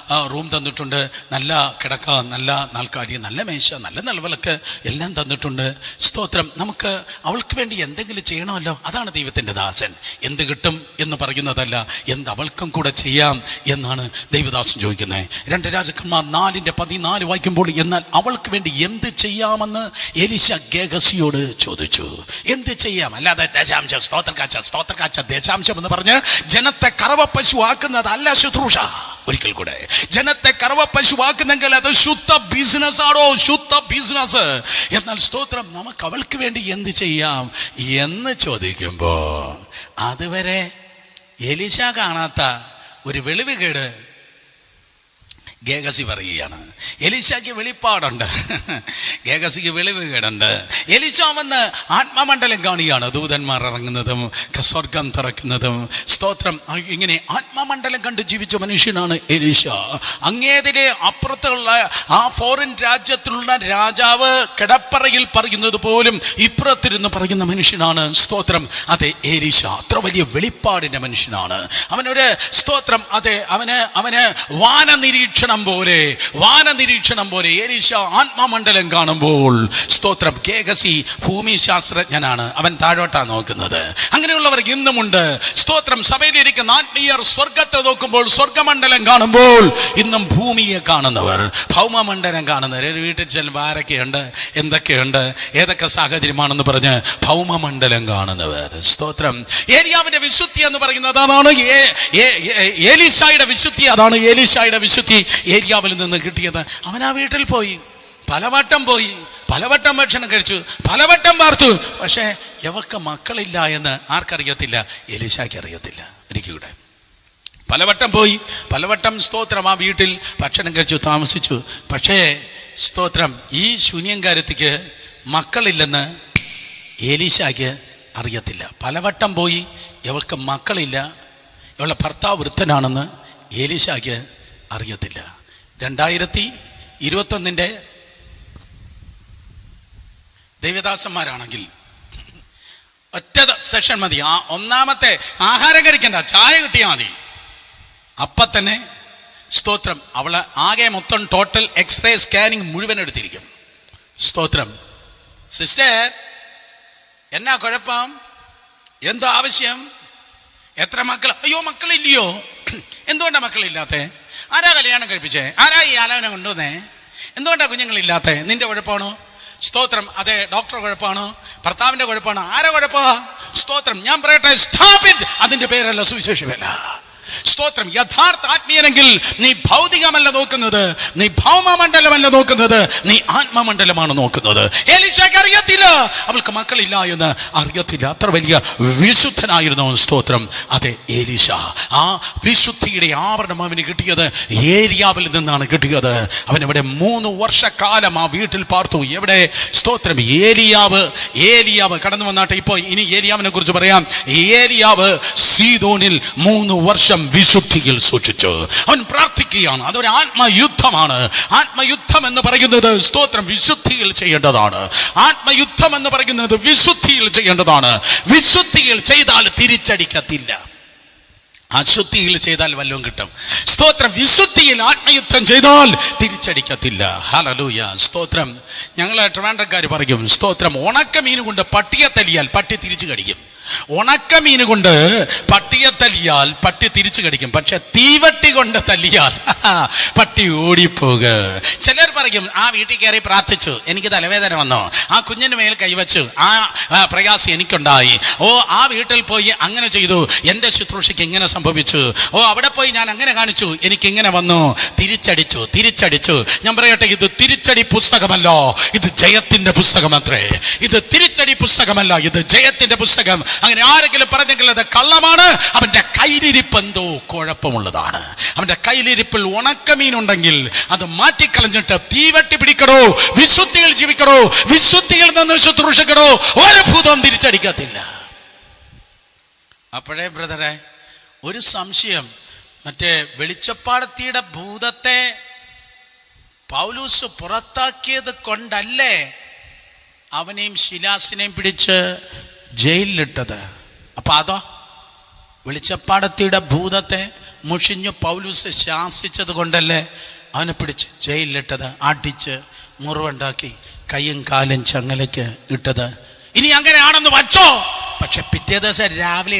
റൂം തന്നിട്ടുണ്ട്, നല്ല കിടക്ക, നല്ല നാൽക്കാലി, നല്ല മേശ, നല്ല നിലവിളക്ക് എല്ലാം തന്നിട്ടുണ്ട്. സ്തോത്രം. നമുക്ക് അവൾക്ക് വേണ്ടി എന്തെങ്കിലും ചെയ്യണമല്ലോ. അതാണ് ദൈവത്തിന്റെ ദാസൻ. എന്ത് കിട്ടും എന്ന് പറയുന്നതല്ല, എന്ത് അവൾക്കും കൂടെ ചെയ്യാം എന്നാണ് ദൈവദാസൻ ചോദിക്കുന്നത്. 2 രാജാക്കന്മാർ 4:14 വായിക്കുമ്പോൾ, എന്നാൽ അവൾക്ക് വേണ്ടി എന്ത് ചെയ്യാമെന്ന് എലീശ ഗേഹസിയോട് ചോദിച്ചു. എന്ത് ചെയ്യാം? അല്ലാതെ ദശാംശം, സ്തോത്രക്കാച്ച ദേശാംശം എന്ന് പറഞ്ഞ് ജനത്തെ കറവ പശുവാക്കുന്നതല്ല ശുശ്രൂഷ. ഒരിക്കൽ കൂടെ, ജനത്തെ കറവ പശുവാക്കുന്നെങ്കിൽ അത് ശുദ്ധ ബിസിനസ് ആണോ? ശുദ്ധ ബിസിനസ്. എന്നാൽ സ്തോത്രം, നമുക്ക് അവൾക്ക് വേണ്ടി എന്ത് ചെയ്യാം എന്ന് ചോദിക്കുമ്പോ അതുവരെ എലീശ കാണാത്ത ഒരു വെളിവുകേട് ഗേഹസി പറയുകയാണ്. എലീശയ്ക്ക് വെളിപ്പാടുണ്ട്, ഗേഹസിക്ക് വെളിവുകേടുണ്ട്. എലീശ വന്ന് ആത്മമണ്ഡലം കാണുകയാണ്. ദൂതന്മാർ ഇറങ്ങുന്നതും സ്വർഗം തുറക്കുന്നതും. സ്തോത്രം. ഇങ്ങനെ ആത്മമണ്ഡലം കണ്ട് ജീവിച്ച മനുഷ്യനാണ് എലീശ. അങ്ങേതിലെ അപ്പുറത്തുള്ള ആ ഫോറിൻ രാജ്യത്തിലുള്ള രാജാവ് കിടപ്പറയിൽ പറയുന്നത് പോലും ഇപ്പുറത്തിരുന്ന് പറയുന്ന മനുഷ്യനാണ്. സ്തോത്രം. അതെ, എലീശ അത്ര വലിയ വെളിപ്പാടിന്റെ മനുഷ്യനാണ്. അവനൊരു സ്തോത്രം. അതെ, അവന് വാനനിരീക്ഷണം പോലെ എലീശ ആത്മമണ്ഡലം കാണുമ്പോൾ, സ്തോത്രം, ഗേഹസി ഭൂമി ശാസ്ത്രജ്ഞനാണ്, അവൻ താഴോട്ടാ നോക്കുന്നത്. അങ്ങനെയുള്ളവർ ഇന്നുമുണ്ട്. സ്തോത്രം. സഭയിലിരിക്കുന്ന ആത്മീയർ സ്വർഗത്തെ നോക്കുമ്പോൾ, സ്വർഗമണ്ഡലം കാണുമ്പോൾ, ഇന്നും ഭൂമിയെ കാണുന്നവർ, ഭൗമമണ്ഡലം കാണുന്നവർ. ഒരു വീട്ടിൽ ചെല്ലുമ്പോൾ ആരൊക്കെയുണ്ട്, എന്തൊക്കെയുണ്ട്, ഏതൊക്കെ സാഹചര്യമാണെന്ന് പറഞ്ഞ് ഭൗമമണ്ഡലം കാണുന്നവർ. സ്തോത്രം. ഏലിയാവിന്റെ വിശുദ്ധി എന്ന് പറയുന്നത് അതാണ്. എലീശായുടെ വിശുദ്ധി അതാണ്. എലീശായുടെ വിശുദ്ധി ഏലിയാവിൽ നിന്ന് കിട്ടിയത്. അവൻ ആ വീട്ടിൽ പോയി, പലവട്ടം ഭക്ഷണം കഴിച്ചു, പലവട്ടം പാർത്തു. പക്ഷേ ഇവർക്ക് മക്കളില്ല എന്ന് ആർക്കറിയത്തില്ല? എലീശായ്ക്ക് അറിയത്തില്ല. ഒരിക്കലൂടെ പലവട്ടം പോയി, പലവട്ടം സ്തോത്രം ആ വീട്ടിൽ ഭക്ഷണം കഴിച്ചു, താമസിച്ചു. പക്ഷേ സ്തോത്രം, ഈ ശൂന്യംകാരത്തിക്ക് മക്കളില്ലെന്ന് എലീശായ്ക്ക് അറിയത്തില്ല. പലവട്ടം പോയി, ഇവൾക്ക് മക്കളില്ല, ഇവളുടെ ഭർത്താവ് വൃദ്ധനാണെന്ന് എലീശായ്ക്ക് അറിയത്തില്ല. 2021 ദൈവദാസന്മാരാണെങ്കിൽ ഒറ്റ സെഷൻ മതി. ഒന്നാമത്തെ ആഹാരം കഴിക്കണ്ട, ചായ കിട്ടിയാൽ മതി. അപ്പൊ തന്നെ സ്തോത്രം, അവള് ആകെ മൊത്തം ടോട്ടൽ എക്സ്റേ സ്കാനിങ് മുഴുവൻ എടുത്തിരിക്കും. സ്തോത്രം. സിസ്റ്റർ, എന്നാ കുഴപ്പം? എന്തോ ആവശ്യം? എത്ര മക്കൾ? അയ്യോ, മക്കളില്ലയോ? എന്തുകൊണ്ടാ മക്കളില്ലാത്ത? ആരാ കല്യാണം കഴിപ്പിച്ചേ? ആരാ ഈ ആലോചന കൊണ്ടുവന്നേ? എന്തുകൊണ്ടാ കുഞ്ഞുങ്ങളില്ലാത്ത? നിന്റെ കുഴപ്പമാണോ? സ്തോത്രം. അതെ, ഡോക്ടർ കുഴപ്പമാണോ? ഭർത്താവിന്റെ കുഴപ്പമാണോ? ആരാ കുഴപ്പ? സ്തോത്രം. ഞാൻ പറയട്ടെ, സ്റ്റോപ്പ് ഇറ്റ്. അതിന്റെ പേരല്ല സുവിശേഷമല്ല. സ്തോത്രം. യഥാർത്ഥ ആത്മീയനെങ്കിൽ നീ ഭൗതികമല്ല നോക്കുന്നത്, നീ ഭൗമമണ്ഡലമല്ല നോക്കുന്നത്, നീ ആത്മമണ്ഡലമാണ് നോക്കുന്നത്. എലീശയ്ക്ക് അറിയത്തില്ല, അവൾക്ക് മക്കളില്ല എന്ന് അറിയത്തില്ല. അത്ര വലിയ വിശുദ്ധനായിരുന്നു. സ്തോത്രം. അതെ, എലീശ. ആ വിശുദ്ധിയുടെ ആവരണം അവന് കിട്ടിയത് ഏലിയാവിൽ നിന്നാണ് കിട്ടിയത്. അവനിവിടെ 3 വർഷക്കാലം ആ വീട്ടിൽ പാർത്തു. എവിടെ? സ്തോത്രം. ഏലിയാവ് കടന്നു വന്നാട്ടെ. ഇപ്പോ ഇനി ഏലിയാവിനെ കുറിച്ച് പറയാം. ഏലിയാവ് സീദോനിൽ 3 വർഷം വിശുദ്ധിയിൽ സൂക്ഷിച്ചു. അവൻ പ്രാർത്ഥിക്കുകയാണ്. അതൊരു ആത്മയുദ്ധമാണ്. ആത്മയുദ്ധം എന്ന് പറയുന്നത് സ്തോത്രം വിശുദ്ധിയിൽ ചെയ്യേണ്ടതാണ്. ആത്മയുദ്ധം എന്ന് പറയുന്നത് വിശുദ്ധിയിൽ ചെയ്യേണ്ടതാണ്. വിശുദ്ധിയിൽ ചെയ്താൽ തിരിച്ചടിക്കത്തില്ല. അശുദ്ധിയിൽ ചെയ്താൽ വല്ലതും കിട്ടും. സ്തോത്രം. വിശുദ്ധിയിൽ ആത്മയുദ്ധം ചെയ്താൽ തിരിച്ചടിക്കത്തില്ല. ഹല്ലേലൂയ. സ്തോത്രം. ഞങ്ങൾ ട്രിവാൻഡ്രക്കാർ പറയും, സ്തോത്രം, ഉണക്കമീൻ കൊണ്ട് പട്ടിയെ തല്ലിയാൽ പട്ടി തിരിച്ചു കടിക്കും. ഉണക്കമീൻ കൊണ്ട് പട്ടിയെ തല്ലിയാൽ പട്ടി തിരിച്ചു കടിക്കും. പക്ഷെ തീവട്ടി കൊണ്ട് തല്ലിയാൽ പട്ടി ഓടിപ്പോക. ചിലർ പറയും, ആ വീട്ടിൽ കയറി പ്രാർത്ഥിച്ചു, എനിക്ക് തലവേദന വന്നോ, ആ കുഞ്ഞിന് മേൽ കൈവച്ചു, ആ പ്രയാസം എനിക്കുണ്ടായി, ആ വീട്ടിൽ പോയി അങ്ങനെ ചെയ്തു, എന്റെ ശുശ്രൂഷയ്ക്ക് ഇങ്ങനെ സംഭവിച്ചു, അവിടെ പോയി ഞാൻ അങ്ങനെ കാണിച്ചു, എനിക്കിങ്ങനെ വന്നു. തിരിച്ചടിച്ചു. ഞാൻ പറയട്ടെ, ഇത് തിരിച്ചടി പുസ്തകമല്ലോ, ഇത് ജയത്തിന്റെ പുസ്തകമത്രേ. ഇത് തിരിച്ചടി പുസ്തകമല്ല, ഇത് ജയത്തിന്റെ പുസ്തകം. അങ്ങനെ ആരെങ്കിലും പറഞ്ഞെങ്കിൽ അത് കള്ളമാണ്. അവന്റെ കയ്യിലിരിപ്പ് എന്തോ കുഴപ്പമുള്ളതാണ്. അവന്റെ കയ്യിലിരിപ്പിൽ ഉണക്കമീനുണ്ടെങ്കിൽ അത് മാറ്റിക്കളഞ്ഞിട്ട് തീവട്ടി പിടിക്കണോ, വിശുദ്ധിയിൽ ജീവിക്കണോ, വിശുദ്ധിയിൽ നിന്ന് ശുശ്രൂഷിക്കണോ, ഒരു ഭൂതവും തിരിച്ചടിക്കത്തില്ല. അപ്പോഴേ ബ്രദറെ ഒരു സംശയം, മറ്റേ വെളിച്ചപ്പാടത്തിയുടെ ഭൂതത്തെ പൗലോസ് പുറത്താക്കിയത് കൊണ്ടല്ലേ അവനെയും ശിലാസിനെയും പിടിച്ച് ജയിലിലിട്ടത്? അപ്പൊ അതോ വെളിച്ചപ്പാടത്തിയുടെ ഭൂതത്തെ മുഷിഞ്ഞു പൗലോസ് ശാസിച്ചത് കൊണ്ടല്ലേ അവനെ പിടിച്ച് ജയിലിലിട്ടത്, അടിച്ച് മുറിവുണ്ടാക്കി കയ്യും കാലും ചങ്ങലയ്ക്ക് ഇട്ടത്? ഇനി അങ്ങനെയാണെന്ന് വച്ചോ, പക്ഷെ പിറ്റേ ദിവസം രാവിലെ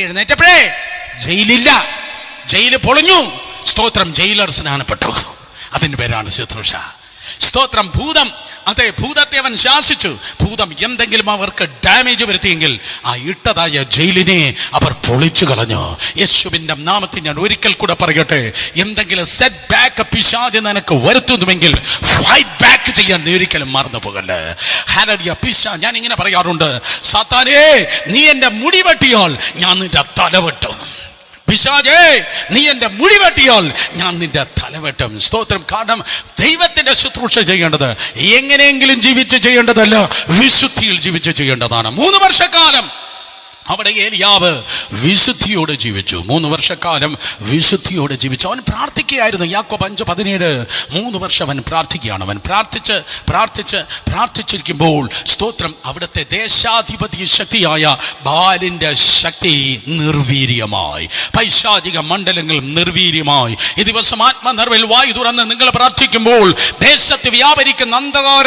എഴുന്നേറ്റപ്പോഴേ ജയിലില്ല, ജയില് പൊളിഞ്ഞു. സ്തോത്രം, ജയിലർ സ്നാനപ്പെട്ടു. അതിന്റെ പേരാണ് ശുശ്രൂഷ. സ്തോത്രം. ഭൂതം, അതെ, ഭൂതത്തെ അവൻ ശാസിച്ചു. ഭൂതം എന്തെങ്കിലും അവർക്ക് ഡാമേജ് വരുത്തിയെങ്കിൽ ആ ഇട്ടതായ ജയിലിനെ അവർ പൊളിച്ചു കളഞ്ഞു. യേശുവിന്റെ നാമത്തിൽ ഞാൻ ഒരിക്കൽ കൂടെ പറയട്ടെ, എന്തെങ്കിലും സെറ്റ് ബാക്ക് പിശാച് നിനക്ക് വരുത്തുന്നുവെങ്കിൽ ഫൈറ്റ് ബാക്ക് ചെയ്യാൻ നീ ഒരിക്കലും മറന്നു പോകല്ലേ. ഹല്ലേലൂയ. ഞാൻ ഇങ്ങനെ പറയാറുണ്ട്, സാത്താനേ നീ എന്റെ മുടി വെട്ടിയാൽ ഞാൻ നിന്റെ തല വെട്ടും. പിശാചേ നീ എന്റെ മുടി വെട്ടിയാൽ ഞാൻ നിന്റെ തലവെട്ടും. സ്തോത്രം. കാരണം ദൈവത്തിന്റെ ശുശ്രൂഷ ചെയ്യേണ്ടത് എങ്ങനെയെങ്കിലും ജീവിച്ച് ചെയ്യേണ്ടതല്ല, വിശുദ്ധിയിൽ ജീവിച്ച് ചെയ്യേണ്ടതാണ്. 3 വർഷക്കാലം അവിടെ ഏലിയാവ് വിശുദ്ധിയോടെ ജീവിച്ചു. 3 വർഷക്കാലം വിശുദ്ധിയോടെ ജീവിച്ചു. അവൻ പ്രാർത്ഥിക്കുകയായിരുന്നു. യാക്കോബ് 5:17. 3 വർഷം അവൻ പ്രാർത്ഥിക്കുകയാണ്. അവൻ പ്രാർത്ഥിച്ചിരിക്കുമ്പോൾ സ്തോത്രം, അവിടുത്തെ ദേശാധിപതി ശക്തിയായ ബാലിന്റെ ശക്തി നിർവീര്യമായി, പൈശാചിക മണ്ഡലങ്ങൾ നിർവീര്യമായി. ഈ ദിവസം ആത്മനിർവ്വൽ വായു തുറന്ന് നിങ്ങൾ പ്രാർത്ഥിക്കുമ്പോൾ ദേശത്ത് വ്യാപരിക്കുന്ന അന്ധകാര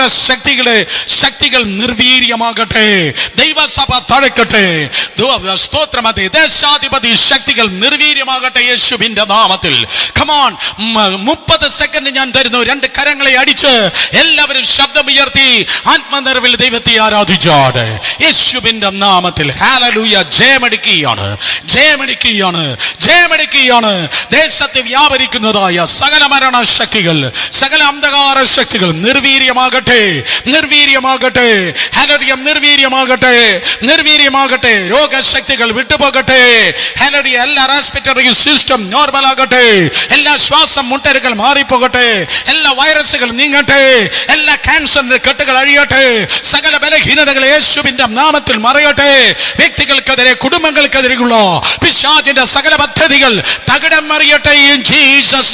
ശക്തികൾ നിർവീര്യമാകട്ടെ. ദൈവസഭ തഴക്കട്ടെ. സ്തോത്രം. അതെ, ദേശാധിപതി ശക്തികൾ നിർവീര്യമാകട്ടെ യേശുവിന്റെ നാമത്തിൽ. കമോൺ, 30 സെക്കൻഡ് ഞാൻ തരുന്നു. 2 കരങ്ങളെ അടിച്ച് എല്ലാവരും ശബ്ദമുയർത്തി ആത്മനിർവ്വൽ ദൈവത്തെ ആരാധിച്ചാട് യേശുവിന്റെ നാമത്തിൽ. ഹല്ലേലൂയ. ജയമടിക്കുകയാണ്. ദേശത്ത് വ്യാപരിക്കുന്നതായ സകല മരണശക്തികൾ, സകല അന്ധകാര ശക്തികൾ നിർവീര്യമാകട്ടെ. ഹല്ലേലൂയ. നിർവീര്യമാകട്ടെ. രോഗശക്തികൾ വിട്ടുപോകട്ടെ. ഹല്ലേലൂയ. എല്ലാ റെസ്പിറേറ്ററി സിസ്റ്റം നോർമൽ ആകട്ടെ. എല്ലാ ശ്വാസം മുട്ടലുകൾ മാറിപ്പോകട്ടെ. എല്ലാ വൈറസുകൾ നീങ്ങട്ടെ. എല്ലാ ക്യാൻസറിന്റെ കെട്ടുകൾ അഴിയട്ടെ. സകല ബലഹീനതകൾ യേശുവിന്റെ നാമത്തിൽ മറയട്ടെ. വ്യക്തികൾക്കെതിരെ, കുടുംബങ്ങൾക്കെതിരെയുള്ള പിശാചിന്റെ സകല പദ്ധതികൾ തകിടം മറിയട്ടെ. In Jesus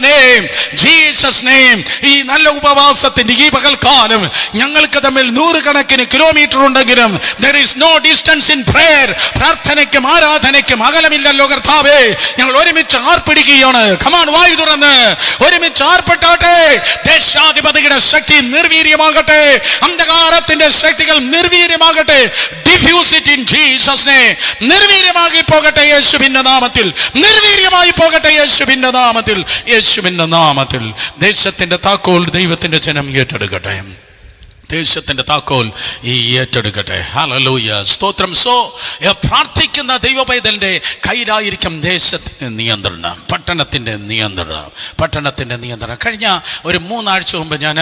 name. ഈ നല്ല ഉപവാസത്തിന്റെ ഈ പകൽക്കാലം ഞങ്ങൾക്ക് തമ്മിൽ 100 കണക്കിന് കിലോമീറ്റർ ഉണ്ടെങ്കിലും there is no distance in prayer. പ്രാർത്ഥനയ്ക്കും ആരാധനയ്ക്കും അകലമില്ലല്ലോ കർത്താവേ. ഞങ്ങൾ ഒരുമിച്ച് ആർപ്പിടിക്കുകയാണ്. കമാൺ, വായു തുറന്ന് ഒരുമിച്ച് ആർപ്പെട്ടാട്ടെ. ദേശാധിപതിയുടെ ശക്തി നിർവീര്യമാകട്ടെ. അന്ധകാരത്തിന്റെ ശക്തികൾ നിർവീര്യമാകട്ടെ. Defuse it in Jesus name. നിർവീര്യമായി പോകട്ടെ യേശുവിന്റെ നാമത്തിൽ. യേശുവിന്റെ നാമത്തിൽ. ദേശത്തിന്റെ താക്കോൽ ദൈവത്തിന്റെ ജനം ഏറ്റെടുക്കട്ടെ. ഹല്ലേലൂയ. സ്തോത്രം. പ്രാർത്ഥിക്കുന്ന ദൈവപൈതലിന്റെ കയ്യിലായിരിക്കും ദേശത്തിന്റെ നിയന്ത്രണം, പട്ടണത്തിന്റെ നിയന്ത്രണം. കഴിഞ്ഞ ഒരു 3 ആഴ്ച മുമ്പ് ഞാൻ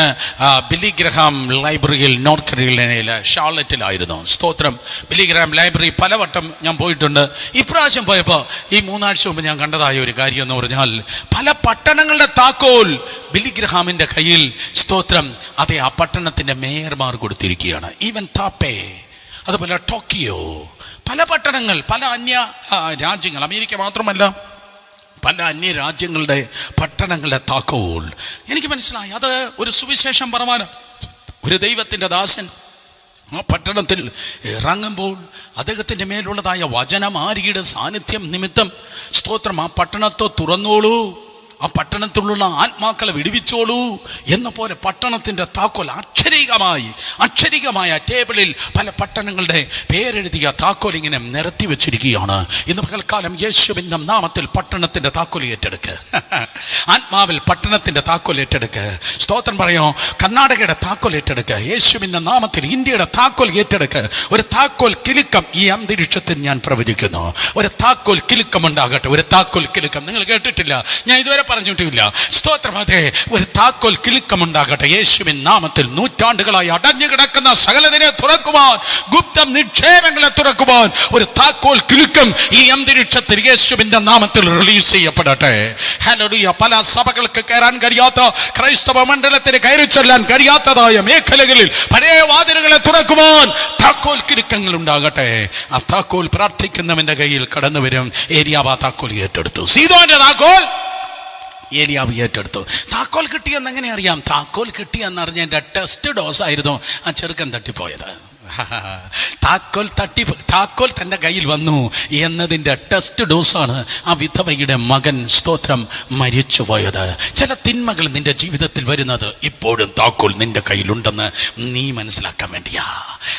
ബില്ലി ഗ്രഹാം ലൈബ്രറിയിൽ നോർത്ത് കരോലിനയിലെ ഷാർലറ്റിലായിരുന്നു. സ്തോത്രം. ബില്ലി ഗ്രഹാം ലൈബ്രറി പലവട്ടം ഞാൻ പോയിട്ടുണ്ട്. ഇപ്രാവശ്യം പോയപ്പോൾ ഈ 3 ആഴ്ച മുമ്പ് ഞാൻ കണ്ടതായ ഒരു കാര്യം എന്ന് പറഞ്ഞാൽ, പല പട്ടണങ്ങളുടെ താക്കോൽ ബില്ലി ഗ്രഹാമിന്റെ കയ്യിൽ. സ്തോത്രം. അതെ, ആ പട്ടണത്തിന്റെ മേയർമാർ കൊടുത്തിരിക്കുകയാണ്. ഈവൻ താപ്പേ, അതുപോലെ ടോക്കിയോ, പല പട്ടണങ്ങൾ, പല അന്യ രാജ്യങ്ങൾ, അമേരിക്ക മാത്രമല്ല, പല അന്യ രാജ്യങ്ങളുടെ പട്ടണങ്ങളുടെ താക്കോൽ. എനിക്ക് മനസ്സിലായി, അത് ഒരു സുവിശേഷം പറവാൻ ഒരു ദൈവത്തിന്റെ ദാസൻ ആ പട്ടണത്തിൽ ഇറങ്ങുമ്പോൾ അദ്ദേഹത്തിന്റെ മേലുള്ളതായ വചനമാരിയുടെ സാന്നിധ്യം നിമിത്തം, സ്തോത്രം, ആ പട്ടണത്തെ തുറന്നോളൂ, ആ പട്ടണത്തിലുള്ള ആത്മാക്കളെ വിടുവിച്ചോളൂ എന്ന പോലെ പട്ടണത്തിന്റെ താക്കോൽ അക്ഷരികമായ ടേബിളിൽ പല പട്ടണങ്ങളുടെ പേരെഴുതിയ താക്കോൽ ഇങ്ങനെ നിരത്തി വെച്ചിരിക്കുകയാണ്. ഇന്ന് പകൽക്കാലം യേശുവിന്റെ നാമത്തിൽ പട്ടണത്തിന്റെ താക്കോൽ ഏറ്റെടുക്ക്. ആത്മാവിൽ പട്ടണത്തിന്റെ താക്കോൽ ഏറ്റെടുക്ക്. സ്തോത്രം പറയോ. കർണാടകയുടെ താക്കോൽ ഏറ്റെടുക്ക്. യേശുവിന്റെ നാമത്തിൽ ഇന്ത്യയുടെ താക്കോൽ ഏറ്റെടുക്ക്. ഒരു താക്കോൽ കിലുക്കം ഈ അന്തരീക്ഷത്തിൽ ഞാൻ പ്രവചിക്കുന്നു. ഒരു താക്കോൽ കിലുക്കം ഉണ്ടാകട്ടെ. ഒരു താക്കോൽ കിലുക്കം നിങ്ങൾ കേട്ടിട്ടില്ല. ഞാൻ ഇതുവരെ പറഞ്ഞിട്ടില്ല. സ്തോത്രം. അതെ, ഒരു താക്കോൽ കിലുക്കമുണ്ടാകട്ടെ യേശുവിൻ നാമത്തിൽ. നൂറ്റാണ്ടുകളായി അടഞ്ഞു കിടക്കുന്ന സകലതിനെ തുറക്കുവാൻ, ഗുപ്ത നിക്ഷേപങ്ങളെ തുറക്കുവാൻ ഒരു താക്കോൽ കിലുക്കം ഈ അന്തരീക്ഷത്തിൽ യേശുവിന്റെ നാമത്തിൽ റിലീസ് ചെയ്യപ്പെടട്ടെ. ഹല്ലേലൂയ. പല സഭകൾക്ക് കയറാൻ കഴിയാത്ത, ക്രൈസ്തവ മണ്ഡലത്തിന് കയറി ചെല്ലാൻ കഴിയാത്തതായ മേഖലകളിൽ പഴയ വാതിലുകളെ തുറക്കുവാൻ താക്കോൽ കിലുക്കങ്ങൾ ഉണ്ടാകട്ടെ. ആ താക്കോൽ പ്രാർത്ഥിക്കുന്നവന്റെ കയ്യിൽ കടന്നു വരും. ഏലിയാവ് ആ താക്കോൽ ഏറ്റെടുത്തു. സീദോന്റെ താക്കോൽ ഏലിയാവ് ഏറ്റെടുത്തു. താക്കോൽ കിട്ടിയെന്ന് എങ്ങനെ അറിയാം? താക്കോൽ കിട്ടിയെന്നറിഞ്ഞ ടെസ്റ്റ് ഡോസ് ആയിരുന്നു ആ ചെറുക്കൻ തട്ടിപ്പോയത്. താക്കോൽ തന്റെ കയ്യിൽ വന്നു എന്നതിന്റെ ടെസ്റ്റ് ഡോസാണ് ആ വിധവയുടെ മകൻ സ്തോത്രം മരിച്ചുപോയത്. ചില തിന്മകൾ നിന്റെ ജീവിതത്തിൽ വരുന്നത് ഇപ്പോഴും താക്കോൽ നിന്റെ കയ്യിലുണ്ടെന്ന് നീ മനസ്സിലാക്കാൻ വേണ്ടിയാ.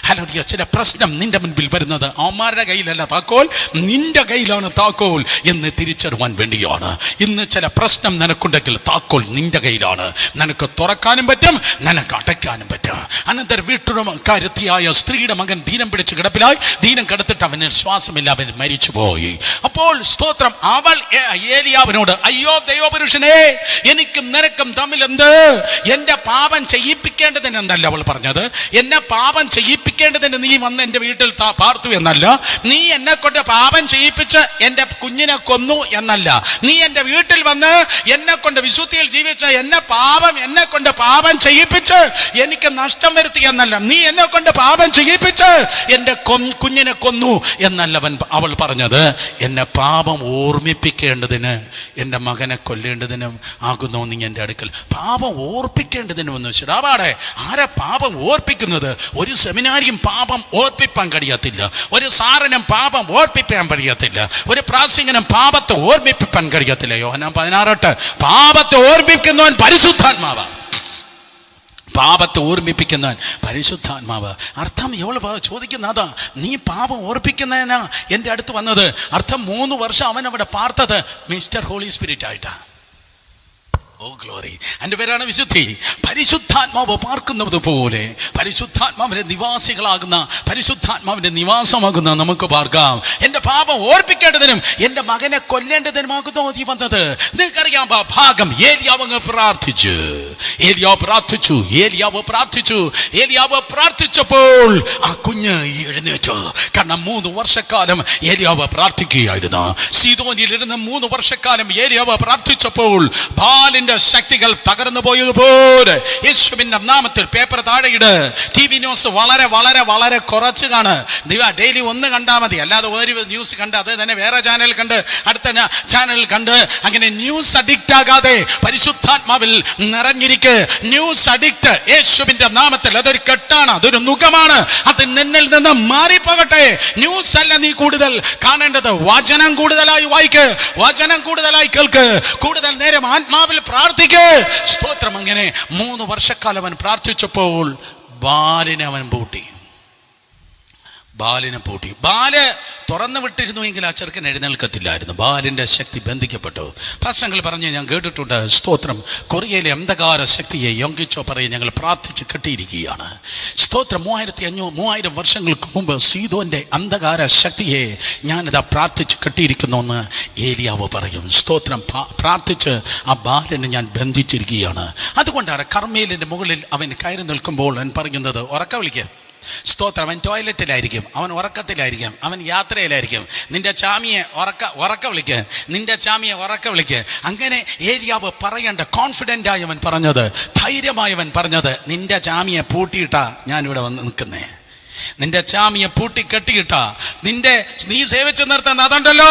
ഹല്ലേലൂയ. ചില പ്രശ്നം നിന്റെ മുൻപിൽ വരുന്നത് അവന്മാരുടെ കയ്യിലല്ല, താക്കോൽ നിന്റെ കയ്യിലാണ് താക്കോൽ എന്ന് തിരിച്ചറിയാൻ വേണ്ടിയാണ്. ഇന്ന് ചില പ്രശ്നം നിനക്കുണ്ടെങ്കിൽ താക്കോൽ നിന്റെ കയ്യിലാണ്. നിനക്ക് തുറക്കാനും പറ്റും, നിനക്ക് അടയ്ക്കാനും പറ്റും. അനന്തര വീട്ടുകാരത്തിയായ സ്ത്രീയുടെ മകൻ ദീനം പിടിച്ച് കിടപ്പിലായി. ദീനം കിടത്തിട്ട് അവന് ശ്വാസമില്ല, അവൻ മരിച്ചുപോയി. അപ്പോൾ സ്തോത്രം, അവൾ ഏലിയാവിനോട്, അയ്യോ ദൈവപുരുഷനെ, എനിക്കും നിനക്കും തമ്മിൽ എന്ത്? എന്റെ പാപം ചെയ്യിപ്പിക്കേണ്ടതിന് എന്നല്ല അവൾ പറഞ്ഞത്. എന്നെ പാപം ചെയ്യിപ്പിക്കേണ്ടതിന് നീ വന്ന് എന്റെ വീട്ടിൽ പാർത്തു എന്നല്ല. നീ എന്നെ കൊണ്ട് പാപം ചെയ്യിപ്പിച്ച് എന്റെ കുഞ്ഞിനെ കൊന്നു എന്നല്ല. നീ എന്റെ വീട്ടിൽ വന്ന് എന്നെ കൊണ്ട് വിശുദ്ധിയിൽ ജീവിച്ച എന്നെ കൊണ്ട് പാപം ചെയ്യിപ്പിച്ച് എനിക്ക് നഷ്ടം വരുത്തി എന്നല്ല. നീ എന്നെ കൊണ്ട് പാപം ചെയ്യിപ്പിച്ച് എന്റെ കുഞ്ഞിനെ കൊന്നു എന്നല്ല അവൾ പറഞ്ഞത്. എന്നെ പാപം ഓർമ്മിപ്പിക്കേണ്ടതിന്, എന്റെ മകനെ കൊല്ലേണ്ടതിനും ആകുന്നു നീ എന്റെ അടുക്കൽ. പാപം ഓർപ്പിക്കേണ്ടതിനും ഒന്ന് ശരാപാടെ. ആരാ പാപം ഓർപ്പിക്കുന്നത്? ഒരു സെമിനാരിയും പാപം ഓർപ്പിപ്പാൻ കഴിയത്തില്ല. ഒരു സാറിനും പാപം ഓർപ്പിക്കാൻ കഴിയത്തില്ല. ഒരു പ്രാസംഗികനും പാപത്തെ ഓർമ്മിപ്പിക്കാൻ കഴിയത്തില്ല. യോഹന്നാൻ 16 പാപത്തെ ഓർമ്മിക്കുന്നവൻ പരിശുദ്ധാത്മാവ്. പാപത്തെ ഓർമ്മിപ്പിക്കുന്നവൻ പരിശുദ്ധാത്മാവ്. അർത്ഥം ഇവള് ചോദിക്കുന്ന അതാ, നീ പാപം ഓർപ്പിക്കുന്നതിനാ എന്റെ അടുത്ത് വന്നത്. അർത്ഥം 3 വർഷം അവൻ അവിടെ പാർത്തത് മിസ്റ്റർ ഹോളി സ്പിരിറ്റ് ആയിട്ടാ. Oh glory. എന്റെ പേരാണ് വിശുദ്ധി. പരിശുദ്ധാത്മാവ് പാർക്കുന്നത് പോലെ പരിശുദ്ധാത്മാവിന്റെ നിവാസികളാകുന്ന, പരിശുദ്ധാത്മാവിന്റെ നിവാസമാകുന്ന നമുക്ക് പാർക്കാം. എന്റെ പാപം ഓർപ്പിക്കേണ്ടതിനും എന്റെ മകനെ കൊല്ലേണ്ടതിനുമാകുന്നു നീ വന്നത്. നിങ്ങൾക്കറിയാം ഭാഗം. ഏലിയാവ് പ്രാർത്ഥിച്ചപ്പോൾ ആ കുഞ്ഞ് എഴുന്നേറ്റു. കാരണം 3 വർഷക്കാലം ഏലിയാവ് പ്രാർത്ഥിക്കുകയായിരുന്നു. സീദോനിലിരുന്ന് 3 വർഷക്കാലം ഏലിയാവ് പ്രാർത്ഥിച്ചപ്പോൾ ബാലിന്റെ ശക്തികൾ തകർന്നു പോയതുപോലെ യേശുവിന്റെ നാമത്തിൽ. പേപ്പർ താഴെയിട്. TV ന്യൂസ് വളരെ വളരെ വളരെ കുറച്ച് കാണ്. ഡെയിലി ഒന്ന് കണ്ടാൽ മതി. അല്ലാതെ ഒരു ന്യൂസ് കണ്ട് അത് തന്നെ വേറെ ചാനൽ കണ്ട് അടുത്ത ചാനൽ കണ്ട് അങ്ങനെ ന്യൂസ് അഡിക്റ്റ് ആകാതെ പരിശുദ്ധാത്മാവിൽ നിറഞ്ഞിരിക്ക്. ന്യൂസ് അഡിക്റ്റ് യേശുവിന്റെ നാമത്തിൽ അതൊരു കെട്ടാണ്, അതൊരു നുഖമാണ്. അത് നിന്നിൽ നിന്ന് മാറിപ്പോകട്ടെ. ന്യൂസ് അല്ല നീ കൂടുതൽ കാണേണ്ടത്. വചനം കൂടുതലായി വായിക്ക്, വചനം കൂടുതലായി കേൾക്ക്, കൂടുതൽ നേരം ആത്മാവിൽ പ്രാർത്ഥിക്ക്. സ്തോത്രം. അങ്ങനെ 3 വർഷക്കാലം അവൻ പ്രാർത്ഥിച്ചപ്പോൾ ബാലിനെ അവൻ പൂട്ടി. ബാല് തുറന്നു വിട്ടിരുന്നു എങ്കിൽ ആ ചെറുക്കൻ എഴുന്നേൽക്കത്തില്ലായിരുന്നു. ബാലിന്റെ ശക്തി ബന്ധിക്കപ്പെട്ടു. പ്രശ്നങ്ങൾ പറഞ്ഞ് ഞാൻ കേട്ടിട്ടുണ്ട്. സ്തോത്രം. കൊറിയയിലെ അന്ധകാര ശക്തിയെ യോങ്കിച്ചോ പറയും ഞങ്ങൾ പ്രാർത്ഥിച്ച് കെട്ടിയിരിക്കുകയാണ്. സ്തോത്രം. 3500 വർഷങ്ങൾക്ക് മുമ്പ് സീദോന്റെ അന്ധകാര ശക്തിയെ ഞാനിതാ പ്രാർത്ഥിച്ച് കെട്ടിയിരിക്കുന്നു എന്ന് ഏലിയാവ് പറയും. സ്തോത്രം. പ്രാർത്ഥിച്ച് ആ ബാലിനെ ഞാൻ ബന്ധിച്ചിരിക്കുകയാണ്. അതുകൊണ്ടാണ് കർമ്മേലിന്റെ മുകളിൽ അവൻ കയറി നിൽക്കുമ്പോൾ അവൻ പറയുന്നത്, ഉറക്ക വിളിക്കുക. സ്തോത്രം. അവൻ ടോയ്ലറ്റിലായിരിക്കും, അവൻ ഉറക്കത്തിലായിരിക്കും, അവൻ യാത്രയിലായിരിക്കും. നിന്റെ ചാമിയെ ഉറക്ക വിളിക്ക്, നിന്റെ ചാമിയെ ഉറക്ക വിളിക്ക്. അങ്ങനെ ഏലിയാവ് പറയേണ്ട കോൺഫിഡന്റ് ആയി അവൻ പറഞ്ഞത്, ധൈര്യമായവൻ പറഞ്ഞത്, നിന്റെ ചാമിയെ പൂട്ടിയിട്ടാ ഞാനിവിടെ വന്ന് നിൽക്കുന്നേ. നിന്റെ ചാമിയെ പൂട്ടി കെട്ടിയിട്ടാ, നീ സേവിച്ചു നിർത്തുന്ന അതുണ്ടല്ലോ,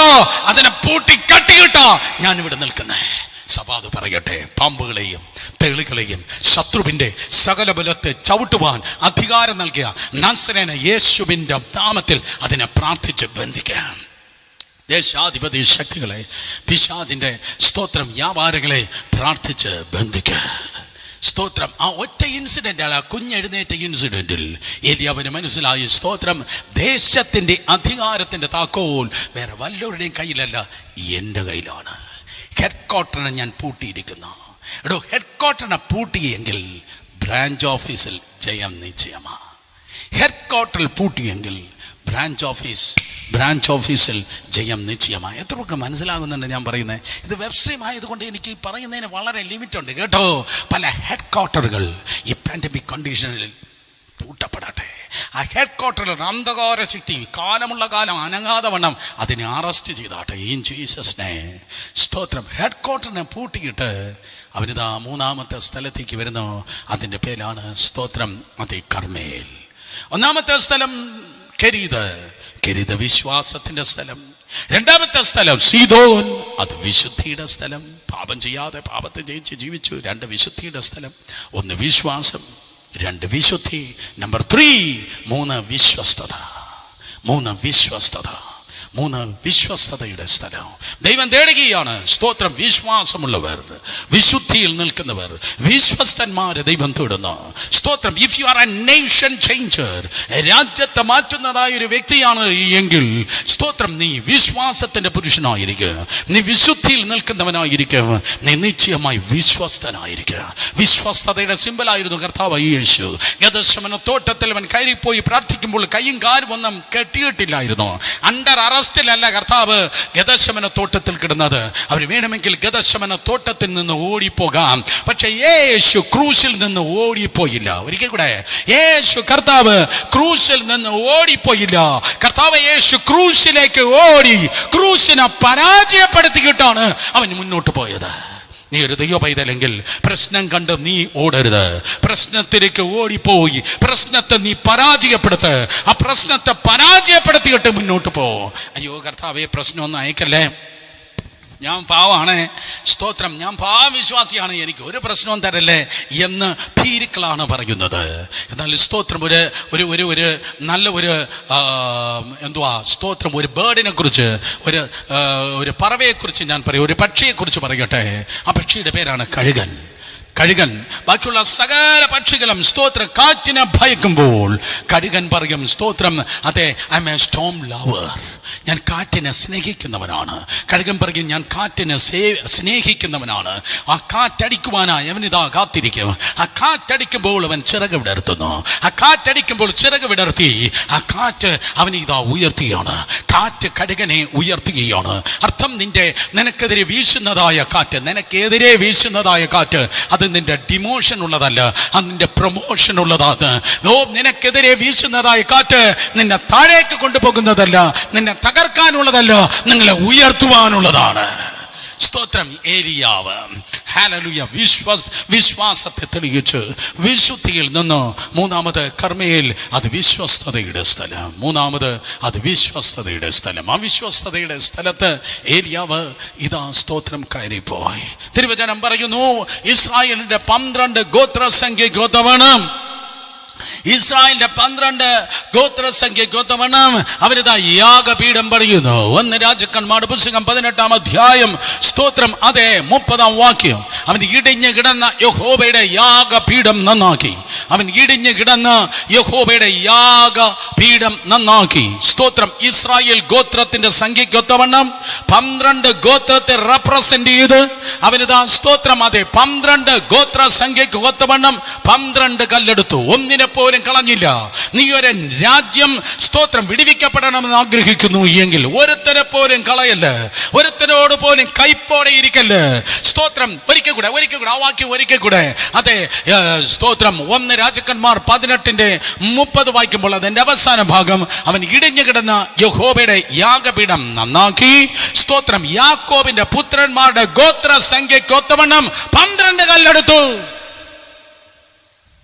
അതിനെ പൂട്ടി കെട്ടിയിട്ടാ ഞാനിവിടെ നിൽക്കുന്നേ. സഭാത് പറയട്ടെ, പാമ്പുകളെയും തേളുകളെയും ശത്രുവിന്റെ സകല ബലത്തെ ചവിട്ടുവാൻ അധികാരം നൽകിയ നാസറേന യേശുവിന്റെ നാമത്തിൽ അതിനെ പ്രാർത്ഥിച്ച് ബന്ധിക്കാം. ദേശാധിപതി ശക്തികളെ, പിശാചിന്റെ സ്തോത്രം വ്യാപാരങ്ങളെ പ്രാർത്ഥിച്ച് ബന്ധിക്കുക. സ്തോത്രം. ആ ഒറ്റ ഇൻസിഡന്റ് ആണ്, ആ കുഞ്ഞെഴുന്നേറ്റ ഇൻസിഡന്റിൽ ഏലിയാവിന് മനസ്സിലായി. സ്തോത്രം. ദേശത്തിന്റെ അധികാരത്തിന്റെ താക്കോൽ വേറെ വല്ലവരുടെയും കയ്യിലല്ല, എന്റെ കയ്യിലാണ്. ഹെഡ് ക്വാർട്ടറിനെ ഞാൻ പൂട്ടിയിരിക്കുന്നു. ഹെഡ് ക്വാർട്ടറിനെ പൂട്ടിയെങ്കിൽ ബ്രാഞ്ച് ഓഫീസിൽ ജയം നിശ്ചയമാ. ഹെഡ് ക്വാർട്ടറിൽ പൂട്ടിയെങ്കിൽ ബ്രാഞ്ച് ഓഫീസ് ബ്രാഞ്ച് ഓഫീസിൽ ജയം നിശ്ചയമായി. എത്രയൊക്കെ മനസ്സിലാകുന്നുണ്ട് ഞാൻ പറയുന്നത്? ഇത് വെബ് സ്ട്രീം ആയതുകൊണ്ട് എനിക്ക് പറയുന്നതിന് വളരെ ലിമിറ്റ് ഉണ്ട് കേട്ടോ. പല ഹെഡ് ക്വാർട്ടറുകൾ ഈ പാൻഡമിക് കണ്ടീഷനിൽ പൂട്ടപ്പെടട്ടെ. ആ ഹെഡ് ക്വാർട്ടറിൽ അന്ധകാര ശക്തി കാലമുള്ള കാലം അനങ്ങാതെ വണ്ണം അതിനെ അറസ്റ്റ് ചെയ്താട്ടെ ഇൻ ജീസസ് നെയിം. സ്തോത്രം. ഹെഡ് ക്വാർട്ടറിനെ പൂട്ടിയിട്ട് അവരിതാ മൂന്നാമത്തെ സ്ഥലത്തേക്ക് വരുന്നു. അതിൻ്റെ പേരാണ് സ്തോത്രം അത് കർമ്മേൽ. ഒന്നാമത്തെ സ്ഥലം കെരീത് വിശ്വാസത്തിന്റെ സ്ഥലം. രണ്ടാമത്തെ സ്ഥലം സീദോൻ, അത് വിശുദ്ധിയുടെ സ്ഥലം. പാപം ചെയ്യാതെ പാപത്തെ ജയിച്ച് ജീവിച്ചു. 2 വിശുദ്ധിയുടെ സ്ഥലം. 1 വിശ്വാസം, 2 വിശുദ്ധി. നമ്പർ 3 3 വിശ്വസ്തത. 3 വിശ്വസ്തതയുടെ സ്ഥലം ദൈവം തേടുകയാണ്. സ്തോത്രം. വിശ്വാസമുള്ളവർ, വിശുദ്ധിയിൽ നിൽക്കുന്നവർ, വിശ്വസ്തന്മാരെ ദൈവം തേടുന്നു. സ്തോത്രം. If you are A nation changer, രാജ്യത്തെ മാറ്റുന്നതായ ഒരു വ്യക്തിയാണ് എങ്കിൽ സ്തോത്രം, നീ വിശ്വാസത്തിന്റെ പുരുഷനായിരിക്കുക, നീ വിശുദ്ധിയിൽ നിൽക്കുന്നവനായിരിക്കുക, നീ നിശ്ചയമായി വിശ്വസ്തനായിരിക്കുക. വിശ്വസ്തതയുടെ സിംബലായിരുന്നു കർത്താവ് യേശു. ഗെത്സമനെ തോട്ടത്തിൽ അവൻ കയറിപ്പോയി പ്രാർത്ഥിക്കുമ്പോൾ കൈയും കാലും ഒന്നും കെട്ടിയിട്ടില്ലായിരുന്നു. അണ്ടർ അറസ്റ്റിലല്ല കർത്താവ് ഗെത്സമനെ തോട്ടത്തിൽ കിടന്നത്. അവന് വേണമെങ്കിൽ ഗെത്സമനെ തോട്ടത്തിൽ നിന്ന് ഓടിപ്പോകാം. പക്ഷെ യേശു ക്രൂശിൽ നിന്ന് ഓടിപ്പോയില്ല. ഒരിക്കൽ കൂടെ, യേശു കർത്താവ് ക്രൂശിൽ നിന്ന് ഓടിപ്പോയില്ല. കർത്താവ് യേശു ക്രൂശിലേക്ക് ഓടി ക്രൂശിനെ പരാജയപ്പെടുത്തിയിട്ടാണ് അവൻ മുന്നോട്ട് പോയത്. നീ ഒരു ദൈവ പൈതലെങ്കിൽ പ്രശ്നം കണ്ട് നീ ഓടരുത്. പ്രശ്നത്തിലേക്ക് ഓടിപ്പോയി പ്രശ്നത്തെ നീ പരാജയപ്പെടുത്ത്. ആ പ്രശ്നത്തെ പരാജയപ്പെടുത്തിയിട്ട് മുന്നോട്ട് പോ. അയ്യോ കർത്താവേ, പ്രശ്നമൊന്നും അയക്കല്ലേ, ഞാൻ പാവമാണ്, സ്തോത്രം, ഞാൻ പാവവിശ്വാസിയാണ്, എനിക്ക് ഒരു പ്രശ്നവും തരല്ലേ എന്ന് ഭീരുക്കളാണ് പറയുന്നത്. എന്നാൽ സ്തോത്രം, ഒരു നല്ല സ്തോത്രം, ഒരു ബേർഡിനെ കുറിച്ച്, ഒരു പറവയെക്കുറിച്ച് ഞാൻ പറയും, ഒരു പക്ഷിയെക്കുറിച്ച് പറയട്ടെ. ആ പക്ഷിയുടെ പേരാണ് കഴുകൻ. ബാക്കിയുള്ള സകല പക്ഷികളും സ്തോത്രം കാറ്റിനെ ഭയക്കുമ്പോൾ കഴുകൻ പറയും, സ്തോത്രം, അതെ, I M A Storm lover, ഞാൻ കാറ്റിനെ സ്നേഹിക്കുന്നവനാണ്. കഴുകൻ പറയും, ഞാൻ കാറ്റിനെ സ്നേഹിക്കുന്നവനാണ്. ആ കാറ്റടിക്കുവാനായി അവനിതാ കാത്തിരിക്കും. ആ കാറ്റടിക്കുമ്പോൾ അവൻ ചിറക് വിടർത്തുന്നു. ആ കാറ്റടിക്കുമ്പോൾ ചിറക് വിടർത്തി ആ കാറ്റ് അവനിതാ ഉയർത്തുകയാണ്. കാറ്റ് കഴുകനെ ഉയർത്തുകയാണ്. അർത്ഥം, നിനക്കെതിരെ വീശുന്നതായ കാറ്റ്, നിനക്കെതിരെ വീശുന്നതായ കാറ്റ് അത് നിന്റെ ഡിമോഷൻ ഉള്ളതല്ല, അത് നിന്റെ പ്രൊമോഷൻ ഉള്ളതാണ്. നിനക്കെതിരെ വീശുന്നതായ കാറ്റ് നിന്നെ താഴേക്ക് കൊണ്ടുപോകുന്നതല്ല, നിന്നെ തകർക്കാനുള്ളതല്ല, നിങ്ങളെ ഉയർത്തുവാനുള്ളതാണ്. സ്തോത്രം. ഏലിയാവ് ഹല്ലേലൂയ വിശ്വാസത്തെ തെളിയിച്ച് വിശുദ്ധിയിൽ നിന്ന് മൂന്നാമത് കർമ്മയിൽ അത് വിശ്വസ്തതയുടെ സ്ഥലം. അത് വിശ്വസ്തതയുടെ സ്ഥലം. ആ വിശ്വസ്തതയുടെ സ്ഥലത്ത് ഏലിയാവ് ഇതാ സ്തോത്രം കയറിപ്പോയി. തിരുവചനം പറയുന്നു, ഇസ്രായേലിന്റെ 12 ഗോത്രസംഖ്യക്കൊത്തവണ്ണം, ഇസ്രായേലിന്റെ 12 ഗോത്രസംഖ്യക്കൊത്തവണ്ണം അവരിതാ യാഗപീഠം പണിയുന്നു. 1 രാജാക്കന്മാരുടെ പുസ്തകം 18-ാം അധ്യായം സ്തോത്രം അതെ 30-ാം വാക്യം. അവൻ ഇടിഞ്ഞു കിടന്ന യഹോവയുടെ യാഗപീഠം നന്നാക്കി. സ്തോത്രം. ഇസ്രായേൽ ഗോത്രത്തിന്റെ സംഖ്യക്കൊത്തവണ്ണം 12 ഗോത്രത്തെ റെപ്രസെന്റ് ചെയ്ത് അവനിതാ സ്തോത്രം അതെ 12 ഗോത്ര സംഖ്യക്ക് ഒത്തവണ്ണം 12 കല്ലെടുത്തു. ഒന്നിനെ പോലും കളഞ്ഞില്ല. നീ ഒരു രാജ്യം സ്തോത്രം വിടിവിക്കപ്പെടണമെന്ന് ആഗ്രഹിക്കുന്നു എങ്കിൽ ഒരുത്തനെ പോലും കളയല്ല, ഒരുത്തനോട് പോലും കൈപ്പോടെ ഇരിക്കല്ല. സ്തോത്രം. ഒരിക്കൽ കൂടെ ആ വാക്യം ഒരിക്കൽ കൂടെ. അതെ സ്തോത്രം. 1 രാജാക്കന്മാർ 18:30 വായിക്കുമ്പോൾ അതിന്റെ അവസാന ഭാഗം, അവൻ ഇടിഞ്ഞു കിടന്ന യഹോവയുടെ യാഗപീഠം നന്നാക്കി. സ്തോത്രം. യാക്കോബിന്റെ പുത്രന്മാരുടെ ഗോത്ര സംഖ്യക്കൊത്തവണ്ണം 12 കല്ലെടുത്തു.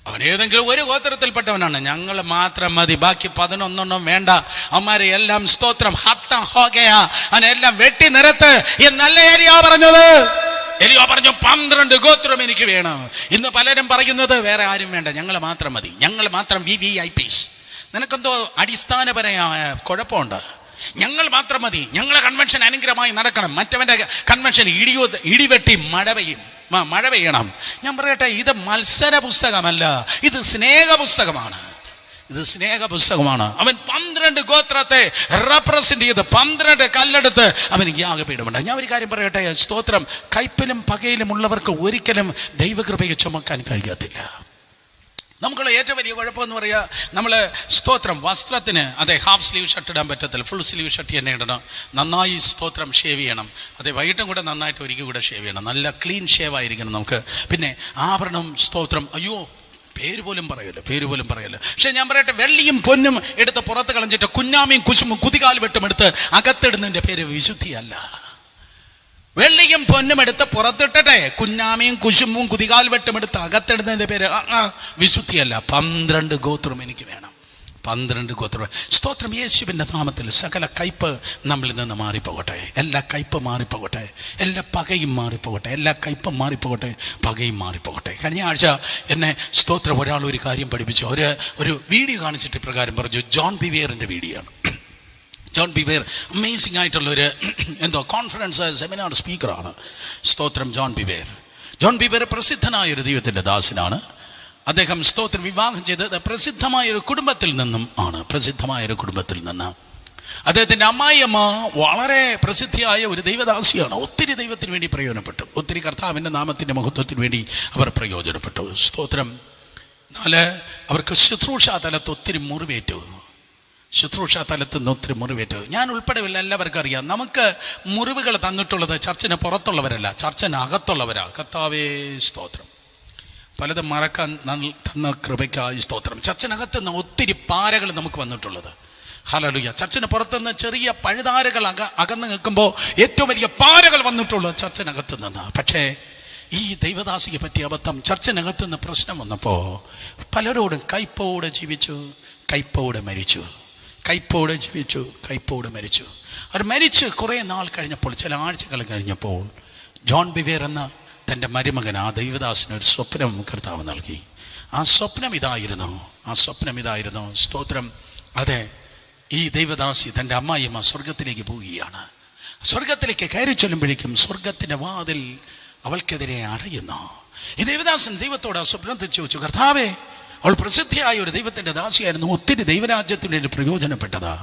അവൻ ഏതെങ്കിലും ഒരു ഗോത്രത്തിൽപ്പെട്ടവനാണ്. ഞങ്ങൾ മാത്രം മതി, ബാക്കി 11 വേണ്ട, അവന്മാരെ എല്ലാം സ്തോത്രം ഹത്ത ഹോകയാ, അവനെല്ലാം വെട്ടി നിരത്ത് എന്നല്ല ഏലിയാ പറഞ്ഞത്. എലിയാ പറഞ്ഞു 12 ഗോത്രം എനിക്ക് വേണം. ഇന്ന് പലരും പറയുന്നത് വേറെ ആരും വേണ്ട, ഞങ്ങൾ മാത്രം മതി, ഞങ്ങൾ മാത്രം VVIPs. നിനക്കെന്തോ അടിസ്ഥാനപരമായ കുഴപ്പമുണ്ട്. ഞങ്ങൾ മാത്രം മതി, ഞങ്ങളെ കൺവെൻഷൻ അനുഗ്രഹമായി നടക്കണം, മറ്റവന്റെ കൺവെൻഷൻ ഇടിവെട്ടി മഴ പെയ്യണം. ഞാൻ പറയട്ടെ, ഇത് മത്സര പുസ്തകമല്ല, ഇത് സ്നേഹ പുസ്തകമാണ്. അവൻ 12 ഗോത്രത്തെ റെപ്രസെന്റ് ചെയ്ത് 12 കല്ലെടുത്ത് അവൻ യാഗപീഠമുണ്ട്. ഞാൻ ഒരു കാര്യം പറയട്ടെ, സ്തോത്രം, കയ്പിലും പകയിലും ഉള്ളവർക്ക് ഒരിക്കലും ദൈവകൃപയെ ചുമക്കാൻ കഴിയത്തില്ല. നമുക്കുള്ള ഏറ്റവും വലിയ കുഴപ്പമെന്ന് പറയാ, നമ്മൾ സ്തോത്രം വസ്ത്രത്തിന് അതെ ഹാഫ് സ്ലീവ് ഷർട്ട് ഇടാൻ പറ്റത്തില്ല, ഫുൾ സ്ലീവ് ഷർട്ട് തന്നെ ഇടണം. നന്നായി സ്തോത്രം ഷേവ് ചെയ്യണം. അതെ വൈകിട്ടും കൂടെ നന്നായിട്ട് ഒരിക്കൽ കൂടെ ഷേവ് ചെയ്യണം. നല്ല ക്ലീൻ ഷേവ് ആയിരിക്കണം നമുക്ക്. പിന്നെ ആഭരണം സ്തോത്രം അയ്യോ പേര് പോലും പറയല്ലോ. പക്ഷെ ഞാൻ പറയട്ടെ, വെള്ളിയും പൊന്നും എടുത്ത് പുറത്ത് കളഞ്ഞിട്ട് കുഞ്ഞാമയും കുശുമും കുതികാൽ വെട്ടും എടുത്ത് അകത്തിടുന്നതിന്റെ പേര് വിശുദ്ധിയല്ല. വെള്ളിയും പൊന്നും എടുത്ത് പുറത്തിട്ടെ, കുഞ്ഞാമയും കുശുമ്പും കുതികാൽ വെട്ടും എടുത്ത് അകത്തിടുന്നതിന്റെ പേര് വിശുദ്ധിയല്ല. 12 ഗോത്രം എനിക്ക് വേണം. 12 ഗോത്രം. സ്തോത്രം. യേശുവിന്റെ നാമത്തിൽ സകല കയ്പ് നമ്മളിൽ നിന്ന് മാറിപ്പോകട്ടെ. എല്ലാ കയ്പ് മാറിപ്പോകട്ടെ. എല്ലാ പകയും മാറിപ്പോകട്ടെ. എല്ലാ കയ്പും മാറിപ്പോകട്ടെ. പകയും മാറിപ്പോകട്ടെ. കഴിഞ്ഞ ആഴ്ച എന്നെ സ്തോത്രം ഒരാൾ ഒരു കാര്യം പഠിപ്പിച്ചു. ഒരു വീഡിയോ കാണിച്ചിട്ട് പ്രകാരം പറഞ്ഞു. ജോൺ ബിവേറിന്റെ വീഡിയോ ആണ്. ജോൺ ബിവേർ അമേസിംഗ് ആയിട്ടുള്ളൊരു കോൺഫറൻസ് സെമിനാർ സ്പീക്കറാണ്. സ്തോത്രം. ജോൺ ബിവേർ പ്രസിദ്ധനായ ഒരു ദൈവത്തിന്റെ ദാസനാണ്. അദ്ദേഹം സ്തോത്രം വിവാഹം ചെയ്തത് പ്രസിദ്ധമായൊരു കുടുംബത്തിൽ നിന്നും ആണ്. അദ്ദേഹത്തിന്റെ അമ്മായിയമ്മ വളരെ പ്രസിദ്ധിയായ ഒരു ദൈവദാസിയാണ്. ഒത്തിരി ദൈവത്തിന് വേണ്ടി പ്രയോജനപ്പെട്ടു. ഒത്തിരി കർത്താവിന്റെ നാമത്തിന്റെ മഹത്വത്തിന് വേണ്ടി അവർ പ്രയോജനപ്പെട്ടു. സ്തോത്രം. എന്നാല് അവർക്ക് ശുശ്രൂഷാ തലത്ത് ഒത്തിരി മുറിവേറ്റു. ഞാൻ ഉൾപ്പെടെയുള്ള എല്ലാവർക്കും അറിയാം. നമുക്ക് മുറിവുകൾ തന്നിട്ടുള്ളത് ചർച്ചിന് പുറത്തുള്ളവരല്ല, ചർച്ചിനകത്തുള്ളവരാ. കർത്താവേ സ്തോത്രം. പലതും മറക്കാൻ തന്ന കൃപയ്ക്കായി സ്തോത്രം. ചർച്ചിനകത്ത് നിന്ന് ഒത്തിരി പാരകൾ നമുക്ക് വന്നിട്ടുള്ളത്. ഹല്ലേലൂയ. ചർച്ചിന് പുറത്തുനിന്ന് ചെറിയ പഴുതാരകൾ അകന്ന് നിൽക്കുമ്പോൾ ഏറ്റവും വലിയ പാരകൾ വന്നിട്ടുള്ളത് ചർച്ചിനകത്ത് നിന്ന്. പക്ഷേ ഈ ദൈവദാസിക്ക് പറ്റിയ അബദ്ധം, ചർച്ചിനകത്ത് നിന്ന് പ്രശ്നം വന്നപ്പോ പലരോടും കയ്പോടെ ജീവിച്ചു, കയ്പോടെ മരിച്ചു. അവർ മരിച്ച് കുറെ നാൾ കഴിഞ്ഞപ്പോൾ, ചില ആഴ്ചകൾ കഴിഞ്ഞപ്പോൾ, ജോൺ ബിവേർ എന്ന തൻ്റെ മരുമകൻ ആ ദൈവദാസിന് ഒരു സ്വപ്നം കർത്താവ് നൽകി. ആ സ്വപ്നം ഇതായിരുന്നു. സ്തോത്രം. അതെ, ഈ ദൈവദാസി തൻ്റെ അമ്മായിയമ്മ സ്വർഗത്തിലേക്ക് പോവുകയാണ്. സ്വർഗത്തിലേക്ക് കയറി ചൊല്ലുമ്പോഴേക്കും സ്വർഗത്തിന്റെ വാതിൽ അവൾക്കെതിരെ അടയുന്നു. ഈ ദൈവദാസൻ ദൈവത്തോട് ആ സ്വപ്നത്തിൽ ചോദിച്ചു, കർത്താവേ, അവൾ പ്രസിദ്ധിയായ ഒരു ദൈവത്തിന്റെ ദാസിയായിരുന്നു, ഒത്തിരി ദൈവരാജ്യത്തിന് വേണ്ടി പ്രയോജനപ്പെട്ടതാ.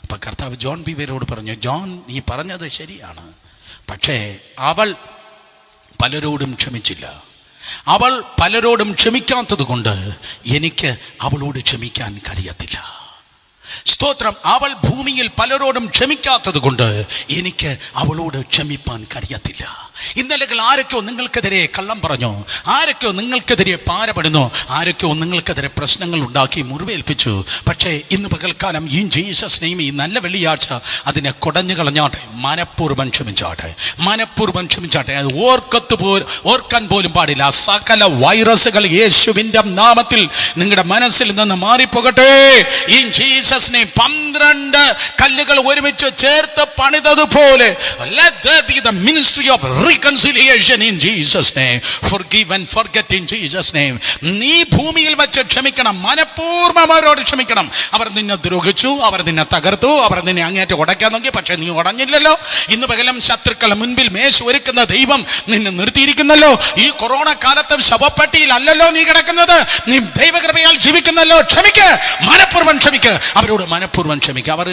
അപ്പൊ കർത്താവ് ജോൺ ബിവേരോട് പറഞ്ഞു, ജോൺ, നീ പറഞ്ഞത് ശരിയാണ്. പക്ഷേ അവൾ പലരോടും ക്ഷമിച്ചില്ല. അവൾ പലരോടും ക്ഷമിക്കാത്തത് കൊണ്ട് എനിക്ക് അവളോട് ക്ഷമിക്കാൻ കഴിയത്തില്ല. സ്തോത്രം. അവൾ ഭൂമിയിൽ പലരോടും ക്ഷമിക്കാത്തത് കൊണ്ട് എനിക്ക് അവളോട് ക്ഷമിപ്പാൻ കഴിയത്തില്ല. ഇന്നലകൾ ആരൊക്കെയോ നിങ്ങൾക്കെതിരെ കള്ളം പറഞ്ഞു, ആരൊക്കെയോ നിങ്ങൾക്കെതിരെ പാരപെടുന്നു, ആരൊക്കെയോ നിങ്ങൾക്കെതിരെ പ്രശ്നങ്ങൾ ഉണ്ടാക്കി മുറിവേൽപ്പിച്ചു. പക്ഷേ ഇന്ന് പകൽക്കാലം ഈ ജീസസ് നെയിം, ഈ നല്ല വെള്ളിയാഴ്ച അതിനെ കുടഞ്ഞു കളഞ്ഞാട്ടെ. മനഃപൂർവ്വം ക്ഷമിച്ചാട്ടെ. അത് ഓർക്കാൻ പോലും പാടില്ല. സകല വൈറസുകൾ യേശുവിന്റെ നാമത്തിൽ നിങ്ങളുടെ മനസ്സിൽ നിന്ന് മാറിപ്പോകട്ടെ. ഈ ജീസസ് നെയിം. 12 കല്ലുകൾ ഒരുമിച്ച് ചേർത്ത് പണിതതുപോലെ let there be the ministry of reconciliation in Jesus name. Forgive and forget in Jesus name. നീ ഭൂമിയിൽ വെച്ച് ക്ഷമിക്കണം. മനഃപൂർവ്വം അവരോട് ക്ഷമിക്കണം. അവർ നിന്നെ ദ്രോഹിച്ചു, അവർ നിന്നെ തകർത്തു, അവർ നിന്നെ അങ്ങേറ്റം ഉടയ്ക്കാൻ നോക്കി, പക്ഷെ നീ ഉടഞ്ഞില്ലല്ലോ. ഇന്ന് പകലും ശത്രുക്കളുടെ മുൻപിൽ മേശ ഒരുക്കുന്ന ദൈവം നിന്നെ നിർത്തിയിരിക്കുന്നല്ലോ. ഈ കൊറോണ കാലത്ത് ശവപ്പെട്ടിയിൽ അല്ലല്ലോ നീ കിടക്കുന്നത്, നീ ദൈവകൃപയാൽ ജീവിക്കുന്നല്ലോ. ക്ഷമിക്ക്, മനഃപൂർവ്വം ക്ഷമിക്ക്. അവരോട് മനഃപൂർവ്വം ക്ഷമിക്കുക. അവർ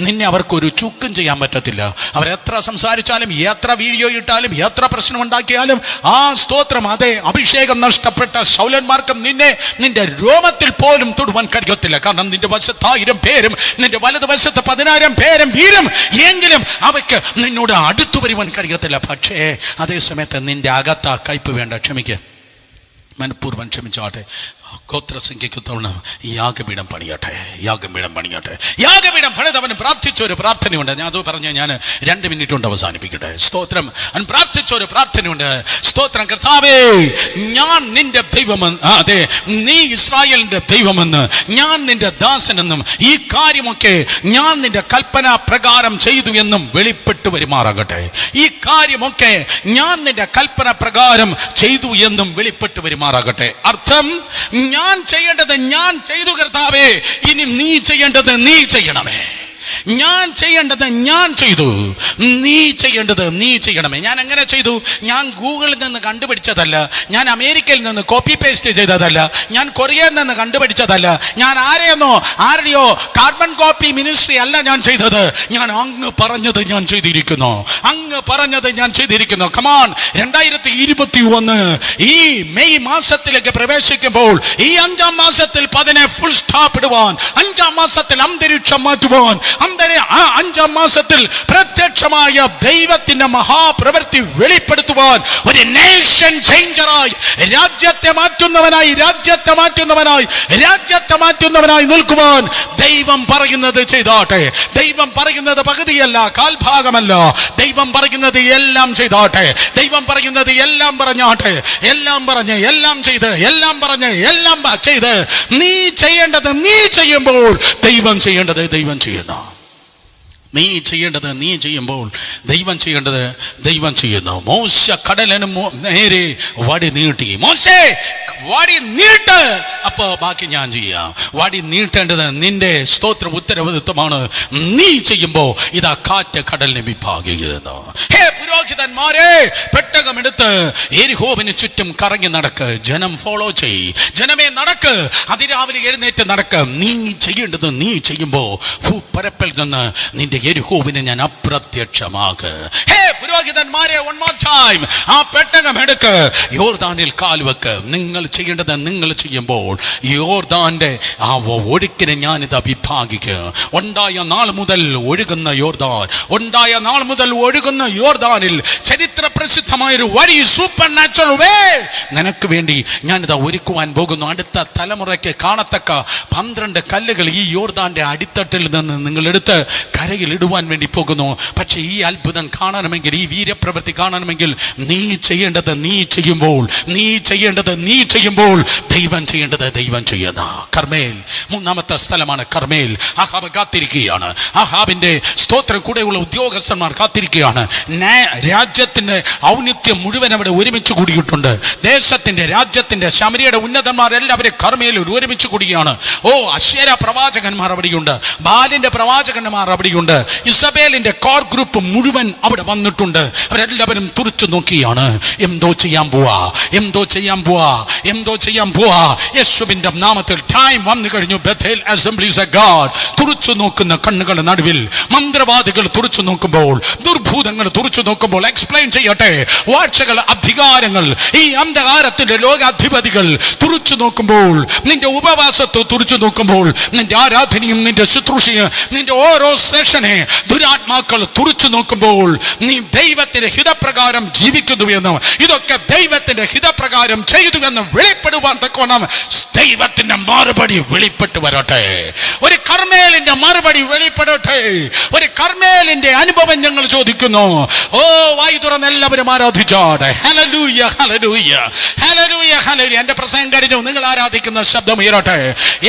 നിന്നെ അവർക്കൊരു ചുക്കും ചെയ്യാൻ പറ്റത്തില്ല. അവരെത്ര സംസാരിച്ചാലും, എത്ര വീഡിയോ ഇട്ടാലും, എത്ര പ്രശ്നം ഉണ്ടാക്കിയാലും, ആ സ്തോത്രം, അതേ അഭിഷേകം നഷ്ടപ്പെട്ട ശൗലന്മാർക്കും നിന്റെ രോമത്തിൽ പോലും തൊടുവാൻ കഴിയത്തില്ല. കാരണം നിന്റെ വശത്ത് 1000 പേരും നിന്റെ വലത് വശത്ത് 10,000 പേരും വീരും, എങ്കിലും അവയ്ക്ക് നിന്നോട് അടുത്തു വരുവാൻ കഴിയത്തില്ല. പക്ഷേ അതേസമയത്ത് നിന്റെ അകത്ത കയ്പ് വേണ്ട. ക്ഷമിക്കുക, മനഃപൂർവ്വം ക്ഷമിച്ചാട്ടെ. ഗോത്രസംഖ്യക്ക് തവണ യാഗപീഠം പണിയട്ടെ. യാഗപീഠം പണിതവൻ പ്രാർത്ഥിച്ച ഒരു പ്രാർത്ഥനയുണ്ട്. ഞാൻ അത് പറഞ്ഞ് ഞാൻ 2 മിനിറ്റ് കൊണ്ട് അവസാനിപ്പിക്കട്ടെ. സ്തോത്രം. അവൻ പ്രാർത്ഥിച്ച ഒരു പ്രാർത്ഥനയുണ്ട്. സ്തോത്രം. കർത്താവേ, ഞാൻ നിന്റെ ദൈവമെന്ന്, അതെ നീ ഇസ്രായേലിന്റെ ദൈവമെന്ന്, ഞാൻ നിന്റെ ദാസനെന്നും, ഈ കാര്യമൊക്കെ ഞാൻ നിന്റെ കൽപ്പന പ്രകാരം ചെയ്തു എന്നും വെളിപ്പെട്ടു വരുമാറാകട്ടെ. ഈ കാര്യമൊക്കെ ഞാൻ നിന്റെ കൽപ്പന പ്രകാരം ചെയ്തു എന്നും വെളിപ്പെട്ടു വരുമാറാകട്ടെ. അർത്ഥം, ഞാൻ ചെയ്യേണ്ടത് ഞാൻ ചെയ്തു കർത്താവേ, ഇനി നീ ചെയ്യേണ്ടത് നീ ചെയ്യണമേ. ഞാൻ ചെയ്യേണ്ടത് ഞാൻ ചെയ്തു, നീ ചെയ്യേണ്ടത് നീ ചെയ്യണമേ. ഞാൻ എങ്ങനെ ചെയ്തു? ഞാൻ ഗൂഗിളിൽ നിന്ന് കണ്ടുപിടിച്ചതല്ല, ഞാൻ അമേരിക്കയിൽ നിന്ന് കോപ്പി പേസ്റ്റ് ചെയ്തതല്ല, ഞാൻ കൊറിയയിൽ നിന്ന് കണ്ടുപിടിച്ചതല്ല, ഞാൻ ആരുടെയോ കാർബൺ കോപ്പി മിനിസ്ട്രി അല്ല ഞാൻ ചെയ്തത്. ഞാൻ അങ്ങ് പറഞ്ഞത് ഞാൻ ചെയ്തിരിക്കുന്നു, അങ്ങ് പറഞ്ഞത് ഞാൻ ചെയ്തിരിക്കുന്നു. കമാൺ, 2021 ഈ മെയ് മാസത്തിലേക്ക് പ്രവേശിക്കുമ്പോൾ ഈ 5-ാം മാസത്തിൽ 10 ഫുൾ സ്റ്റോപ്പ് ഇടുവാൻ, 5-ാം മാസത്തിൽ അന്തരീക്ഷം മാറ്റുവാൻ, 5-ാം മാസത്തിൽ പ്രത്യക്ഷമായ ദൈവത്തിന്റെ മഹാപ്രവൃത്തി വെളിപ്പെടുത്തുവാൻ, ഒരു നേഷൻ ചേഞ്ചറായി, രാജ്യത്തെ മാറ്റുന്നവനായി നിൽക്കുവാൻ ദൈവം പറയുന്നത് ചെയ്താട്ടെ. ദൈവം പറയുന്നത് പകുതിയല്ല, കാൽഭാഗമല്ല. ദൈവം പറയുന്നത് എല്ലാം ചെയ്താട്ടെ. ദൈവം പറയുന്നത് എല്ലാം പറഞ്ഞാട്ടെ. എല്ലാം പറഞ്ഞ്, എല്ലാം ചെയ്ത്, എല്ലാം പറഞ്ഞ്, എല്ലാം ചെയ്ത്, നീ ചെയ്യേണ്ടത് നീ ചെയ്യുമ്പോൾ ദൈവം ചെയ്യേണ്ടത് ദൈവം ചെയ്യുന്നു. നീ ചെയ്യേണ്ടത് നീ ചെയ്യുമ്പോൾ ദൈവം ചെയ്യേണ്ടത് ദൈവം ചെയ്യുന്നു. മോശ കടലിന് നേരെ വടി നീട്ടി. മോശേ, വടി നീട്ട്, അപ്പൊ ബാക്കി ഞാൻ ചെയ്യാം. വടി നീട്ടേണ്ടത് നിന്റെ സ്തോത്ര ഉത്തരവാദിത്വമാണ്. നീ ചെയ്യുമ്പോ ഇതാ കാറ്റ് കടലിനെ വിഭാഗിക്കുന്നു. ഹേ പുരോഹിതന്മാരെ, പെട്ടകമെടുത്ത് യെരിഹോവിന് ചുറ്റും കറങ്ങി നടക്ക്. ജനം ഫോളോ ചെയ്. ജനമേ നടക്ക്, അതിരാവിലെ എഴുന്നേറ്റ് നടക്ക്. നീ ചെയ്യേണ്ടത് നീ ചെയ്യുമ്പോ ഭൂപരപ്പിൽ നിന്ന് നിന്റെ യെരിഹോവിനെ ഞാൻ അപ്രത്യക്ഷമാക്ക്. ഹേ പുരോഹിതന്മാരെ, വൺ മോർ ടൈം, ആ പെട്ടകം എടുക്ക്, യോർദാനിൽ കാൽവെക്ക്. നിങ്ങൾ ചെയ്യേണ്ടത് നിങ്ങൾ ചെയ്യുമ്പോൾ യോർദാന്റെ ആ ഒഴുക്കിനെ ഞാനിത് വിഭാഗിക്കുക. ഉണ്ടായ നാൾ മുതൽ ഒഴുകുന്ന യോർദാനിൽ ചരിത്ര പ്രസിദ്ധമായൊരു വഴി, സൂപ്പർ നാച്ചുറൽ വേ നിനക്ക് വേണ്ടി ഞാനിത് ഒരുക്കുവാൻ പോകുന്നു. അടുത്ത തലമുറയ്ക്ക് കാണത്തക്ക 12 കല്ലുകൾ ഈ യോർദാന്റെ അടിത്തട്ടിൽ നിന്ന് നിങ്ങൾ എടുത്ത് കരയിൽ ഇടുവാൻ വേണ്ടി പോകുന്നു. പക്ഷെ ഈ അത്ഭുതം കാണണമെങ്കിൽ, ഈ വീരപ്രവൃത്തി കാണണമെങ്കിൽ നീ ചെയ്യേണ്ടത് നീ ചെയ്യുമ്പോൾ ദൈവം ചെയ്യേണ്ടത് ദൈവം ചെയ്യുന്ന. കർമ്മേൽ 3-ാമത്തെ സ്ഥലമാണ് കർമ്മേൽ. ആഹാബ് കാത്തിരിക്കുകയാണ്. ആഹാബിന്റെ സ്തോത്രം കൂടെയുള്ള ഉദ്യോഗസ്ഥന്മാർ കാത്തിരിക്കുകയാണ്. രാജ്യത്തിന്റെ ഔന്നിത്യം മുഴുവൻ അവിടെ ഒരുമിച്ച് കൂടിയിട്ടുണ്ട്. രാജ്യത്തിന്റെ ശമരിയുടെ ഉന്നതന്മാർ എല്ലാവരും കർമ്മേലിൽ ഒരുമിച്ച് കൂടിയാണ്. അശ്വേര പ്രവാചകന്മാർ അവിടെയുണ്ട്, ബാലിന്റെ പ്രവാചകന്മാർ അവിടെയുണ്ട്, ഇസബേലിന്റെ കോർ ഗ്രൂപ്പ് മുഴുവൻ അവിടെ വന്നിട്ടുണ്ട്. അവരെല്ലാവരും തുറച്ചു നോക്കിയാണ്. എന്തോ ചെയ്യാൻ പോവാ. യേശുവിന്റെ നാമത്തിൽ ടൈം വന്നു കഴിഞ്ഞു. ബഥേൽ അസംബ്ലീസ് ഓഫ് ഗോഡ് തുറച്ചു നോക്കുന്ന കണ്ണുകളുടെ നടുവിൽ മന്ത്രവാദികൾ തുറച്ചു നോക്കുമ്പോൾ, ദുർഭൂതങ്ങൾ തുറച്ചു നോക്കുമ്പോൾ, എക്സ്പ്ലെയിൻ ചെയ്യട്ടെ, വാഴ്ചകൾ, അധികാരങ്ങൾ, ഈ അന്ധകാരത്തിന്റെ ലോകാധിപതികൾ തുറച്ചു നോക്കുമ്പോൾ, നിന്റെ ഉപവാസത്തെ തുറച്ചു നോക്കുമ്പോൾ, നിന്റെ ആരാധനയും നിന്റെ ശുശ്രൂഷയും നിന്റെ ഓരോ സെഷനെ ദുരാത്മാക്കൾ തുറച്ചു നോക്കുമ്പോൾ, നീ ദൈവത്തിന്റെ ഹിതപ്രകാരം ജീവിക്കുന്നുവെന്നും ഇതൊക്കെ ദൈവത്തിന്റെ ഹിതപ്രകാരം ചെയ്തുവെന്ന് വെളിപ്പെടുവാൻ തക്കവണ്ണം ദൈവത്തിന്റെ മറുപടി വെളിപ്പെട്ടു വരട്ടെ. ഒരു കർമ്മേലിന്റെ മറുപടി വെളിപ്പെടട്ടെ. ഒരു കർമ്മേലിന്റെ അനുഭവം ഞങ്ങൾ ചോദിക്കുന്നു. വായി തുറന്ന് എല്ലാവരും ആരാധിച്ചോട്ടെ. Hallelujah, hallelujah, hallelujah, hallelujah. എന്റെ പ്രസംഗം കഴിഞ്ഞു, നിങ്ങൾ ആരാധിക്കുന്ന ശബ്ദം ഉയരട്ടെ.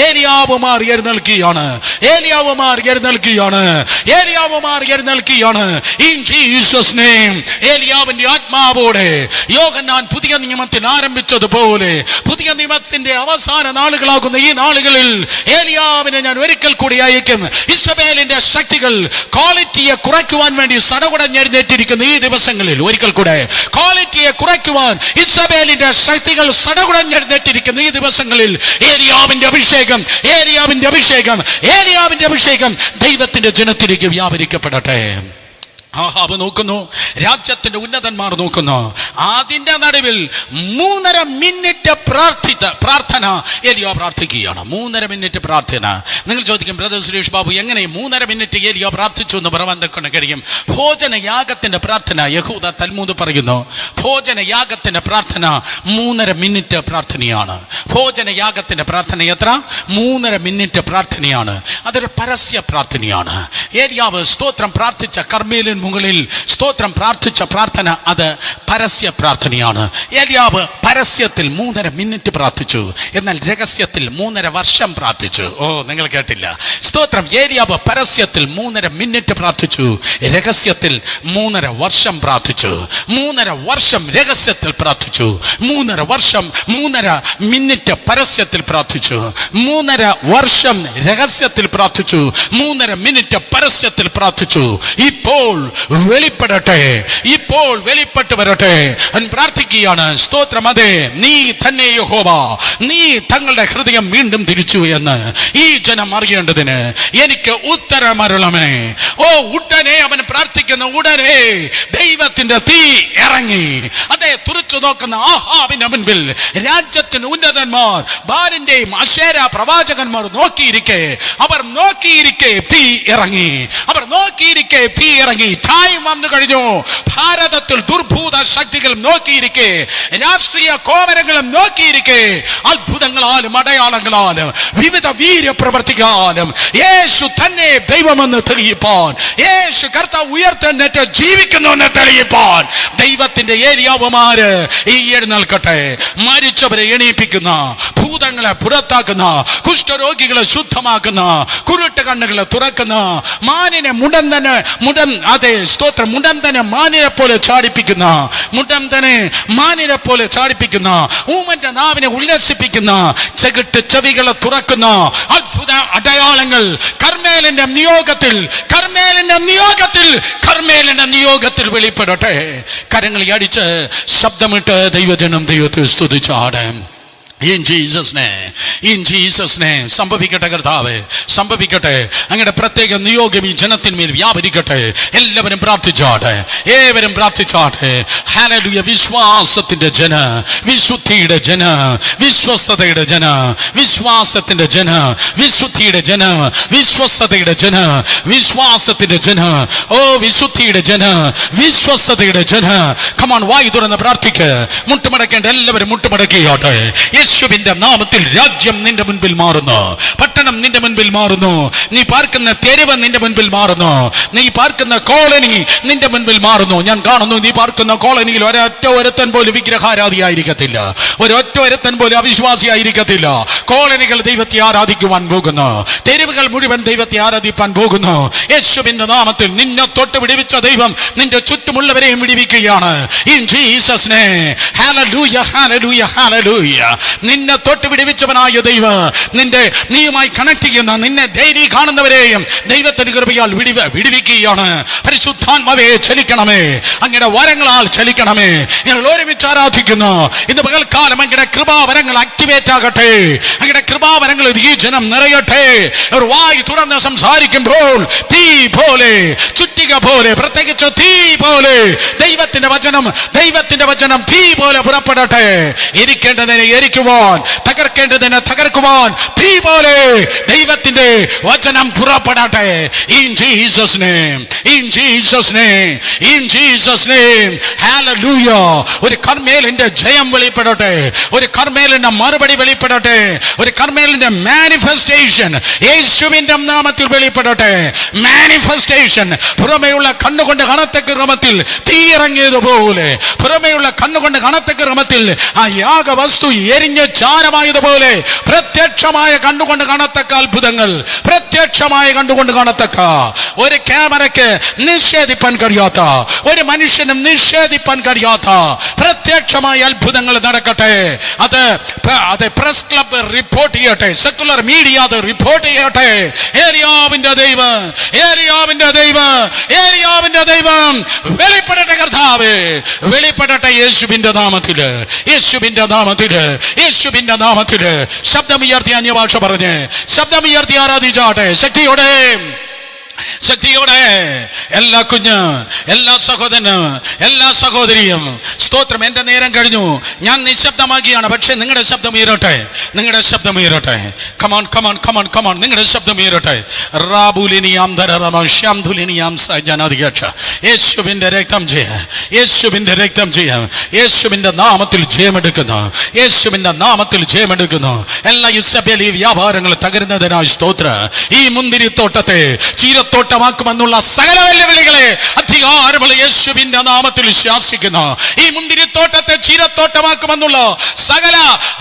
ഏലിയാവുമാർ എഴുന്നേൽക്കുകയാണ്. In Jesus' name. ഏലിയാവിന്റെ ആത്മാവോടെ യോഹന്നാൻ പുതിയ നിയമത്തിൽ ആരംഭിച്ചതുപോലെ പുതിയ നിയമത്തിന്റെ അവസാന നാളുകളാകുന്ന ഈ നാളുകളിൽ ഏലിയാവിനെ ഞാൻ ഒരിക്കൽ കൂടി അയക്കും. ഇസബേലിന്റെ ശക്തികൾ ക്വാളിറ്റിയെ കുറയ്ക്കുവാൻ വേണ്ടി സടകുടഞ്ഞെഴുന്നേറ്റിരിക്കുന്ന ഈ ദിവസങ്ങളിൽ ഒരിക്കൽ കൂടെ ക്വാളിറ്റിയെ കുറയ്ക്കുവാൻ ഇസബേലിന്റെ ശക്തികൾ സടകുടഞ്ഞെഴുന്നേറ്റിരിക്കുന്ന ഈ ദിവസങ്ങളിൽ ഏലിയാവിന്റെ അഭിഷേകം ദൈവത്തിന്റെ ജനത്തിലേക്ക് വ്യാപരിക്കപ്പെടട്ടെ. ആഹാബ് നോക്കുന്നു, രാജ്യത്തിന്റെ ഉന്നതന്മാർ നോക്കുന്നു. അതിന്റെ നടുവിൽ 3.5 മിനിറ്റ് പ്രാർത്ഥന ഏലിയാ പ്രാർത്ഥിക്കുകയാണ്. 3.5 മിനിറ്റ് പ്രാർത്ഥന. നിങ്ങൾ ചോദിക്കും, ബ്രദർ സുരേഷ് ബാബു, എങ്ങനെ 3.5 മിനിറ്റ് ഏലിയാ പ്രാർത്ഥിച്ചു എന്ന് പറയാൻ കഴിയും? ഭോജനയാഗത്തിന്റെ പ്രാർത്ഥന, യഹൂദ തൽമൂദ് പറയുന്നു, ഭോജനയാഗത്തിന്റെ പ്രാർത്ഥന 3.5 മിനിറ്റ് പ്രാർത്ഥനയാണ്. ഭോജനയാഗത്തിന്റെ പ്രാർത്ഥന എത്ര? 3.5 മിനിറ്റ് പ്രാർത്ഥനയാണ്. അതൊരു പരസ്യ പ്രാർത്ഥനയാണ്. ഏലിയാവ് സ്തോത്രം പ്രാർത്ഥിച്ച കർമ്മേലിൻ മുകളിൽ സ്തോത്രം പ്രാർത്ഥിച്ച പ്രാർത്ഥന അത് പരസ്യ പ്രാർത്ഥനയാണ്. ഏലിയാവ് പരസ്യത്തിൽ 3.5 മിനിറ്റ് പ്രാർത്ഥിച്ചു, എന്നാൽ രഹസ്യത്തിൽ 3.5 വർഷം പ്രാർത്ഥിച്ചു. നിങ്ങൾ കേട്ടില്ല. സ്തോത്രം. ഏലിയാവ് പരസ്യത്തിൽ 3.5 മിനിറ്റ് പ്രാർത്ഥിച്ചു, രഹസ്യത്തിൽ 3.5 വർഷം പ്രാർത്ഥിച്ചു. 3.5 വർഷം രഹസ്യത്തിൽ പ്രാർത്ഥിച്ചു, 3.5 വർഷം 3.5 മിനിറ്റ് പരസ്യത്തിൽ പ്രാർത്ഥിച്ചു, 3.5 വർഷം രഹസ്യത്തിൽ പ്രാർത്ഥിച്ചു, 3.5 മിനിറ്റ് പരസ്യത്തിൽ പ്രാർത്ഥിച്ചു. ഇപ്പോൾ വെളിപ്പെടട്ടെ, ഇപ്പോൾ വെളിപ്പെട്ട് വരട്ടെ. അവൻ പ്രാർത്ഥിക്കുകയാണ്, സ്തോത്രം. അതെ, നീ തന്നെ യഹോവ, നീ തങ്ങളുടെ ഹൃദയം വീണ്ടും തിരിച്ചു എന്ന് ഈ ജനം അറിയേണ്ടതിന് എനിക്ക് ഉത്തരമരുളമേ. ഓ, ഉടനെ അവൻ പ്രാർത്ഥിക്കുന്ന ഉടനെ ദൈവത്തിന്റെ തീ ഇറങ്ങി. അതെ, തുറച്ചു നോക്കുന്ന ആഹാബിന്റെ മുൻപിൽ രാജ്യത്തിന് ഉന്നതന്മാർ, ബാലിന്റെയും അശേര പ്രവാചകന്മാർ നോക്കിയിരിക്കെ, അവർ നോക്കിയിരിക്കെ തീ ഇറങ്ങി. അവർ നോക്കിയിരിക്കെ തീ ഇറങ്ങി. ടൈം വന്നു കഴിഞ്ഞു. ഭാരതത്തിൽ ദുർഭൂത ശക്തികൾ നോക്കിയിരിക്കെ, രാഷ്ട്രീയ കോമരങ്ങളും നോക്കിയിരിക്കെ, അത്ഭുതങ്ങളാലും അടയാളങ്ങളാലും വിവിധ വീര്യപ്രവർത്തികളാലും യേശു തന്നെ ദൈവമെന്ന് തെളിയിപ്പാൻ, യേശു കർത്താവ് ഉയർത്തെഴുന്നേറ്റ് ജീവിക്കുന്നുവെന്ന് തെളിയിപ്പാൻ ദൈവത്തിന്റെ ഏലിയാവുമാര് ഈ എഴുന്നേൽക്കട്ടെ. മരിച്ചവരെ എണീപ്പിക്കുന്ന, ഭൂതങ്ങളെ പുറത്താക്കുന്ന, കുഷ്ഠരോഗികളെ ശുദ്ധമാക്കുന്ന, കുരുട്ട് കണ്ണുകളെ തുറക്കുന്ന, മാനിനെ മുടന്തന് അതെ സ്തോത്രം, മുടന്തനെ മാനിനെ പോലെ ചാടിപ്പിക്കുന്ന, മുടന്തനെ മാനിനെ പോലെ ചാടിപ്പിക്കുന്ന, ഊമന്റെ നാവിനെ ഉല്ലസിപ്പിക്കുന്ന, ചെകിട്ട് ചെവികളെ തുറക്കുന്ന അത്ഭുത അടയാളങ്ങൾ കർമ്മേലിന്റെ നിയോഗത്തിൽ, കർമ്മേലിന്റെ നിയോഗത്തിൽ, കർമ്മേലിന്റെ നിയോഗത്തിൽ വെളിപ്പെടട്ടെ. കരങ്ങൾ അടിച്ച് ശബ്ദമിട്ട് ദൈവജനം ദൈവത്തെ സ്തുതിച്ചാട്. In Jesus' name, in Jesus' name. സംഭവിക്കട്ടെ കർത്താവേ, സംഭവിക്കട്ടെ. അങ്ങയുടെ പ്രത്യേക നിയോഗം ഈ ജനത്തിന്മേൽ വ്യാപരിക്കട്ടെ. എല്ലാവരും പ്രാർത്ഥിച്ചാട്ടെ, ഏവരും പ്രാർത്ഥിച്ചാട്ടെ. ഹല്ലേലൂയ. വിശ്വാസത്തിന്റെ ജന, വിശുദ്ധിയുടെ ജന, വിശ്വസ്തതയുടെ ജന, വിശ്വാസത്തിന്റെ ജന, വിശുദ്ധിയുടെ ജന, വിശ്വസ്തതയുടെ ജന, വിശ്വാസത്തിന്റെ ജന, ഓ വിശുദ്ധിയുടെ ജന, വിശ്വസ്തതയുടെ ജന. കമാൺ, വായു തുറന്ന് പ്രാർത്ഥിക്ക്. മുട്ടുമടക്കേണ്ട എല്ലാവരും മുട്ടുമടക്കിയാട്ടെ. യേശുവിന്റെ നാമത്തിൽ രാജ്യം നിന്റെ മുൻപിൽ മാറുന്നു, പട്ടണം നിന്റെ മുൻപിൽ മാറുന്നു, നീ പാർക്കുന്ന തെരുവ് നിന്റെ മുൻപിൽ മാറുന്നു, നീ പാർക്കുന്ന കോളനി നിന്റെ മുൻപിൽ മാറുന്നു. ഞാൻ കാണുന്നു, നീ പാർക്കുന്ന കോളനിയിൽ ഒരൊറ്റ ഒരുത്തൻ പോലും വിഗ്രഹാരാധിയായിരിക്കത്തില്ല, ഒരൊറ്റ ഒരുത്തൻ പോലും അവിശ്വാസിയായിരിക്കത്തില്ല. കോളനികൾ ദൈവത്തെ ആരാധിക്കുവാൻ പോകുന്നു, തെരുവുകൾ മുഴുവൻ ദൈവത്തെ ആരാധിപ്പാൻ പോകുന്നു. യേശുവിന്റെ നാമത്തിൽ നിന്നെ തൊട്ട് വിടുവിച്ച ദൈവം നിന്റെ ചുറ്റുമുള്ളവരെയും വിടുവിക്കുകയാണ്. In Jesus' name. Hallelujah, hallelujah, hallelujah. നിന്നെ തൊട്ട് വിടുവിച്ചവനായ ദൈവം നീയുമായി കണക്ട് ചെയ്യുന്ന, നിന്നെ ഡെയിലി കാണുന്നവരെയും ദൈവത്തിന്റെ കൃപയാൽ വിടുവിക്കുകയാണ്. പരിശുദ്ധാത്മാവേ ചലിക്കണമേ, അങ്ങയുടെ വരങ്ങളാൽ ചലിക്കണമേ. ഞങ്ങൾ ഒരുമിച്ച് ആരാധിക്കുന്നു. ഇത് പകൽക്കാലം അങ്ങയുടെ കൃപാവരങ്ങൾ ആക്ടിവേറ്റ് ആകട്ടെ, അങ്ങയുടെ കൃപാവരങ്ങൾ ഈ ജനം നിറയട്ടെ. ഒരു വായ് തുറന്ന് സംസാരിക്കുമ്പോൾ തീ പോലെ, ചുറ്റിക പോലെ, പ്രത്യേകിച്ച് തീ പോലെ ദൈവത്തിന്റെ വചനം തീ പോലെ പുറപ്പെടട്ടെ. ഇരിക്കേണ്ടതിനെ ഇരിക്കുവാൻ, തകർക്കേണ്ടതിനെ തകർക്കുവാൻ തീ പോലെ ദൈവത്തിന്റെ വചനം പുറപ്പെടട്ടെ. In Jesus' name, in Jesus' name, in Jesus' name. Hallelujah. ഒരു കർമ്മേലിന്റെ ജയം വെളിപ്പെടട്ടെ, ഒരു കർമ്മേലിന്റെ മറുപടി വെളിപ്പെടട്ടെ, ഒരു കർമ്മേലിന്റെ മാനിഫെസ്റ്റേഷൻ യേശുവിന്റെ നാമത്തിൽ വെളിപ്പെടട്ടെ. മാനിഫെസ്റ്റേഷൻ. പുറമേയുള്ള കണ്ണുകൊണ്ട് കാണത്തക്ക ക്രമത്തിൽ തീ ഇറങ്ങിയതുപോലെ, പുറമേയുള്ള കണ്ണുകൊണ്ട് കാണത്തക്ക ക്രമത്തിൽ ആ യാഗവസ്തു എരിഞ്ഞ് ചാരമായതുപോലെ പ്രത്യക്ഷമായ കണ്ടുകൊണ്ട് കാണത്തക്ക അത്ഭുതങ്ങൾ, പ്രത്യക്ഷമായ കണ്ടുകൊണ്ട് കാണത്തക്ക, ഒരു ക്യാമറയ്ക്ക് നിഷേധിപ്പാൻ കഴിയാത്ത, ഒരു മനുഷ്യനും നിഷേധിപ്പാൻ കഴിയാത്ത പ്രത്യക്ഷമായ അത്ഭുതങ്ങൾ നടക്കട്ടെ. അത് പ്രസ് ക്ലബ് റിപ്പോർട്ട് ചെയ്യട്ടെ, സെക്കുലർ മീഡിയ അത് റിപ്പോർട്ട് ചെയ്യട്ടെ. ഏലിയാവിന്റെ ദൈവം, ഏലിയാവിന്റെ ദൈവം, ഏലിയാവിന്റെ ദൈവം വെളിപ്പെടട്ടെ കർത്താവേ, വെളിപ്പെടട്ടെ യേശുവിന്റെ നാമത്തില്, യേശുവിന്റെ നാമത്തില്, യേശുവിന്റെ നാമത്തില്. ശബ്ദമുയർത്തി അന്യഭാഷ പറഞ്ഞ് ശബ്ദമുയർത്തി ആരാധിച്ചാട്ടെ ശക്തിയോടെ, ശക്തിയോടെ. എല്ലാ കുഞ്ഞ്, എല്ലാ സഹോദരനും, എല്ലാ സഹോദരിയും സ്തോത്രം. എന്റെ നേരം കഴിഞ്ഞു, ഞാൻ നിശബ്ദമാക്കിയാണ്. പക്ഷെ നിങ്ങളുടെ ശബ്ദം ഉയരട്ടെ, നിങ്ങളുടെ ശബ്ദം ഉയരട്ടെ. കമാൺ കമാൺ കമാൺ കമാൺ, നിങ്ങളുടെ ശബ്ദം ഉയരട്ടെ. റാബുലിനിയാം ധരമാം സജനാധികക്ഷ. യേശുവിന്റെ രക്തം ചെയ്യാം, യേശുവിന്റെ രക്തം ചെയ്യാം. യേശുവിന്റെ നാമത്തിൽ ജയമെടുക്കുന്നു, യേശുവിന്റെ നാമത്തിൽ ജയമെടുക്കുന്നു. എല്ലാ ഇസ്രയേലി വ്യാപാരങ്ങൾ തകരുന്നതിനായി സ്തോത്ര. ഈ മുന്തിരിത്തോട്ടത്തെ, ചീരത്തോട്ടത്തെ ചീരത്തോട്ടമാക്കുമെന്നുള്ള സകല വെല്ലുവിളികളെ അധികാരമുള്ള യേശുവിന്റെ നാമത്തിൽ ശാസിക്കുന്നു. ഈ മുന്തിരിത്തോട്ടത്തെ ചീരത്തോട്ടമാക്കുമെന്നുള്ള സകല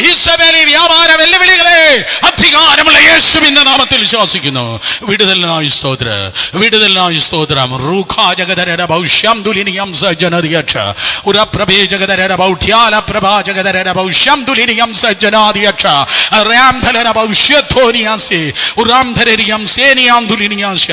ഈശോവേലി വ്യാപാര വെല്ലുവിളികളെ അധികാരമുള്ള യേശുവിന്റെ നാമത്തിൽ ശാസിക്കുന്നു. വിടുതലിനായി സ്തോത്രം, വിടുതലിനായി സ്തോത്രം. റൂഖാജഗദരര ഭൗഷ്യം ദുലിനിയം സജ്ജനദിയക്ഷ ഉരപ്രഭേ ജഗദരര ഭൗഷ്യാല പ്രഭാ ജഗദരര ഭൗഷ്യം ദുലിനിയം സജ്ജനാദിയക്ഷ റാംധലര ഭൗഷ്യത്തോനിയാസി ഉറാംധരരിയം സേനിയാം ദുലിനിയാശ.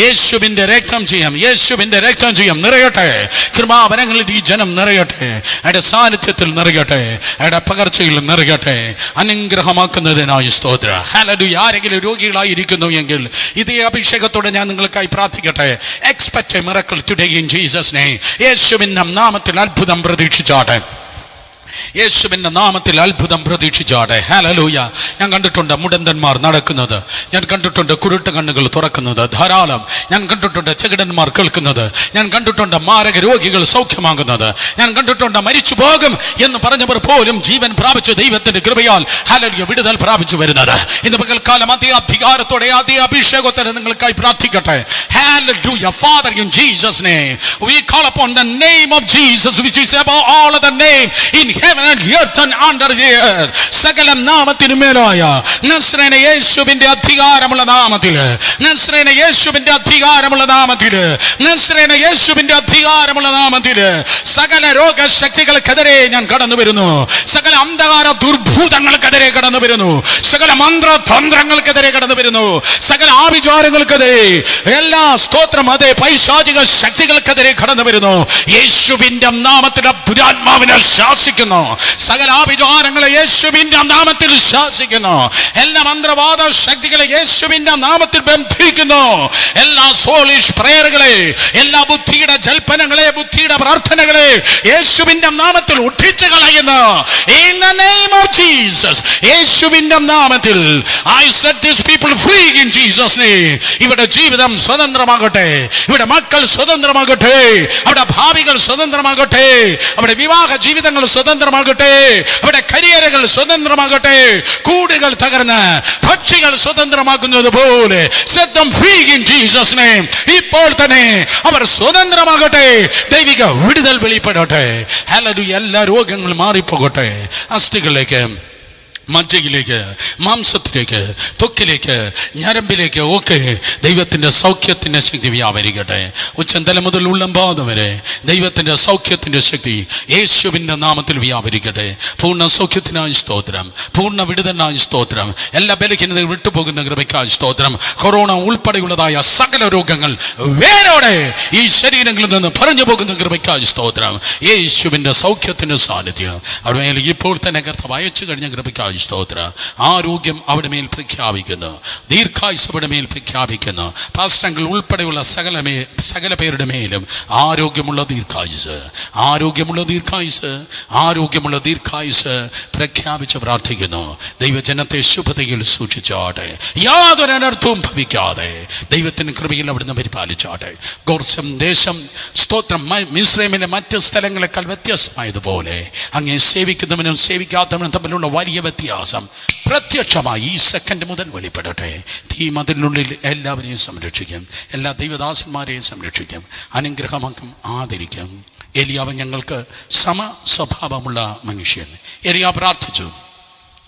യേശുവിന്റെ രക്തം ചെയ്യാം, യേശുവിന്റെ രക്തം ചെയ്യാം. നിറയട്ടെ കൃപാവനങ്ങളിൽ ഈ ജനം നിറയട്ടെ, അയാളുടെ സാന്നിധ്യത്തിൽ നിറയട്ടെ, അയാളുടെ പകർച്ചയിൽ നിറയട്ടെ. അനുഗ്രഹമാക്കുന്നതിനായി സ്തോത്ര. ഹല്ലേലൂയ. ആരെങ്കിലും രോഗികളായിരിക്കുന്നു എങ്കിൽ ഇതേ അഭിഷേകത്തോടെ ഞാൻ നിങ്ങൾക്കായി പ്രാർത്ഥിക്കട്ടെ. Expect a miracle today in Jesus name. യേശുവിന്റെ നാമത്തിൽ അത്ഭുതം പ്രതീക്ഷിച്ചാട്ടെ, യേശുവിന്റെ നാമത്തിൽ അത്ഭുതം പ്രതീക്ഷിച്ചാട്ടെ. ഹല്ലേലൂയ. ഞാൻ കണ്ടിട്ടുണ്ട് മുടന്തന്മാർ നടക്കുന്നത്, ഞാൻ കണ്ടിട്ടുണ്ട് കുരുട്ട് കണ്ണുകൾ തുറക്കുന്നത് ധാരാളം, ഞാൻ കണ്ടിട്ടുണ്ട് ചെകിടന്മാർ കേൾക്കുന്നത്, ഞാൻ കണ്ടിട്ടുണ്ട് മാരക രോഗികൾ സൗഖ്യമാകുന്നത്, ഞാൻ കണ്ടിട്ടുണ്ട് മരിച്ചു പോകും എന്ന് പറഞ്ഞവർ പോലും ജീവൻ പ്രാപിച്ചു ദൈവത്തിന്റെ കൃപയാൽ ഹല്ലേലൂയ വിടുതൽ പ്രാപിച്ചു വരുന്നത്. ഇന്ന് പകൽക്കാലം അതേ അധികാരത്തോടെ അതേ അഭിഷേകത്തോടെ നിങ്ങൾക്കായി പ്രാർത്ഥിക്കട്ടെ. Hallelujah. Father, in Jesus' name we call upon the name of Jesus which is above all other name in heaven and earth and under the earth. സകല നാമത്തിനു മേലായ നസ്രേന യേശുവിന്റെ അധികാരമുള്ള നാമത്തിൽ, നസ്രേന യേശുവിന്റെ അധികാരമുള്ള നാമത്തിൽ, നസ്രേന യേശുവിന്റെ അധികാരമുള്ള നാമത്തിൽ സകല രോഗശക്തികൾക്കെതിരെ ഞാൻ കടന്നു വരുന്നു, സകല അന്ധകാര ദുർഭൂതങ്ങൾക്കെതിരെ കടന്നു വരുന്നു, സകല മന്ത്രതന്ത്രങ്ങൾക്കെതിരെ കടന്നു വരുന്നു, സകല ആഭിചാരങ്ങൾക്കെതിരെ എല്ലാ സ്തോത്രം അതേ പൈശാചിക ശക്തികൾക്കെതിരെ കടന്നു വരുന്നു. യേശുവിന്റെ നാമത്തിൽ ദുരാത്മാവിനെ ശാസിക്കുന്നു, സകല ആഭിചാരങ്ങളെ യേശുവിന്റെ നാമത്തിൽ ശാസിക്കുന്നു, എല്ലാ മന്ത്രവാദ ശക്തികളെ യേശുവിന്റെ നാമത്തിൽ ബന്ധിക്കുന്നു, എല്ലാ സോളിഷ് പ്രേയറുകളെ, എല്ലാ ബുദ്ധിയുടെ ജൽപ്പനങ്ങളെ, ബുദ്ധിയുടെ പ്രാർത്ഥനകളെ യേശുവിന്റെ നാമത്തിൽ ഒട്ടിച്ചു കളയുന്നു. In the name of Jesus, യേശുവിന്റെ നാമത്തിൽ I set these people free in Jesus' name. ഇവിടെ ജീവിതം സ്വതന്ത്രമാകട്ടെ, ഇവിടെ മക്കൾ സ്വതന്ത്രമാകട്ടെ, അവിടെ ഭാവികൾ സ്വതന്ത്രമാകട്ടെ, അവിടെ വിവാഹ ജീവിതങ്ങൾ സ്വതന്ത്രമാകട്ടെ, അവിടെ കരിയറുകൾ സ്വതന്ത്രമാകട്ടെ, കൂടുകൾ തകർന്ന് പക്ഷികൾ സ്വതന്ത്രമാക്കുന്നത് പോലെ set them free in Jesus' name. ഇപ്പോൾ തന്നെ അവർ സ്വതന്ത്രമാകട്ടെ, ദൈവിക വിടുതൽ വെളിപ്പെടട്ടെ. ഹല്ലേലൂയ. എല്ലാ രോഗങ്ങളും മാറിപ്പോകട്ടെ. അസ്ഥികളിലേക്ക്, മജ്ജയിലേക്ക്, മാംസത്തിലേക്ക്, ത്വക്കിലേക്ക്, ഞരമ്പിലേക്ക് ഒക്കെ ദൈവത്തിന്റെ സൗഖ്യത്തിന്റെ ശക്തി വ്യാപരിക്കട്ടെ. ഉച്ചന്തല മുതൽ ഉള്ളംപാദം വരെ ദൈവത്തിന്റെ സൗഖ്യത്തിന്റെ ശക്തി യേശുവിന്റെ നാമത്തിൽ വ്യാപരിക്കട്ടെ. പൂർണ്ണ സൗഖ്യത്തിനായി സ്തോത്രം, പൂർണ്ണ വിടുതലിനായി സ്തോത്രം, എല്ലാ ബലഹീനതയും വിട്ടുപോകുന്ന കൃപയ്ക്കായി സ്തോത്രം. കൊറോണ ഉൾപ്പെടെയുള്ളതായ സകല രോഗങ്ങൾ വേരോടെ ഈ ശരീരങ്ങളിൽ നിന്ന് പറഞ്ഞു പോകുന്ന കൃപയ്ക്കായി സ്തോത്രം. യേശുവിന്റെ സൗഖ്യത്തിന്റെ സാന്നിധ്യം അവിടെ മേൽ ഇപ്പോൾ തന്നെ കർത്താവ് അയച്ചു കഴിഞ്ഞ കൃപയ്ക്കായി സ്തോത്ര. ആരോഗ്യം അവിടെ മേൽ പ്രഖ്യാപിക്കുന്നു, ദീർഘായുസ് അവിടെ മേൽ പ്രഖ്യാപിക്കുന്നു. പാസ്റ്റങ്ങൾ ഉൾപ്പെടെയുള്ള സകല പേരുടെ മേലും ആരോഗ്യമുള്ള ദീർഘായുസ്, ആരോഗ്യമുള്ള ദീർഘായുസ്, ആരോഗ്യമുള്ള ദീർഘായുസ് പ്രഖ്യാപിച്ച് പ്രാർത്ഥിക്കുന്നു. ദൈവജനത്തെ ശുഭതയിൽ സൂക്ഷിച്ചാട്ടെ, യാതൊരു അനർത്ഥവും ഭവിക്കാതെ ദൈവത്തിന്റെ കൃപയിൽ അവിടുന്ന് പരിപാലിച്ചാട്ടെ. ഗോർസം ദേശം സ്തോത്രം മിസ്രൈമിലെ മറ്റ് സ്ഥലങ്ങളെക്കാൾ വ്യത്യസ്തമായതുപോലെ അങ്ങേ സേവിക്കുന്നവനും സേവിക്കാത്തവനും തമ്മിലുള്ള വലിയ വ്യത്യാസം പ്രത്യക്ഷമായി ഈ സെക്കൻഡ് മുതൽ വെളിപ്പെടട്ടെ. ഈ മതിലിനുള്ളിൽ എല്ലാവരെയും സംരക്ഷിക്കും, എല്ലാ ദൈവദാസന്മാരെയും സംരക്ഷിക്കും, അനുഗ്രഹമാക്കും, ആദരിക്കും. എലിയാവ് ഞങ്ങൾക്ക് സമ സ്വഭാവമുള്ള മനുഷ്യൻ. എലിയാവ് പ്രാർത്ഥിച്ചു,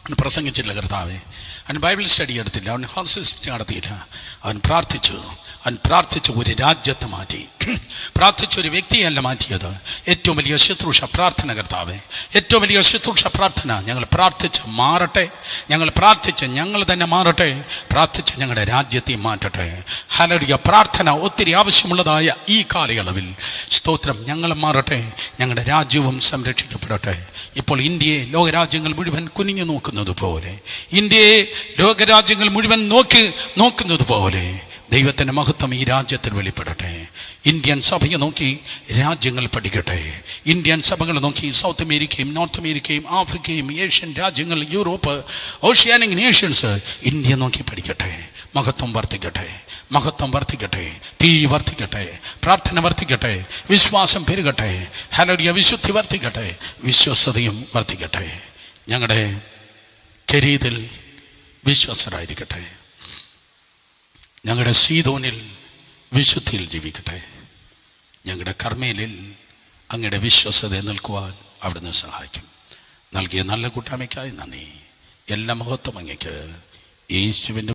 അവൻ പ്രസംഗിച്ചില്ല കർത്താവേ, അവൻ ബൈബിൾ സ്റ്റഡി എടുത്തില്ല, അവൻ ഹോൾസിസ്റ്റ് നടത്തിയില്ല, അവൻ പ്രാർത്ഥിച്ചു. അവൻ പ്രാർത്ഥിച്ച് ഒരു രാജ്യത്തെ മാറ്റി, പ്രാർത്ഥിച്ചൊരു വ്യക്തിയല്ല മാറ്റിയത്. ഏറ്റവും വലിയ ശുശ്രൂഷ പ്രാർത്ഥന കർത്താവേ, ഏറ്റവും വലിയ ശുശ്രൂഷ പ്രാർത്ഥന. ഞങ്ങൾ പ്രാർത്ഥിച്ച് മാറട്ടെ, ഞങ്ങൾ പ്രാർത്ഥിച്ച് ഞങ്ങൾ തന്നെ മാറട്ടെ, പ്രാർത്ഥിച്ച് ഞങ്ങളുടെ രാജ്യത്തെ മാറ്റട്ടെ. ഹല്ലേലൂയ. പ്രാർത്ഥന ഒത്തിരി ആവശ്യമുള്ളതായ ഈ കാലയളവിൽ സ്തോത്രം ഞങ്ങൾ മാറട്ടെ, ഞങ്ങളുടെ രാജ്യവും സംരക്ഷിക്കപ്പെടട്ടെ. ഇപ്പോൾ ഇന്ത്യയെ ലോകരാജ്യങ്ങൾ മുഴുവൻ കുനിഞ്ഞു നോക്കുന്നത് പോലെ, ഇന്ത്യയെ ലോകരാജ്യങ്ങൾ മുഴുവൻ നോക്കുന്നത് പോലെ ദൈവത്തിന്റെ മഹത്വം ഈ രാജ്യത്തിൽ വെളിപ്പെടട്ടെ. ഇന്ത്യൻ സഭയെ നോക്കി രാജ്യങ്ങൾ പഠിക്കട്ടെ. ഇന്ത്യൻ സഭകൾ നോക്കി സൗത്ത് അമേരിക്കയും നോർത്ത് അമേരിക്കയും ആഫ്രിക്കയും ഏഷ്യൻ രാജ്യങ്ങൾ, യൂറോപ്പ്, ഓഷ്യാനിക് നേഷൻസ് ഇന്ത്യ നോക്കി പഠിക്കട്ടെ. മഹത്വം വർദ്ധിക്കട്ടെ, മഹത്വം വർദ്ധിക്കട്ടെ, തീ വർദ്ധിക്കട്ടെ, പ്രാർത്ഥന വർദ്ധിക്കട്ടെ, വിശ്വാസം പെരുകട്ടെ. ഹല്ലേലൂയ. വിശുദ്ധി വർദ്ധിക്കട്ടെ, വിശ്വസ്തയും വർദ്ധിക്കട്ടെ. ഞങ്ങളുടെ കരീതിൽ വിശ്വസ്തരായിരിക്കട്ടെ, ഞങ്ങളുടെ സീദോനിൽ വിശുദ്ധിയിൽ ജീവിക്കട്ടെ. ഞങ്ങളുടെ കർമ്മേലിൽ അങ്ങയുടെ വിശ്വസതയെ നിൽക്കുവാൻ അവിടുന്ന് സഹായിക്കും. നൽകിയ നല്ല കൂട്ടായ്മയ്ക്കായി നന്ദി. എല്ലാ മഹത്വം അങ്ങയ്ക്ക് യേശുവിൻ്റെ